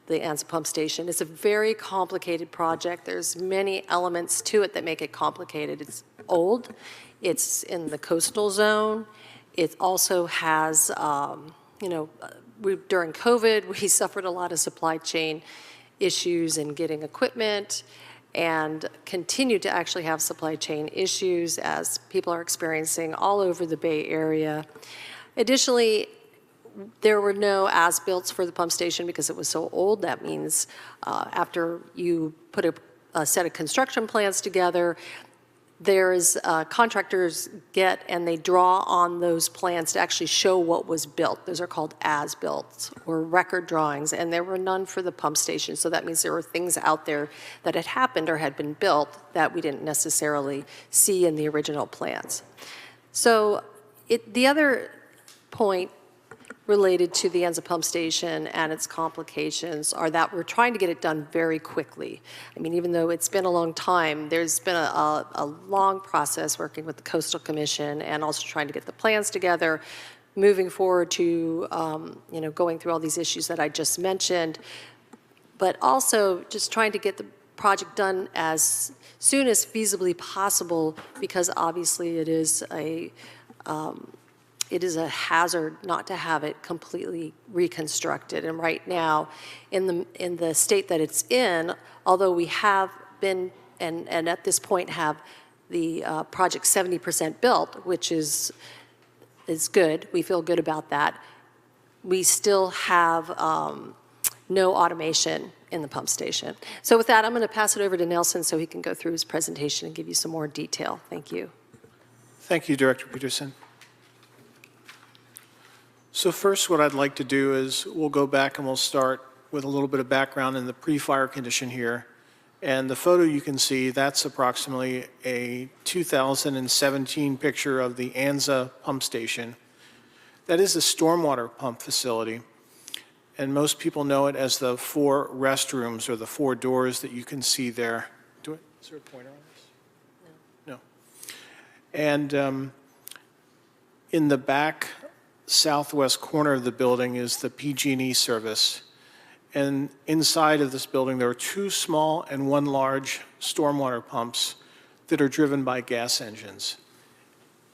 the Anza Pump Station. It's a very complicated project. There's many elements to it that make it complicated. It's old. It's in the coastal zone. It also has, during COVID, we suffered a lot of supply chain issues in getting equipment, and continue to actually have supply chain issues as people are experiencing all over the Bay Area. Additionally, there were no as-builts for the pump station because it was so old. That means after you put a set of construction plans together, there's contractors get and they draw on those plans to actually show what was built. Those are called as-built or record drawings, and there were none for the pump station. So that means there were things out there that had happened or had been built that we didn't necessarily see in the original plans. So the other point related to the Enza pump station and its complications are that we're trying to get it done very quickly. I mean, even though it's been a long time, there's been a long process working with the Coastal Commission and also trying to get the plans together, moving forward to, going through all these issues that I just mentioned, but also just trying to get the project done as soon as feasibly possible, because obviously it is a hazard not to have it completely reconstructed. And right now, in the state that it's in, although we have been, and at this point have the project 70% built, which is good, we feel good about that, we still have no automation in the pump station. So with that, I'm going to pass it over to Nelson so he can go through his presentation and give you some more detail. Thank you. Thank you, Director Peterson. So first, what I'd like to do is we'll go back and we'll start with a little bit of background in the pre-fire condition here. And the photo you can see, that's approximately a 2017 picture of the Anza pump station. That is a stormwater pump facility. And most people know it as the 4 restrooms or the 4 doors that you can see there. Is there a pointer on this? No. And in the back southwest corner of the building is the PG&E service. And inside of this building, there are 2 small and 1 large stormwater pumps that are driven by gas engines.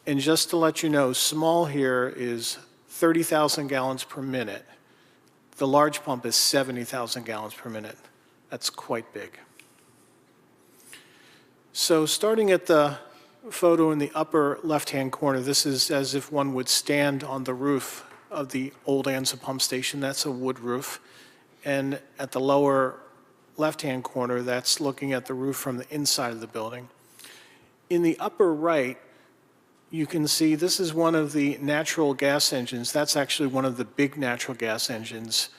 And just to let you know, small here is 30,000 gallons per minute. The large pump is 70,000 gallons per minute. That's quite big. So starting at the photo in the upper left-hand corner, this is as if one would stand on the roof of the old Anza pump station. That's a wood roof. And at the lower left-hand corner, that's looking at the roof from the inside of the building. In the upper right, you can see this is one of the natural gas engines. That's actually one of the big natural gas engines.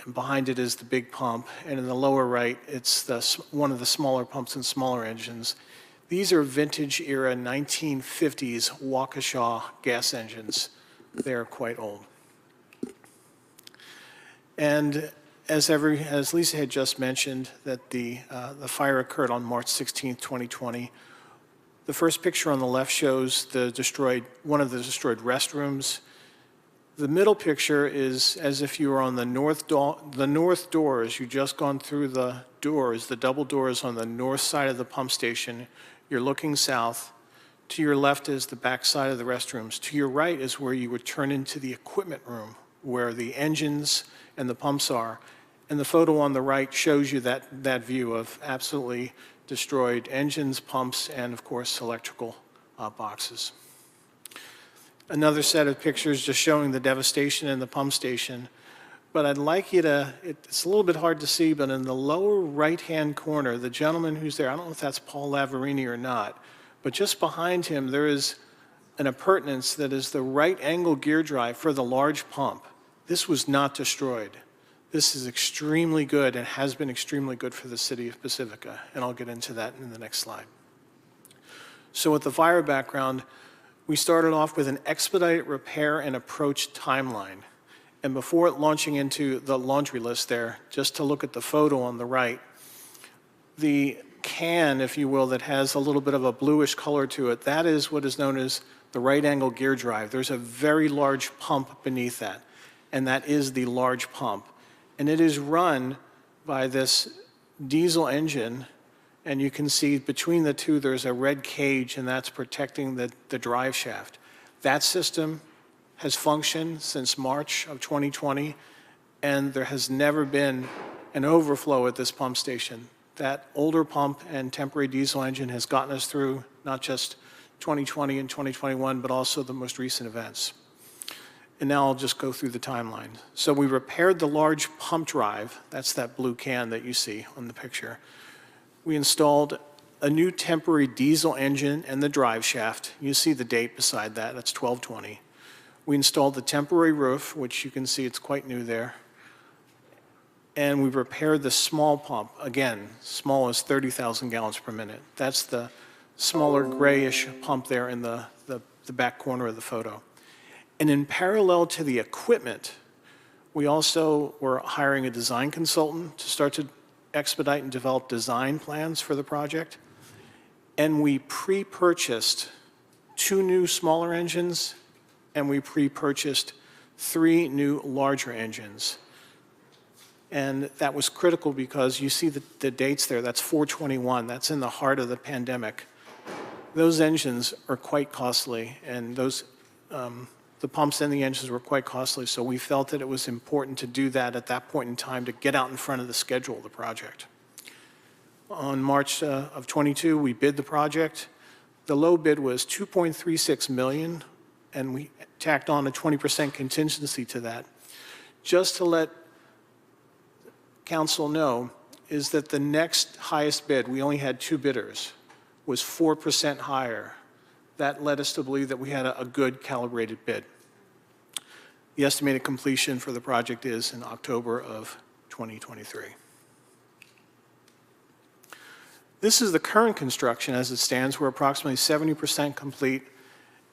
And behind it is the big pump. And in the lower right, it's one of the smaller pumps and smaller engines. These are vintage era 1950s Waukesha gas engines. They're quite old. And as Lisa had just mentioned, that the fire occurred on March 16, 2020. The first picture on the left shows one of the destroyed restrooms. The middle picture is as if you were on the north doors. You've just gone through the doors, the double doors on the north side of the pump station. You're looking south. To your left is the back side of the restrooms. To your right is where you would turn into the equipment room, where the engines and the pumps are. And the photo on the right shows you that view of absolutely destroyed engines, pumps, and of course, electrical boxes. Another set of pictures just showing the devastation in the pump station. But I'd like you to, it's a little bit hard to see, but in the lower right-hand corner, the gentleman who's there, I don't know if that's Paul Lavarini or not, but just behind him, there is an appurtenance that is the right angle gear drive for the large pump. This was not destroyed. This is extremely good and has been extremely good for the city of Pacifica, and I'll get into that in the next slide. So with the fire background, we started off with an expedited repair and approach timeline. And before launching into the laundry list there, just to look at the photo on the right, the can, if you will, that has a little bit of a bluish color to it, that is what is known as the right angle gear drive. There's a very large pump beneath that, and that is the large pump. And it is run by this diesel engine, and you can see between the two there's a red cage, and that's protecting the drive shaft. That system has functioned since March of 2020, and there has never been an overflow at this pump station. That older pump and temporary diesel engine has gotten us through not just 2020 and 2021, but also the most recent events. And now I'll just go through the timeline. So we repaired the large pump drive. That's that blue can that you see on the picture. We installed a new temporary diesel engine and the drive shaft. You see the date beside that. That's 12/20. We installed the temporary roof, which you can see it's quite new there. And we repaired the small pump. Again, small is 30,000 gallons per minute. That's the smaller grayish pump there in the back corner of the photo. And in parallel to the equipment, we also were hiring a design consultant to start to expedite and develop design plans for the project. And we pre-purchased 2 new smaller engines, and we pre-purchased 3 new larger engines. And that was critical because you see the dates there, that's 4/21, that's in the heart of the pandemic. Those engines are quite costly, and those, the pumps and the engines were quite costly, so we felt that it was important to do that at that point in time to get out in front of the schedule of the project. On March of 22, we bid the project. The low bid was $2.36 million, and we tacked on a 20% contingency to that. Just to let council know is that the next highest bid, we only had 2 bidders, was 4% higher. That led us to believe that we had a good calibrated bid. The estimated completion for the project is in October of 2023. This is the current construction as it stands. We're approximately 70% complete.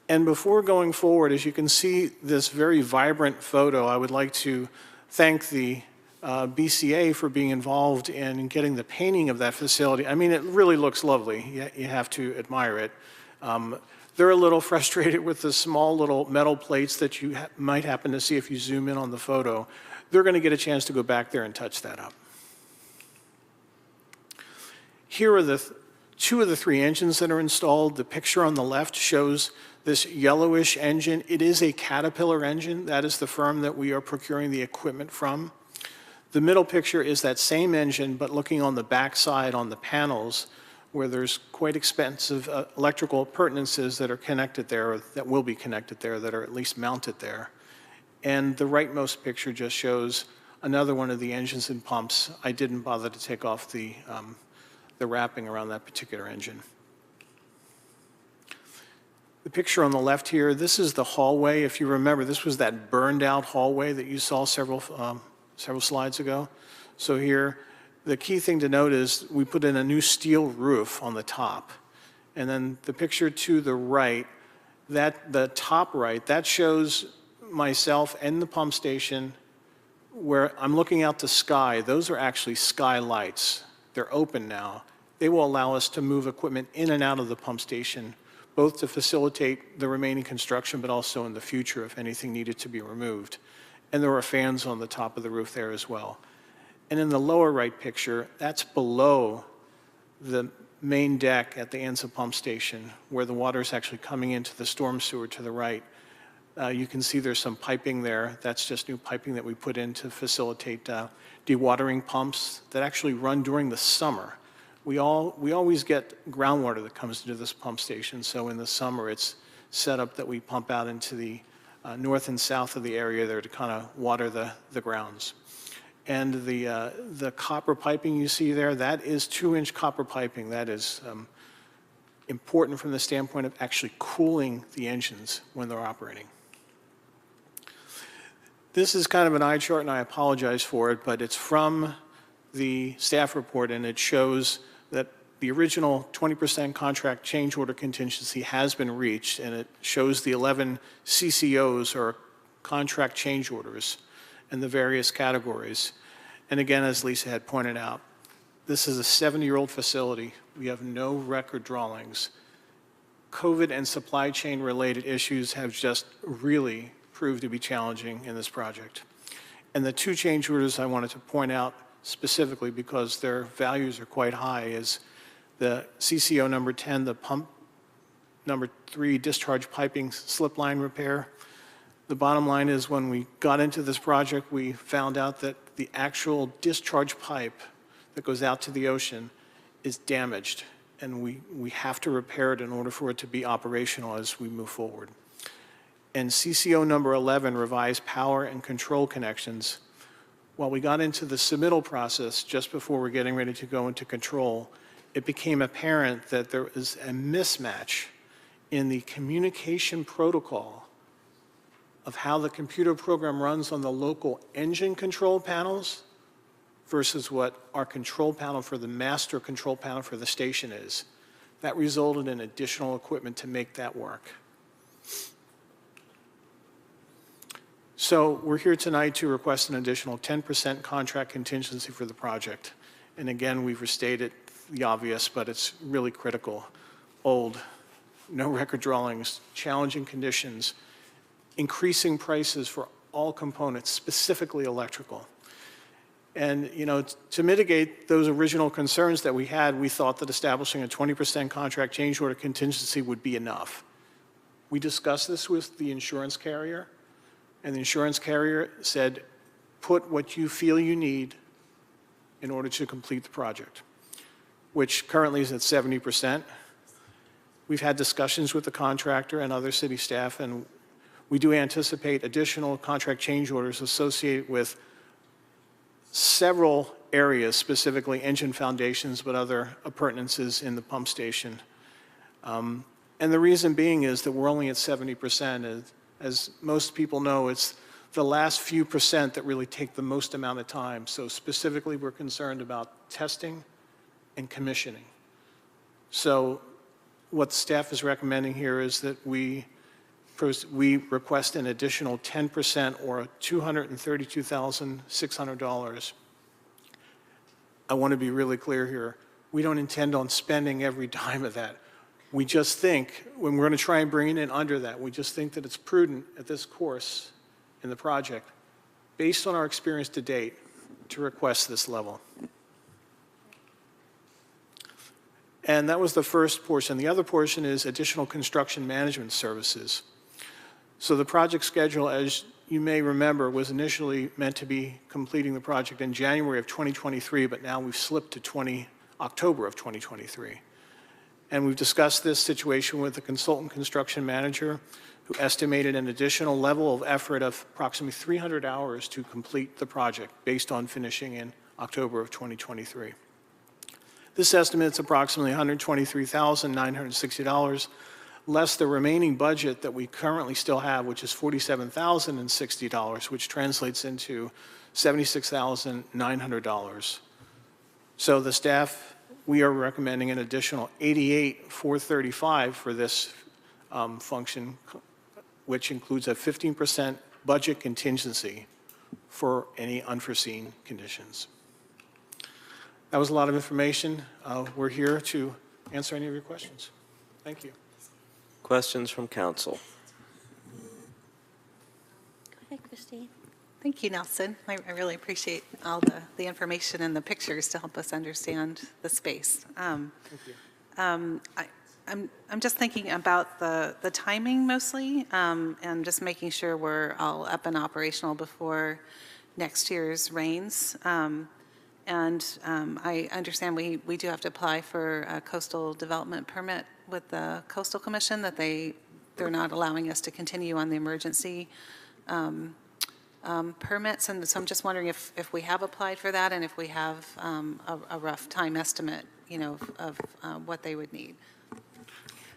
And before going forward, as you can see this very vibrant photo, I would like to thank the BCA for being involved in getting the painting of that facility. I mean, it really looks lovely. You have to admire it. They're a little frustrated with the small little metal plates that you might happen to see if you zoom in on the photo. They're going to get a chance to go back there and touch that up. Here are the 2 of the 3 engines that are installed. The picture on the left shows this yellowish engine. It is a Caterpillar engine. That is the firm that we are procuring the equipment from. The middle picture is that same engine, but looking on the back side on the panels where there's quite expensive electrical appurtenances that are connected there, or that will be connected there, that are at least mounted there. And the rightmost picture just shows another one of the engines and pumps. I didn't bother to take off the wrapping around that particular engine. The picture on the left here, this is the hallway. If you remember, this was that burned out hallway that you saw several slides ago. So here, the key thing to note is we put in a new steel roof on the top. And then the picture to the right, the top right, that shows myself and the pump station where I'm looking out the sky. Those are actually skylights. They're open now. They will allow us to move equipment in and out of the pump station, both to facilitate the remaining construction, but also in the future if anything needed to be removed. And there are fans on the top of the roof there as well. And in the lower right picture, that's below the main deck at the ANSA pump station, where the water is actually coming into the storm sewer to the right. You can see there's some piping there. That's just new piping that we put in to facilitate dewatering pumps that actually run during the summer. We always get groundwater that comes into this pump station, so in the summer it's set up that we pump out into the north and south of the area there to kind of water the grounds. And the copper piping you see there, that is 2-inch copper piping. That is important from the standpoint of actually cooling the engines when they're operating. This is kind of an eye chart, and I apologize for it, but it's from the staff report, and it shows that the original 20% contract change order contingency has been reached, and it shows the 11 CCOs, or contract change orders, in the various categories. And again, as Lisa had pointed out, this is a 70-year-old facility. We have no record drawings. COVID and supply chain related issues have just really proved to be challenging in this project. And the 2 change orders I wanted to point out specifically because their values are quite high is the CCO number 10, the pump number 3, discharge piping slip line repair. The bottom line is when we got into this project, we found out that the actual discharge pipe that goes out to the ocean is damaged, and we have to repair it in order for it to be operational as we move forward. And CCO number 11, revised power and control connections, while we got into the submittal process just before we're getting ready to go into control, it became apparent that there is a mismatch in the communication protocol of how the computer program runs on the local engine control panels versus what our control panel for the master control panel for the station is. That resulted in additional equipment to make that work. So we're here tonight to request an additional 10% contract contingency for the project. And again, we've restated the obvious, but it's really critical. Old, no record drawings, challenging conditions, increasing prices for all components, specifically electrical. And, you know, to mitigate those original concerns that we had, we thought that establishing a 20% contract change order contingency would be enough. We discussed this with the insurance carrier, and the insurance carrier said, put what you feel you need in order to complete the project, which currently is at 70%. We've had discussions with the contractor and other city staff, and we do anticipate additional contract change orders associated with several areas, specifically engine foundations, but other appurtenances in the pump station. And the reason being is that we're only at 70%. As most people know, it's the last few percent that really take the most amount of time. So specifically, we're concerned about testing and commissioning. So what staff is recommending here is that we request an additional 10% or $232,600. I want to be really clear here. We don't intend on spending every dime of that. We just think, when we're going to try and bring it in under that, we just think that it's prudent at this course in the project, based on our experience to date, to request this level. And that was the first portion. The other portion is additional construction management services. So the project schedule, as you may remember, was initially meant to be completing the project in January of 2023, but now we've slipped to October of 2023. And we've discussed this situation with the consultant construction manager, who estimated an additional level of effort of approximately 300 hours to complete the project based on finishing in October of 2023. This estimate is approximately $123,960, less the remaining budget that we currently still have, which is $47,060, which translates into $76,900. So the staff, we are recommending an additional $88,435 for this function, which includes a 15% budget contingency for any unforeseen conditions. That was a lot of information. We're here to answer any of your questions. Thank you. Questions from council? Go ahead, Christine. Thank you, Nelson. I really appreciate all the information and the pictures to help us understand the space. Thank you. I'm just thinking about the timing mostly, and just making sure we're all up and operational before next year's rains. I understand we do have to apply for a coastal development permit with the Coastal Commission, that they're not allowing us to continue on the emergency permits. And so I'm just wondering if we have applied for that, and if we have a rough time estimate, you know, of what they would need.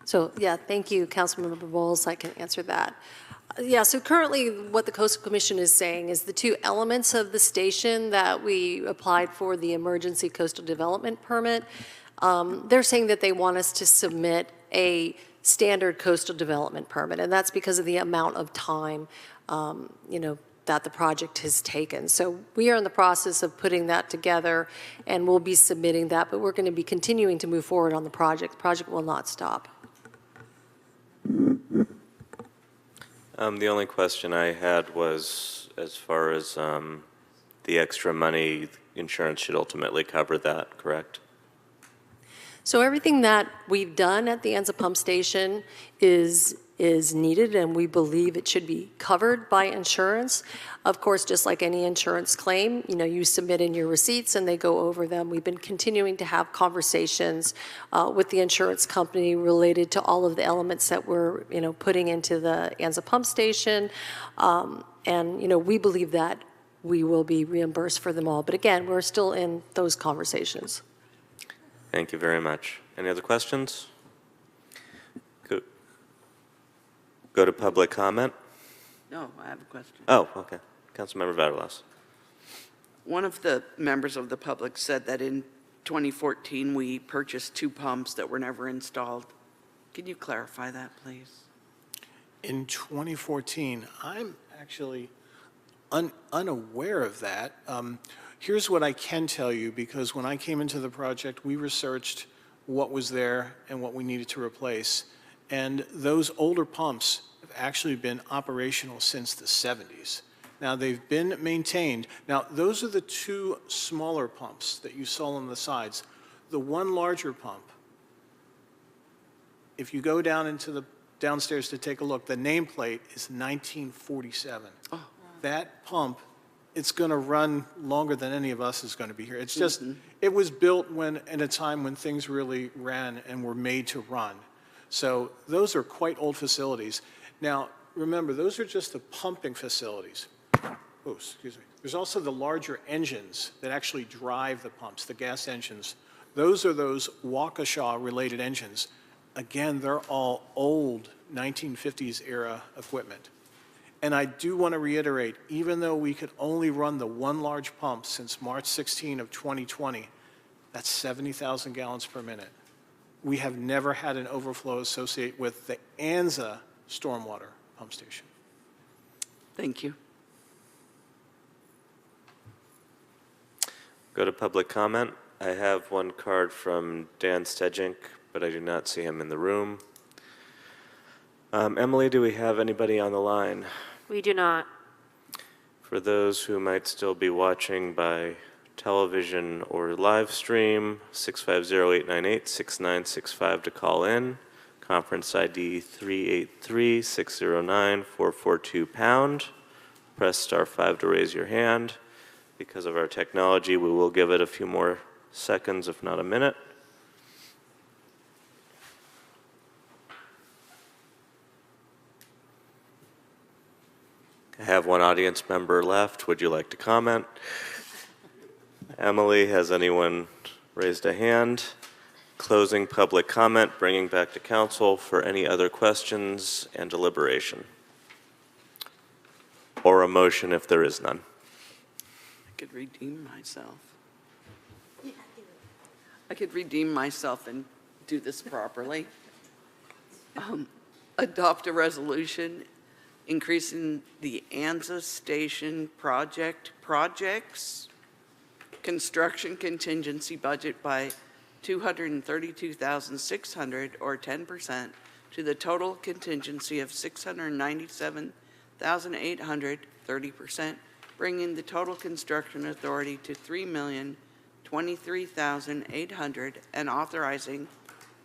So, yeah, thank you, Councilmember Bowles. I can answer that. Yeah, so currently what the Coastal Commission is saying is the two elements of the station that we applied for the emergency coastal development permit, they're saying that they want us to submit a standard coastal development permit, and that's because of the amount of time, you know, that the project has taken. So we are in the process of putting that together, and we'll be submitting that, but we're going to be continuing to move forward on the project. The project will not stop. The only question I had was, as far as the extra money, insurance should ultimately cover that, correct? So everything that we've done at the Anza Pump Station is needed, and we believe it should be covered by insurance. Of course, just like any insurance claim, you submit in your receipts and they go over them. We've been continuing to have conversations with the insurance company related to all of the elements that we're, putting into the Anza Pump Station. And we believe that we will be reimbursed for them all. But again, we're still in those conversations. Thank you very much. Any other questions? Go to public comment. No, I have a question. Oh, okay. Councilmember Vaterlas. One of the members of the public said that in 2014, we purchased 2 pumps that were never installed. Can you clarify that, please? In 2014, I'm actually unaware of that. Here's what I can tell you, because when I came into the project, we researched what was there and what we needed to replace. And those older pumps have actually been operational since the 70s. Now, they've been maintained. Now, those are the 2 smaller pumps that you saw on the sides. The one larger pump, if you go down into the downstairs to take a look, the nameplate is 1947. Oh. That pump, it's going to run longer than any of us is going to be here. It's just, it was built at a time when things really ran and were made to run. So those are quite old facilities. Now, remember, those are just the pumping facilities. Oh, excuse me. There's also the larger engines that actually drive the pumps, the gas engines. Those are those Waukesha-related engines. Again, they're all old 1950s era equipment. And I do want to reiterate, even though we could only run the one large pump since March 16 of 2020, that's 70,000 gallons per minute. We have never had an overflow associated with the Anza stormwater pump station. Thank you. Go to public comment. I have one card from Dan Stejink, but I do not see him in the room. Emily, do we have anybody on the line? We do not. For those who might still be watching by television or live stream, 650-898-6965 to call in. Conference ID 383-609-442#. Press *5 to raise your hand. Because of our technology, we will give it a few more seconds, if not a minute. I have one audience member left. Would you like to comment? Emily, has anyone raised a hand? Closing public comment, bringing back to council for any other questions and deliberation. Or a motion if there is none. I could redeem myself. I could redeem myself and do this properly. Adopt a resolution increasing the Anza Station projects construction contingency budget by $232,600 or 10% to the total contingency of $697,800, 30%, bringing the total construction authority to $3,023,800 and authorizing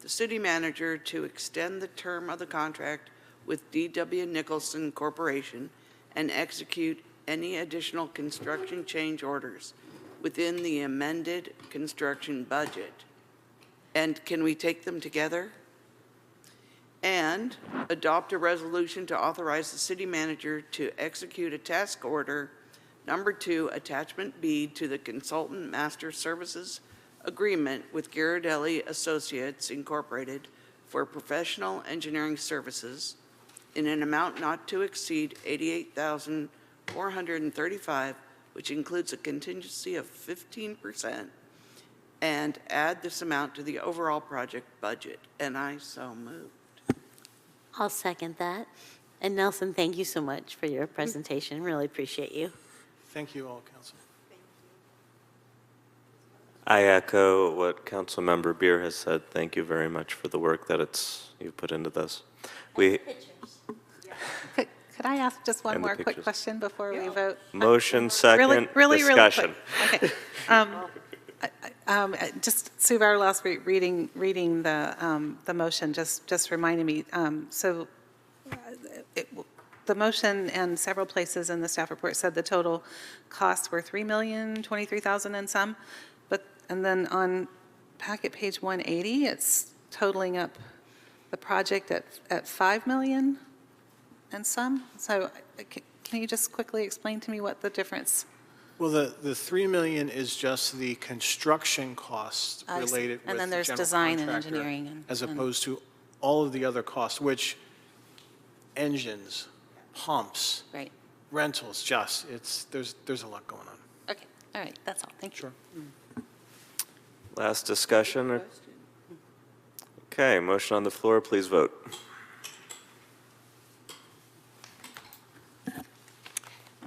the city manager to extend the term of the contract with D.W. Nicholson Corporation and execute any additional construction change orders within the amended construction budget. And can we take them together? And adopt a resolution to authorize the city manager to execute a task order number 2, attachment B to the consultant master services agreement with Ghirardelli Associates Incorporated for professional engineering services in an amount not to exceed $88,435, which includes a contingency of 15%, and add this amount to the overall project budget. And I so moved. I'll second that. And Nelson, thank you so much for your presentation. Really appreciate you. Thank you all, Council. I echo what Councilmember Beer has said. Thank you very much for the work that you've put into this. Could I ask just one And the more quick pictures. question before we vote? Motion, second, Really discussion. quick. Okay. Just Sue Bauer last week reading the motion just reminded me. The motion and several places in the staff report said the total costs were $3,023,000 and some, and then on packet page 180, it's totaling up the project at $5 million and some. So can you just quickly explain to me what the difference? Well, the 3 million is just the construction costs I see. related with And then the there's general design and contractor, engineering as and- opposed to all of the other costs, which engines, pumps, Right. rentals, there's a lot going on. Okay, all right, that's all, thank you. Sure. Last discussion? Okay, motion on the floor, please vote.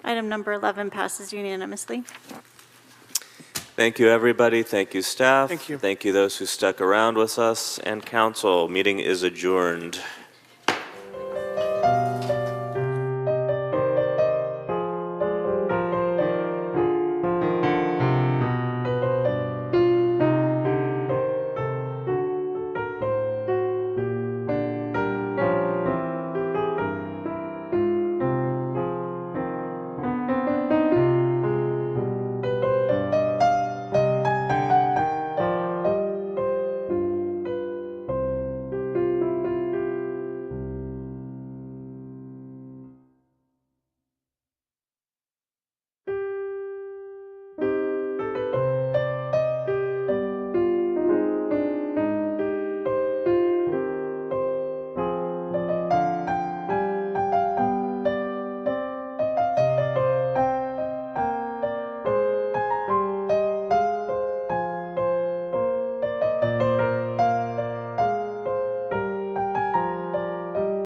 Item number 11 passes unanimously. Thank you, everybody. Thank you, staff. Thank you. Thank you, those who stuck around with us, and council. Meeting is adjourned.